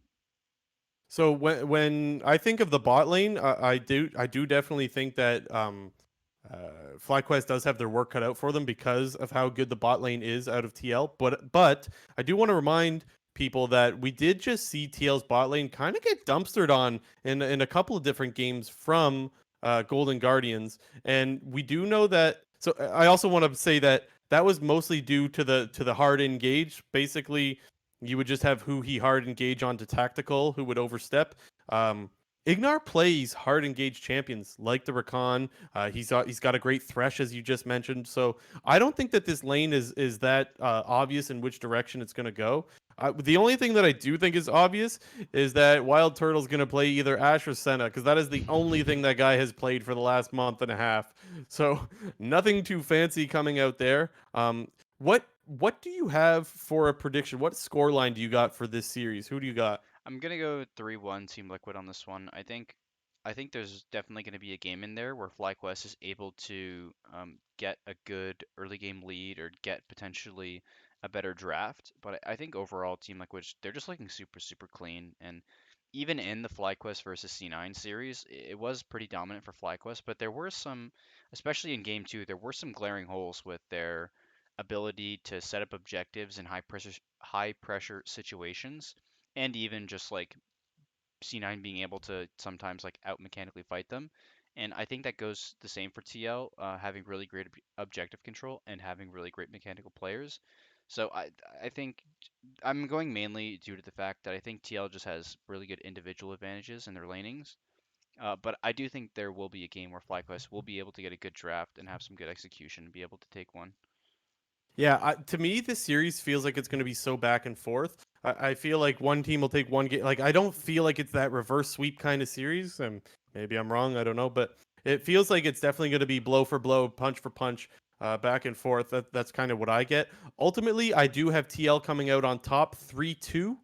So when I think of the bot lane, I do definitely think that FlyQuest does have their work cut out for them because of how good the bot lane is out of TL. But I do want to remind people that we did just see TL's bot lane kind of get dumpstered on in a couple of different games from Golden Guardians, and we do know that. So I also want to say that that was mostly due to the hard engage. Basically, you would just have who he hard engage onto tactical, who would overstep. Um, Ignar plays hard engaged champions like the Rakan. He's got a great thresh as you just mentioned. So I don't think that this lane is that obvious in which direction it's going to go. The only thing that I do think is obvious is that Wild Turtle's going to play either Ashe or Senna because that is the only thing that guy has played for the last month and a half. So nothing too fancy coming out there. What do you have for a prediction? What score line do you got for this series? Who do you got? I'm gonna go 3-1 Team Liquid on this one. I think there's definitely gonna be a game in there where FlyQuest is able to get a good early game lead or get potentially a better draft. But I think overall Team Liquid they're just looking super super clean, and even in the FlyQuest versus C9 series, it was pretty dominant for FlyQuest, but there were some, especially in game two, there were some glaring holes with their ability to set up objectives in high pressure situations, and even just like C9 being able to sometimes like out mechanically fight them. And I think that goes the same for TL, having really great objective control and having really great mechanical players. So I think I'm going mainly due to the fact that I think TL just has really good individual advantages in their lanings. But I do think there will be a game where FlyQuest will be able to get a good draft and have some good execution and be able to take one. Yeah, to me, this series feels like it's going to be so back and forth. I feel like one team will take one game. Like, I don't feel like it's that reverse sweep kind of series. And maybe I'm wrong. I don't know. But it feels like it's definitely going to be blow for blow, punch for punch, back and forth. That's kind of what I get. Ultimately, I do have TL coming out on top 3-2.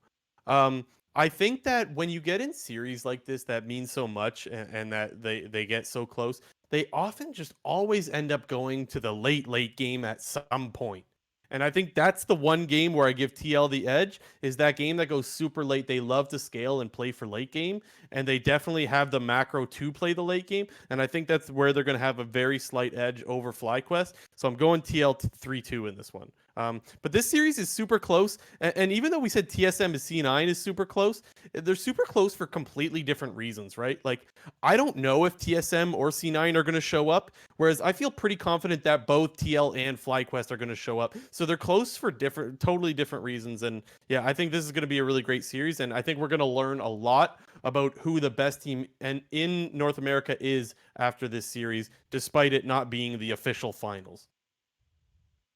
Um, I think that when you get in series like this that means so much and that they get so close, they often just always end up going to the late game at some point. And I think that's the one game where I give TL the edge is that game that goes super late. They love to scale and play for late game, and they definitely have the macro to play the late game. And I think that's where they're going to have a very slight edge over FlyQuest. So I'm going TL 3-2 in this one. But this series is super close, and even though we said TSM to C9 is super close, they're super close for completely different reasons, right? Like I don't know if TSM or C9 are going to show up, whereas I feel pretty confident that both TL and FlyQuest are going to show up. So they're close for different, totally different reasons. And yeah, I think this is going to be a really great series, and I think we're going to learn a lot about who the best team and in North America is after this series, despite it not being the official finals.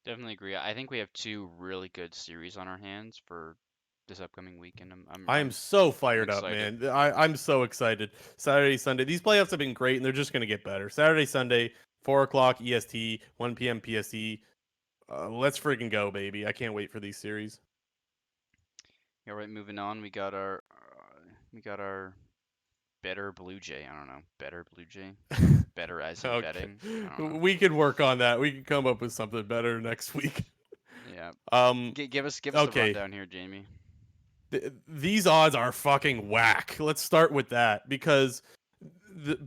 Definitely agree. I think we have two really good series on our hands for this upcoming weekend. I am so I'm fired up, excited. man. I'm so excited. Saturday, Sunday. These playoffs have been great, and they're just going to get better. Saturday, Sunday, 4 o'clock EST, 1 p.m. PST. Let's freaking go, baby. I can't wait for these series. All right, moving on. We got our better Blue Jay. I don't know, better Blue Jay. Better as in Okay. betting. I don't know. We can work on that. We can come up with something better next week. Yeah. Um, Give us the okay. rundown here, Jamie. These odds are fucking whack. Let's start with that because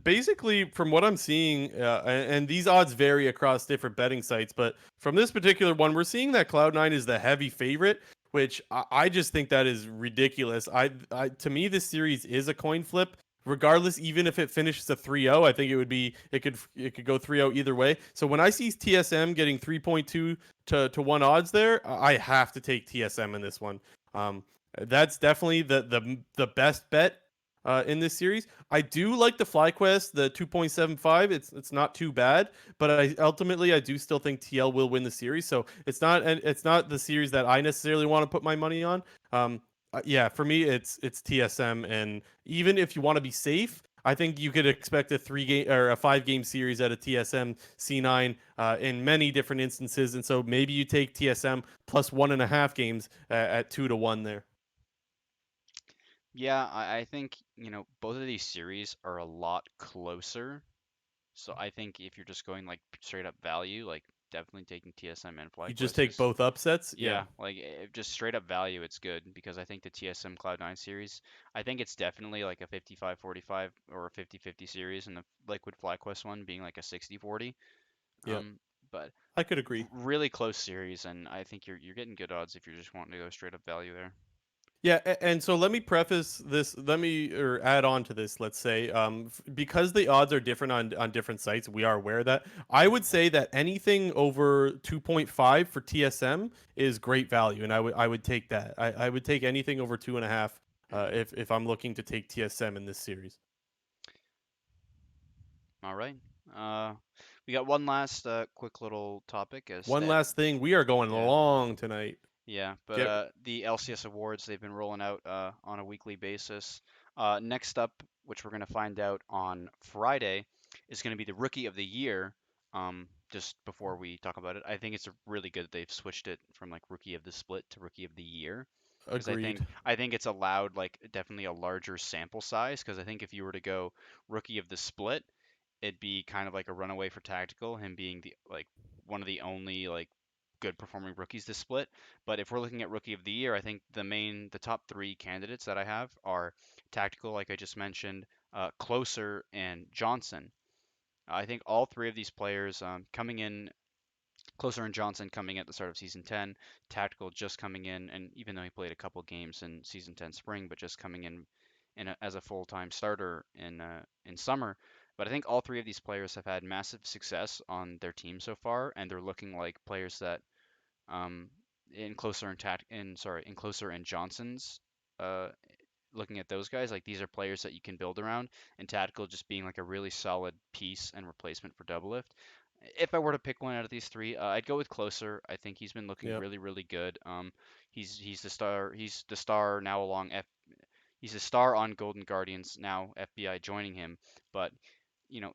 basically, from what I'm seeing, and these odds vary across different betting sites, but from this particular one, we're seeing that Cloud9 is the heavy favorite, which I just think that is ridiculous. To me, this series is a coin flip. Regardless, even if it finishes a 3-0, I think it could go 3-0 either way. So when I see TSM getting 3.2 to 1 odds there, I have to take TSM in this one. Um, that's definitely the best bet in this series. I do like the FlyQuest, the 2.75. It's not too bad, but I do still think TL will win the series. So it's not the series that I necessarily want to put my money on. Yeah, for me it's TSM, and even if you want to be safe, I think you could expect a 3 game or a 5 game series at a TSM C9 in many different instances, and so maybe you take TSM plus 1.5 games at 2-1 there. Yeah, I think, both of these series are a lot closer. So I think if you're just going like straight up value, like definitely taking TSM and You just FlyQuest take is both upsets, yeah. yeah, like if just straight up value, it's good because I think the TSM Cloud9 series, I think it's definitely like a 55-45 or a 50-50 series, and the Liquid FlyQuest one being like a 60-40. Yep, But I could agree. really close series, and I think you're getting good odds if you're just wanting to go straight up value there. Yeah, and so let me preface this. Let me or add on to this. Let's say, because the odds are different on different sites, we are aware of that. I would say that anything over 2.5 for TSM is great value, and I would take that. I would take anything over 2.5 Hmm. if I'm looking to take TSM in this series. All right. Uh, we got one last quick little topic is One that last thing, we are going yeah. long tonight. Yeah, but Get the LCS awards they've been rolling out on a weekly basis. Next up, which we're going to find out on Friday, is going to be the Rookie of the Year. Just before we talk about it, I think it's really good that they've switched it from like Rookie of the Split to Rookie of the Year because agreed. I think it's allowed like definitely a larger sample size because I think if you were to go Rookie of the Split, it'd be kind of like a runaway for Tactical, him being the like one of the only like good performing rookies this split. But if we're looking at rookie of the year, I think the top three candidates that I have are Tactical, like I just mentioned, Closer, and Johnson. I think all three of these players coming in, Closer and Johnson coming at the start of season 10, Tactical just coming in, and even though he played a couple games in season 10 spring, but just coming in as a full-time starter in summer. But I think all three of these players have had massive success on their team so far, and they're looking like players that um, in Closer and Johnson's uh, looking at those guys, like these are players that you can build around, and Tactical just being like a really solid piece and replacement for Doublelift. If I were to pick one out of these three, I'd go with Closer. I think he's been looking Yep. really, really good. He's the star. He's the star now along He's a star on Golden Guardians now. FBI joining him, but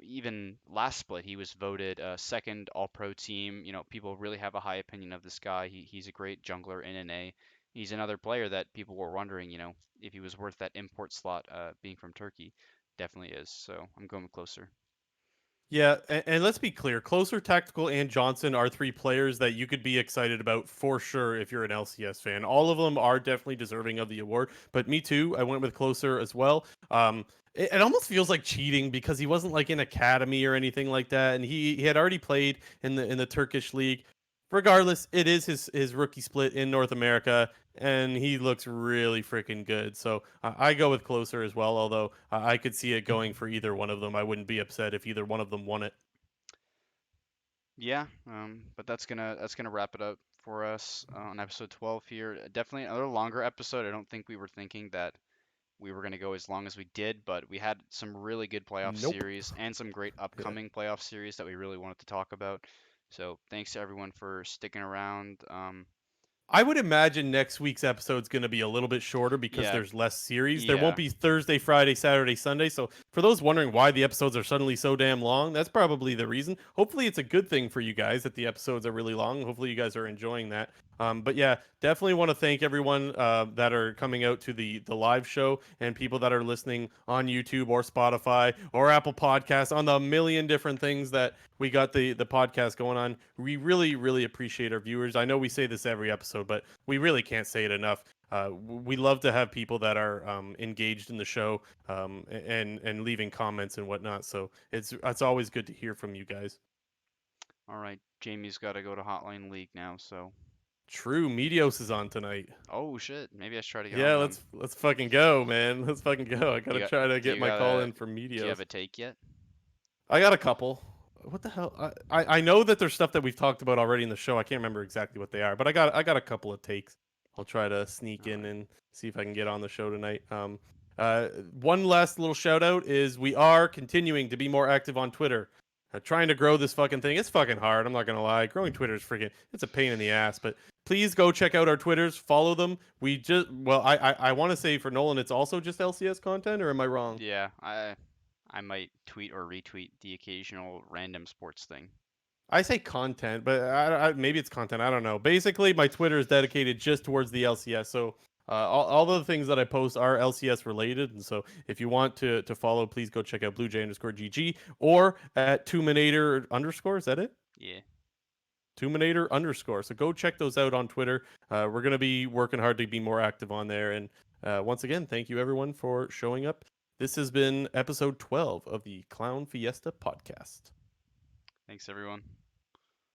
even last split, he was voted second All Pro team. People really have a high opinion of this guy. He's a great jungler in NA. He's another player that people were wondering, if he was worth that import slot, being from Turkey. Definitely is. So I'm going Closer. Yeah, and let's be clear, Closer, Tactical, and Johnson are three players that you could be excited about for sure if you're an LCS fan. All of them are definitely deserving of the award, but me too. I went with Closer as well. It almost feels like cheating because he wasn't like in academy or anything like that, and he had already played in the Turkish league. Regardless, it is his rookie split in North America, and he looks really freaking good. So I go with Closer as well. Although I could see it going for either one of them. I wouldn't be upset if either one of them won it. Yeah, but that's gonna wrap it up for us on episode 12 here. Definitely another longer episode. I don't think we were thinking that we were going to go as long as we did, but we had some really good playoff Nope. series and some great Yeah. upcoming playoff series that we really wanted to talk about. So thanks to everyone for sticking around. I would imagine next week's episode's going to be a little bit shorter because Yeah, there's less series. There won't yeah, be Thursday, Friday, Saturday, Sunday. So, for those wondering why the episodes are suddenly so damn long, that's probably the reason. Hopefully, it's a good thing for you guys that the episodes are really long. Hopefully, you guys are enjoying that. But yeah, definitely want to thank everyone that are coming out to the live show and people that are listening on YouTube or Spotify or Apple Podcasts on the million different things that we got the podcast going on. We really, really appreciate our viewers. I know we say this every episode, but we really can't say it enough. We love to have people that are engaged in the show and leaving comments and whatnot. So it's always good to hear from you guys. all right. Jamie's got to go to Hotline League now, so True, Medios is on tonight. oh shit, maybe I should try to get Yeah, on then. let's fucking go, man. Let's fucking go. I Do gotta you got try to do get you my got call a in for do you have Medios. a take yet? I got a couple. What the hell? I know that there's stuff that we've talked about already in the show. I can't remember exactly what they are, but I got a couple of takes. I'll try to sneak All in right. and see if I can get on the show tonight. One last little shout out is we are continuing to be more active on Twitter. Trying to grow this fucking thing. It's fucking hard. I'm not gonna lie. Growing Twitter is freaking. It's a pain in the ass. But please go check out our Twitters. Follow them. We just well, I want to say for Nolan, it's also just LCS content, or am I wrong? Yeah, I might tweet or retweet the occasional random sports thing. I say content, but maybe it's content. I don't know. Basically, my Twitter is dedicated just towards the LCS. So all the things that I post are LCS related. And so if you want to follow, please go check out BlueJ_GG or at Tuminator underscore. Is that it? Yeah. Tuminator underscore. So go check those out on Twitter. We're going to be working hard to be more active on there. And once again, thank you everyone for showing up. This has been episode 12 of the Clown Fiesta podcast. Thanks everyone.